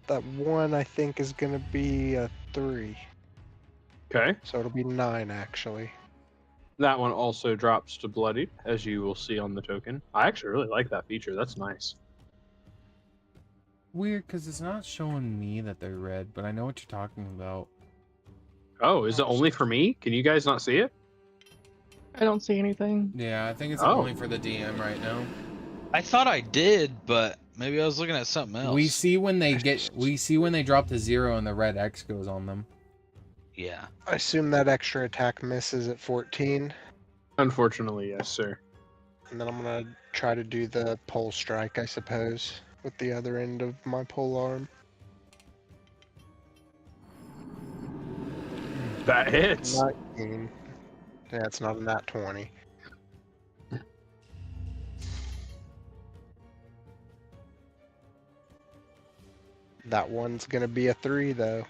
Speaker 5: That one I think is gonna be a 3.
Speaker 2: Okay.
Speaker 5: So it'll be 9 actually.
Speaker 2: That one also drops to bloodied, as you will see on the token. I actually really like that feature. That's nice.
Speaker 6: Weird, because it's not showing me that they're red, but I know what you're talking about.
Speaker 2: Oh, is it only for me? Can you guys not see it?
Speaker 1: I don't see anything.
Speaker 6: Yeah, I think it's
Speaker 2: Oh.
Speaker 6: only for the DM right now.
Speaker 4: I thought I did, but maybe I was looking at something else.
Speaker 6: We see when they drop to 0 and the red X goes on them.
Speaker 4: Yeah.
Speaker 5: I assume that extra attack misses at 14.
Speaker 2: Unfortunately, yes, sir.
Speaker 5: And then I'm gonna try to do the pole strike, I suppose, with the other end of my pole arm.
Speaker 2: That hits.
Speaker 5: 19. Yeah, it's not a nat 20. That one's gonna be a 3 though.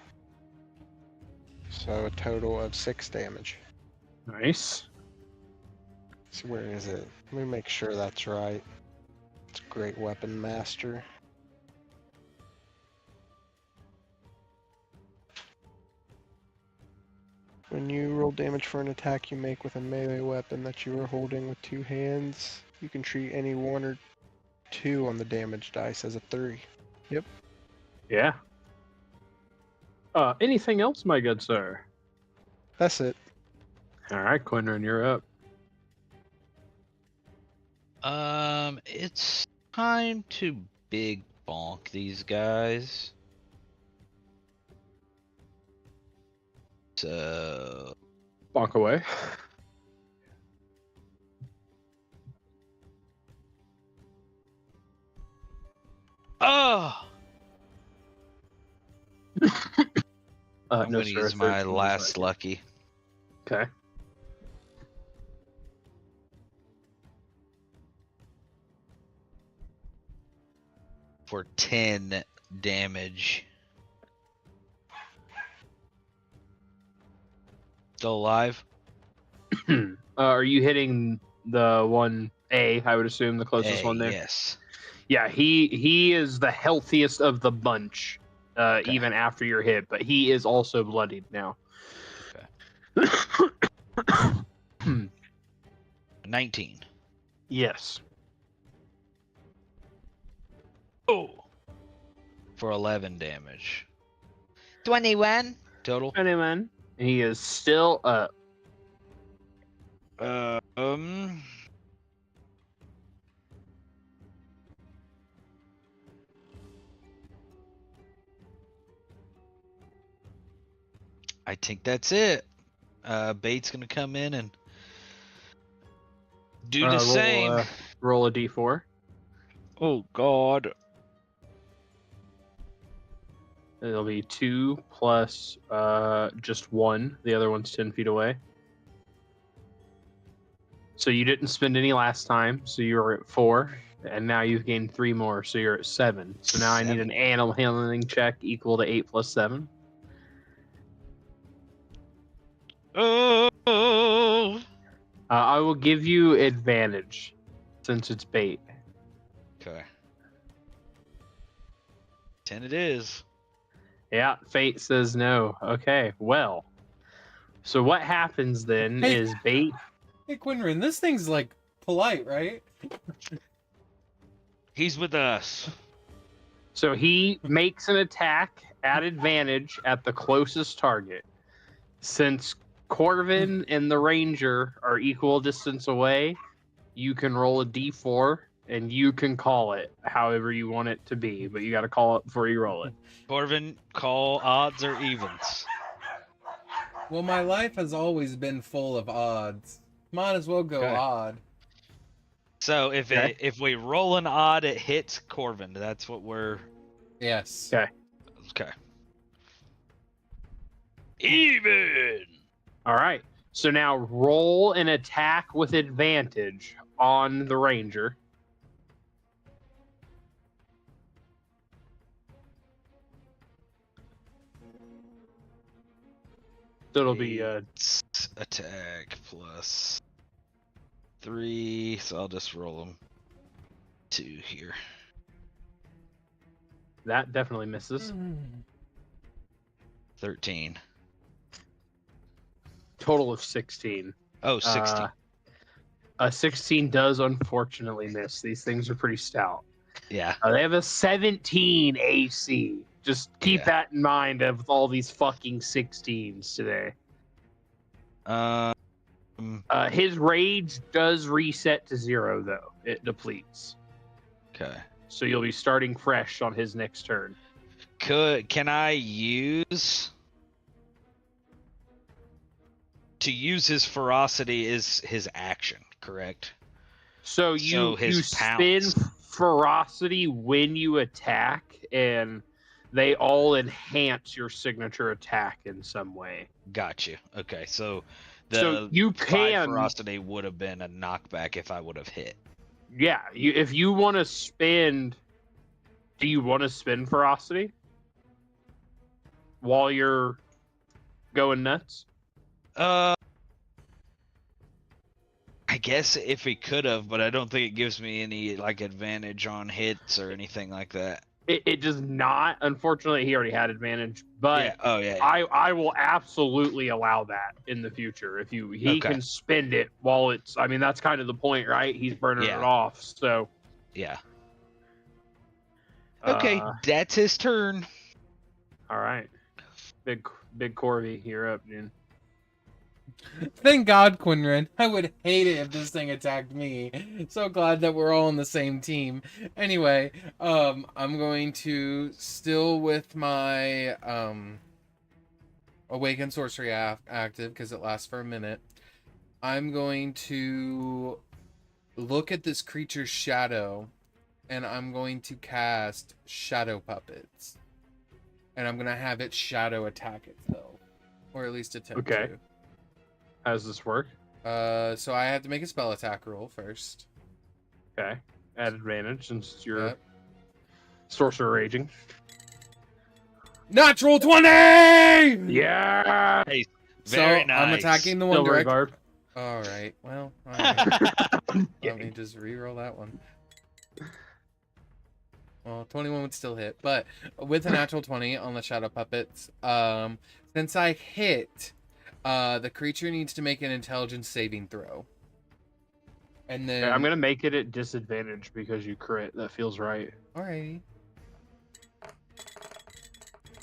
Speaker 5: So a total of 6 damage.
Speaker 2: Nice.
Speaker 5: So where is it? Let me make sure that's right. It's Great Weapon Master. When you roll damage for an attack you make with a melee weapon that you are holding with 2 hands, you can treat any 1 or 2 on the damage dice as a 3.
Speaker 2: Yeah. Anything else, my good sir?
Speaker 5: That's it.
Speaker 2: All right, Qinren, you're up.
Speaker 4: It's time to big bonk these guys. So
Speaker 2: Bonk away.
Speaker 4: oh, I'm
Speaker 2: No,
Speaker 4: gonna
Speaker 2: sir,
Speaker 4: use my
Speaker 2: 13
Speaker 4: last
Speaker 2: is
Speaker 4: lucky
Speaker 2: Okay.
Speaker 4: for 10 damage. Still alive?
Speaker 2: Are you hitting the one A? I would assume the closest
Speaker 4: Hey,
Speaker 2: one there.
Speaker 4: yes.
Speaker 2: Yeah, he is the healthiest of the bunch,
Speaker 4: Okay.
Speaker 2: even after your hit, but he is also bloodied now.
Speaker 4: Okay. 19.
Speaker 2: Yes.
Speaker 4: Oh. For 11 damage. 21 total.
Speaker 2: Anyone? He is still up.
Speaker 4: I think that's it. Bait's gonna come in and do the same.
Speaker 2: Roll a d4.
Speaker 4: Oh God.
Speaker 2: It'll be 2 plus just 1. The other one's 10 feet away. So you didn't spend any last time, so you were at 4, and now you've gained 3 more, so you're at 7. So now I need an animal handling check equal to 8 plus 7.
Speaker 4: Oh.
Speaker 2: I will give you advantage since it's bait.
Speaker 4: Okay. 10 it is.
Speaker 2: Yeah, fate says no. Okay, well. So what happens then
Speaker 6: Hey.
Speaker 2: is bait.
Speaker 6: Hey, Qinren, this thing's like polite, right?
Speaker 4: He's with us.
Speaker 2: So he makes an attack at advantage at the closest target. Since Corvin and the Ranger are equal distance away, you can roll a d4 and you can call it however you want it to be, but you got to call it before you roll it.
Speaker 4: Corvin, call odds or evens.
Speaker 6: Well, my life has always been full of odds. Might as well go
Speaker 4: Okay.
Speaker 6: odd.
Speaker 4: So if
Speaker 2: Okay.
Speaker 4: if we roll an odd, it hits Corvin. That's what we're.
Speaker 6: Yes.
Speaker 2: Okay.
Speaker 4: Okay. Even.
Speaker 2: All right. So now roll an attack with advantage on the Ranger. So it'll be
Speaker 4: Attack plus 3, so I'll just roll them 2 here.
Speaker 2: that definitely misses.
Speaker 4: 13.
Speaker 2: Total of 16.
Speaker 4: Oh, 16.
Speaker 2: A 16 does unfortunately miss. These things are pretty stout.
Speaker 4: Yeah.
Speaker 2: They have a 17 AC. Just keep
Speaker 4: Yeah.
Speaker 2: that in mind of all these fucking 16s today. His rage does reset to 0, though. It depletes.
Speaker 4: Okay.
Speaker 2: So you'll be starting fresh on his next turn.
Speaker 4: Can I use to use his ferocity is his action, correct?
Speaker 2: So
Speaker 4: So his
Speaker 2: you spin
Speaker 4: pounce.
Speaker 2: ferocity when you attack, and they all enhance your signature attack in some way.
Speaker 4: Got you. Okay, so
Speaker 2: So
Speaker 4: the
Speaker 2: you
Speaker 4: 5
Speaker 2: can,
Speaker 4: ferocity would have been a knockback if I would have hit.
Speaker 2: yeah. If you want to spend, do you want to spend ferocity while you're going nuts?
Speaker 4: I guess if he could have, but I don't think it gives me any like advantage on hits or anything like that.
Speaker 2: It does not. Unfortunately, he already had advantage, but
Speaker 4: Yeah. Oh yeah.
Speaker 2: I will absolutely allow that in the future. If he
Speaker 4: Okay.
Speaker 2: can spend it while it's, I mean, that's kind of the point, right? He's burning
Speaker 4: Yeah.
Speaker 2: it off. So
Speaker 4: Yeah. Okay, that's his turn.
Speaker 2: all right, big Corby, you're up, dude.
Speaker 6: Thank God, Qinren. I would hate it if this thing attacked me. So glad that we're all on the same team. Anyway, I'm going to still with my Awaken Sorcery active because it lasts for a minute. I'm going to look at this creature's shadow, and I'm going to cast Shadow Puppets, and I'm gonna have its shadow attack itself, or at least attempt
Speaker 2: Okay.
Speaker 6: to.
Speaker 2: How does this work?
Speaker 6: So I have to make a spell attack roll first.
Speaker 2: Okay, at advantage since you're
Speaker 6: Yep.
Speaker 2: sorcerer raging.
Speaker 6: Natural 20!
Speaker 2: Yeah.
Speaker 4: Hey,
Speaker 6: So
Speaker 4: very nice.
Speaker 6: I'm attacking the one
Speaker 2: Silver
Speaker 6: direct.
Speaker 2: guard.
Speaker 6: Alright, well, alright. Let me just re-roll that one. Well, 21 would still hit, but with a natural 20 on the Shadow Puppets, since I hit, the creature needs to make an intelligence saving throw. And then...
Speaker 2: Okay, I'm gonna make it at disadvantage because you crit. That feels right.
Speaker 6: Alrighty.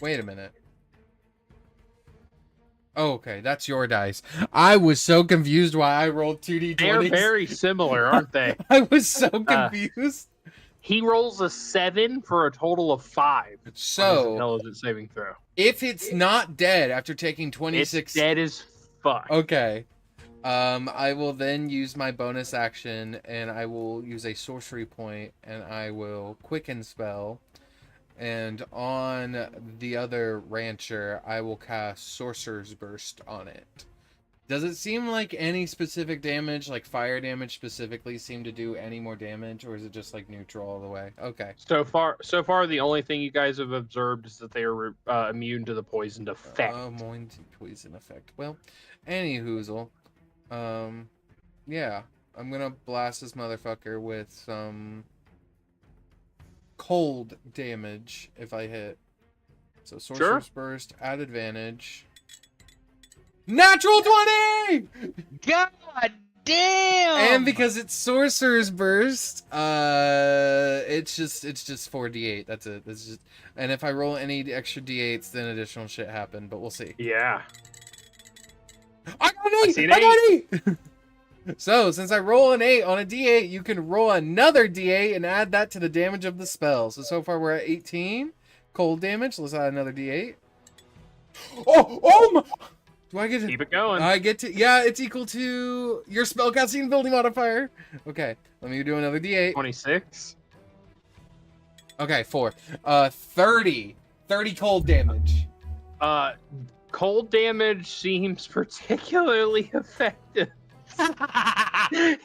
Speaker 6: Wait a minute. Oh, okay, that's your dice. I was so confused why I rolled 2d20s.
Speaker 2: They're very similar, aren't they?
Speaker 6: I was so confused.
Speaker 2: He rolls a 7 for a total of 5 on his
Speaker 6: So,
Speaker 2: intelligence saving throw.
Speaker 6: if it's not dead after taking 26...
Speaker 2: It's dead as fuck.
Speaker 6: Okay. I will then use my bonus action, and I will use a sorcery point, and I will quicken spell. And on the other rancher, I will cast Sorcerer's Burst on it. Does it seem like any specific damage, like fire damage specifically, seem to do any more damage, or is it just like neutral all the way? Okay.
Speaker 2: So far, the only thing you guys have observed is that they are immune to the poisoned effect.
Speaker 6: Immune to poison effect. Well, anyhoozle. Yeah. I'm gonna blast this motherfucker with some cold damage if I hit. So Sorcerer's Burst at advantage. Natural 20!
Speaker 4: God damn!
Speaker 6: And because it's Sorcerer's Burst, it's just 4d8. That's it. That's just, and if I roll any extra d8s, then additional shit happen. But we'll see.
Speaker 2: Yeah.
Speaker 6: I got an 8! So since I roll an 8 on a d8, you can roll another d8 and add that to the damage of the spell. So far we're at 18 cold damage. Let's add another d8. Oh my! Do I get to
Speaker 2: Keep it going.
Speaker 6: I get to, yeah, it's equal to your spellcasting ability modifier. Okay, let me do another d8.
Speaker 2: 26.
Speaker 6: Okay, 4. 30 cold damage.
Speaker 2: Cold damage seems particularly effective.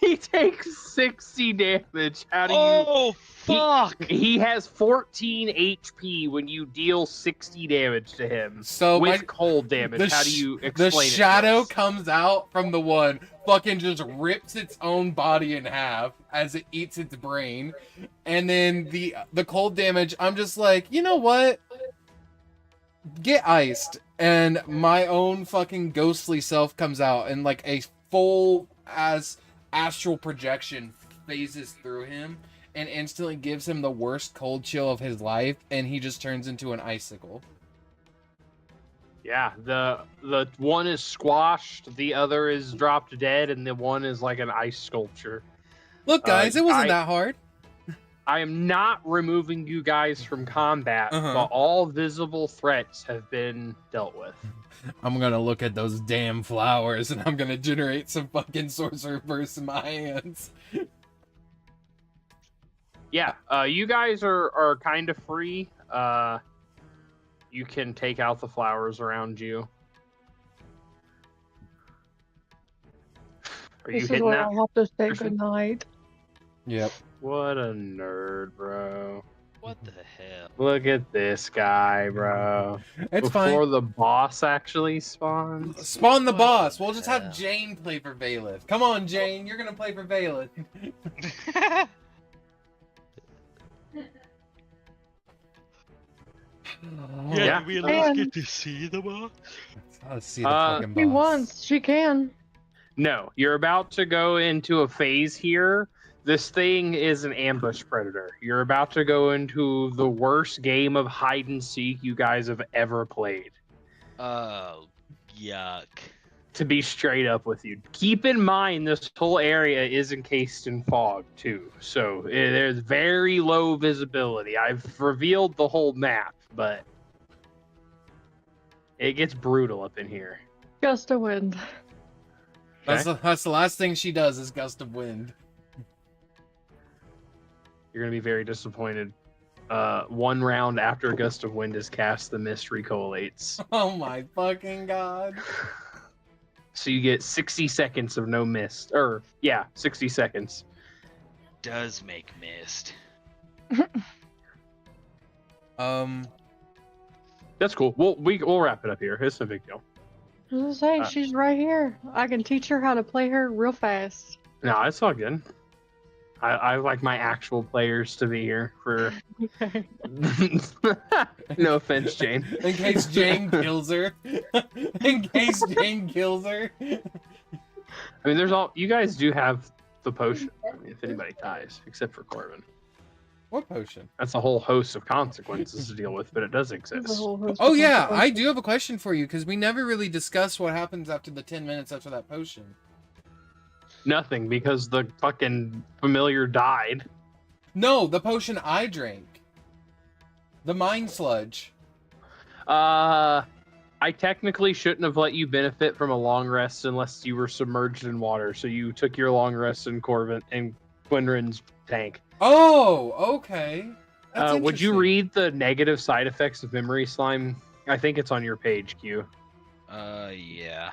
Speaker 2: He takes 60 damage. How do you?
Speaker 4: Oh fuck!
Speaker 2: He has 14 HP when you deal 60 damage to him.
Speaker 6: So
Speaker 2: with cold damage, how do you explain
Speaker 6: the
Speaker 2: it?
Speaker 6: shadow comes out from the one, fucking just rips its own body in half as it eats its brain, and then the cold damage. I'm just like, you know what? Get iced, and my own fucking ghostly self comes out, and like a full as astral projection phases through him and instantly gives him the worst cold chill of his life, and he just turns into an icicle.
Speaker 2: Yeah, the one is squashed, the other is dropped dead, and the one is like an ice sculpture.
Speaker 6: Look, guys, it wasn't that hard.
Speaker 2: I am not removing you guys from combat, but all visible threats have been dealt with.
Speaker 6: I'm gonna look at those damn flowers, and I'm gonna generate some fucking Sorcerer Burst in my hands.
Speaker 2: Yeah, you guys are kind of free. You can take out the flowers around you. Are you
Speaker 1: This is
Speaker 2: hitting
Speaker 1: where
Speaker 2: that?
Speaker 1: I'll have to say
Speaker 2: Christian?
Speaker 1: goodnight.
Speaker 6: Yep.
Speaker 2: What a nerd, bro.
Speaker 4: What the hell?
Speaker 2: Look at this guy, bro.
Speaker 6: It's
Speaker 2: Before
Speaker 6: fine.
Speaker 2: the boss actually spawns.
Speaker 6: Spawn the boss. We'll just
Speaker 4: Yeah.
Speaker 6: have Jane play for Vaylith. Come on, Jane. You're gonna play for Vaylith.
Speaker 2: Yeah.
Speaker 4: we at
Speaker 1: least
Speaker 4: get to see the boss?
Speaker 6: Let's see the fucking boss.
Speaker 1: She wants, she can.
Speaker 2: No, you're about to go into a phase here. This thing is an ambush predator. You're about to go into the worst game of hide and seek you guys have ever played.
Speaker 4: Oh, yuck.
Speaker 2: To be straight up with you, keep in mind this whole area is encased in fog too, so there's very low visibility. I've revealed the whole map, but it gets brutal up in here.
Speaker 1: Gust of wind.
Speaker 6: That's the last thing she does is gust of wind.
Speaker 2: You're gonna be very disappointed. One round after a gust of wind is cast, the mist recollates.
Speaker 6: Oh my fucking god.
Speaker 2: So you get 60 seconds of no mist. 60 seconds.
Speaker 4: Does make mist.
Speaker 2: That's cool. We'll wrap it up here. It's no big deal.
Speaker 1: I was gonna say, she's right here. I can teach her how to play her real fast.
Speaker 2: No, it's all good. I like my actual players to be here for.
Speaker 1: Okay.
Speaker 2: No offense, Jane.
Speaker 6: In case Jane kills her. In case Jane kills her.
Speaker 2: I mean, there's all you guys do have the potion. I mean, if anybody dies, except for Corvin.
Speaker 6: What potion?
Speaker 2: That's a whole host of consequences to deal with, but it does
Speaker 1: There's a
Speaker 2: exist.
Speaker 1: whole host
Speaker 6: Oh
Speaker 1: of
Speaker 6: yeah, I
Speaker 1: consequences.
Speaker 6: do have a question for you, because we never really discussed what happens after the 10 minutes after that potion.
Speaker 2: Nothing, because the fucking familiar died.
Speaker 6: No, the potion I drank. The Mind Sludge.
Speaker 2: I technically shouldn't have let you benefit from a long rest unless you were submerged in water. So you took your long rest in Qinren's tank.
Speaker 6: Oh, okay. That's
Speaker 2: Would you
Speaker 6: interesting.
Speaker 2: read the negative side effects of memory slime? I think it's on your page, Q.
Speaker 4: Yeah.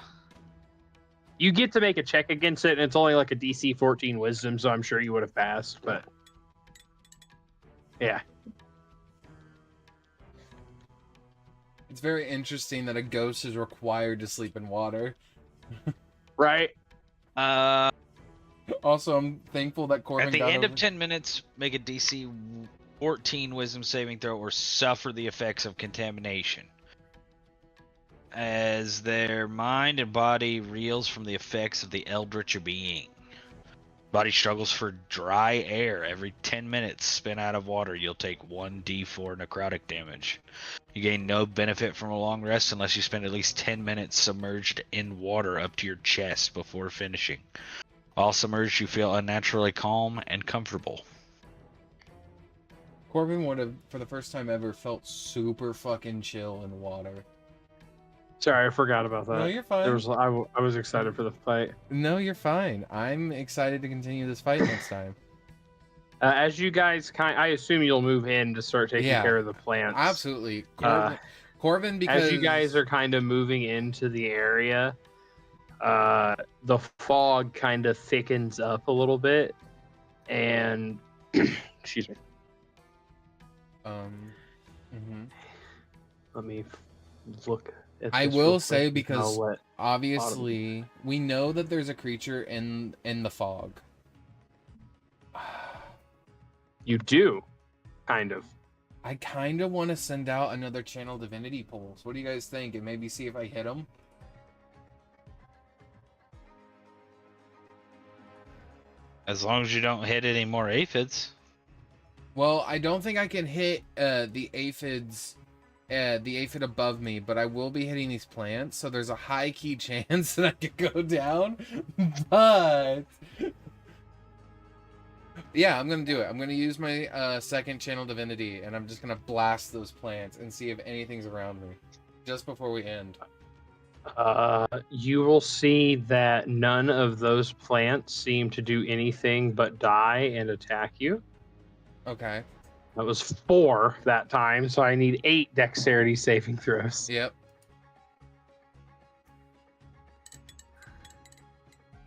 Speaker 2: You get to make a check against it, and it's only like a DC 14 wisdom, so I'm sure you would have passed, but yeah.
Speaker 6: It's very interesting that a ghost is required to sleep in water.
Speaker 2: Right?
Speaker 6: Also, I'm thankful that Corvin
Speaker 4: At the
Speaker 6: got
Speaker 4: end
Speaker 6: over...
Speaker 4: of 10 minutes, make a DC 14 wisdom saving throw or suffer the effects of contamination. As their mind and body reels from the effects of the eldritch being. Body struggles for dry air. Every 10 minutes spent out of water, you'll take 1d4 necrotic damage. You gain no benefit from a long rest unless you spend at least 10 minutes submerged in water up to your chest before finishing. While submerged, you feel unnaturally calm and comfortable.
Speaker 6: Corvin would have, for the first time ever, felt super fucking chill in water.
Speaker 2: Sorry, I forgot about that.
Speaker 6: No, you're fine.
Speaker 2: I was excited for the fight.
Speaker 6: No, you're fine. I'm excited to continue this fight next time.
Speaker 2: As you guys I assume you'll move in to start taking care of the plants.
Speaker 6: Absolutely. Corvin, because...
Speaker 2: As you guys are kind of moving into the area, the fog kind of thickens up a little bit, and excuse me. Let me look.
Speaker 6: I will say, because obviously we know that there's a creature in the fog.
Speaker 2: You do, kind of.
Speaker 6: I kind of want to send out another Channel Divinity pulse. What do you guys think? And maybe see if I hit him.
Speaker 4: As long as you don't hit any more aphids.
Speaker 6: Well, I don't think I can hit the aphids, the aphid above me, but I will be hitting these plants, so there's a high key chance that I could go down. But yeah, I'm gonna do it. I'm gonna use my second Channel Divinity, and I'm just gonna blast those plants and see if anything's around me just before we end.
Speaker 2: You will see that none of those plants seem to do anything but die and attack you.
Speaker 6: Okay.
Speaker 2: That was 4 that time, so I need 8 dexterity saving throws.
Speaker 6: Yep.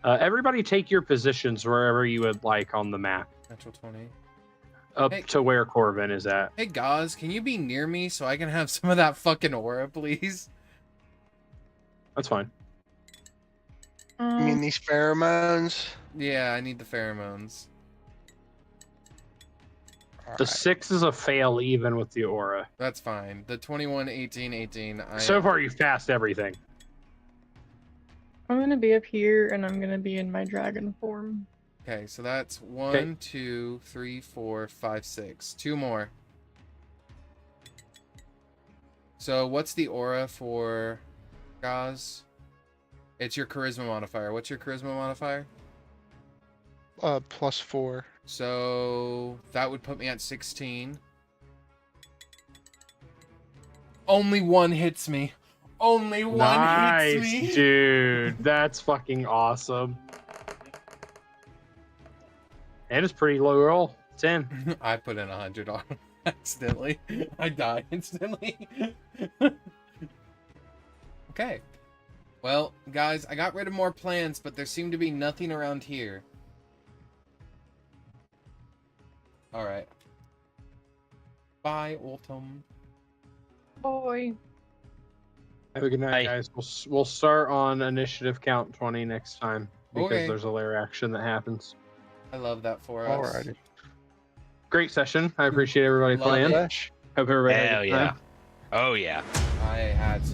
Speaker 2: Everybody take your positions wherever you would like on the map.
Speaker 6: Natural 20.
Speaker 2: Up to where Corvin is at.
Speaker 6: Hey, Ghaz, can you be near me so I can have some of that fucking aura, please?
Speaker 2: That's fine.
Speaker 5: You mean these pheromones?
Speaker 6: Yeah, I need the pheromones.
Speaker 2: The 6 is a fail even with the aura.
Speaker 6: That's fine. The 21, 18, 18.
Speaker 2: So far, you've passed everything.
Speaker 1: I'm gonna be up here, and I'm gonna be in my dragon form.
Speaker 6: Okay, so that's 1, 2, 3, 4, 5, 6. 2 more. So what's the aura for Ghaz? It's your charisma modifier. What's your charisma modifier?
Speaker 5: +4.
Speaker 6: So that would put me at 16. Only 1 hits me. Only 1 hits me.
Speaker 2: Nice, dude. That's fucking awesome. And it's pretty low roll. 10.
Speaker 6: I put in 100 on him accidentally. I die instantly. Okay. Well, guys, I got rid of more plants, but there seemed to be nothing around here. Alright. Bye, Autumn.
Speaker 1: Boy.
Speaker 2: Have a good night, guys. We'll start on initiative count 20 next time because there's a lair action that happens.
Speaker 6: I love that for us.
Speaker 5: Alrighty.
Speaker 2: Great session. I appreciate everybody playing.
Speaker 6: it.
Speaker 2: Hope everybody had a
Speaker 4: Hell
Speaker 2: good
Speaker 4: yeah.
Speaker 2: time.
Speaker 4: Oh yeah.
Speaker 6: I had so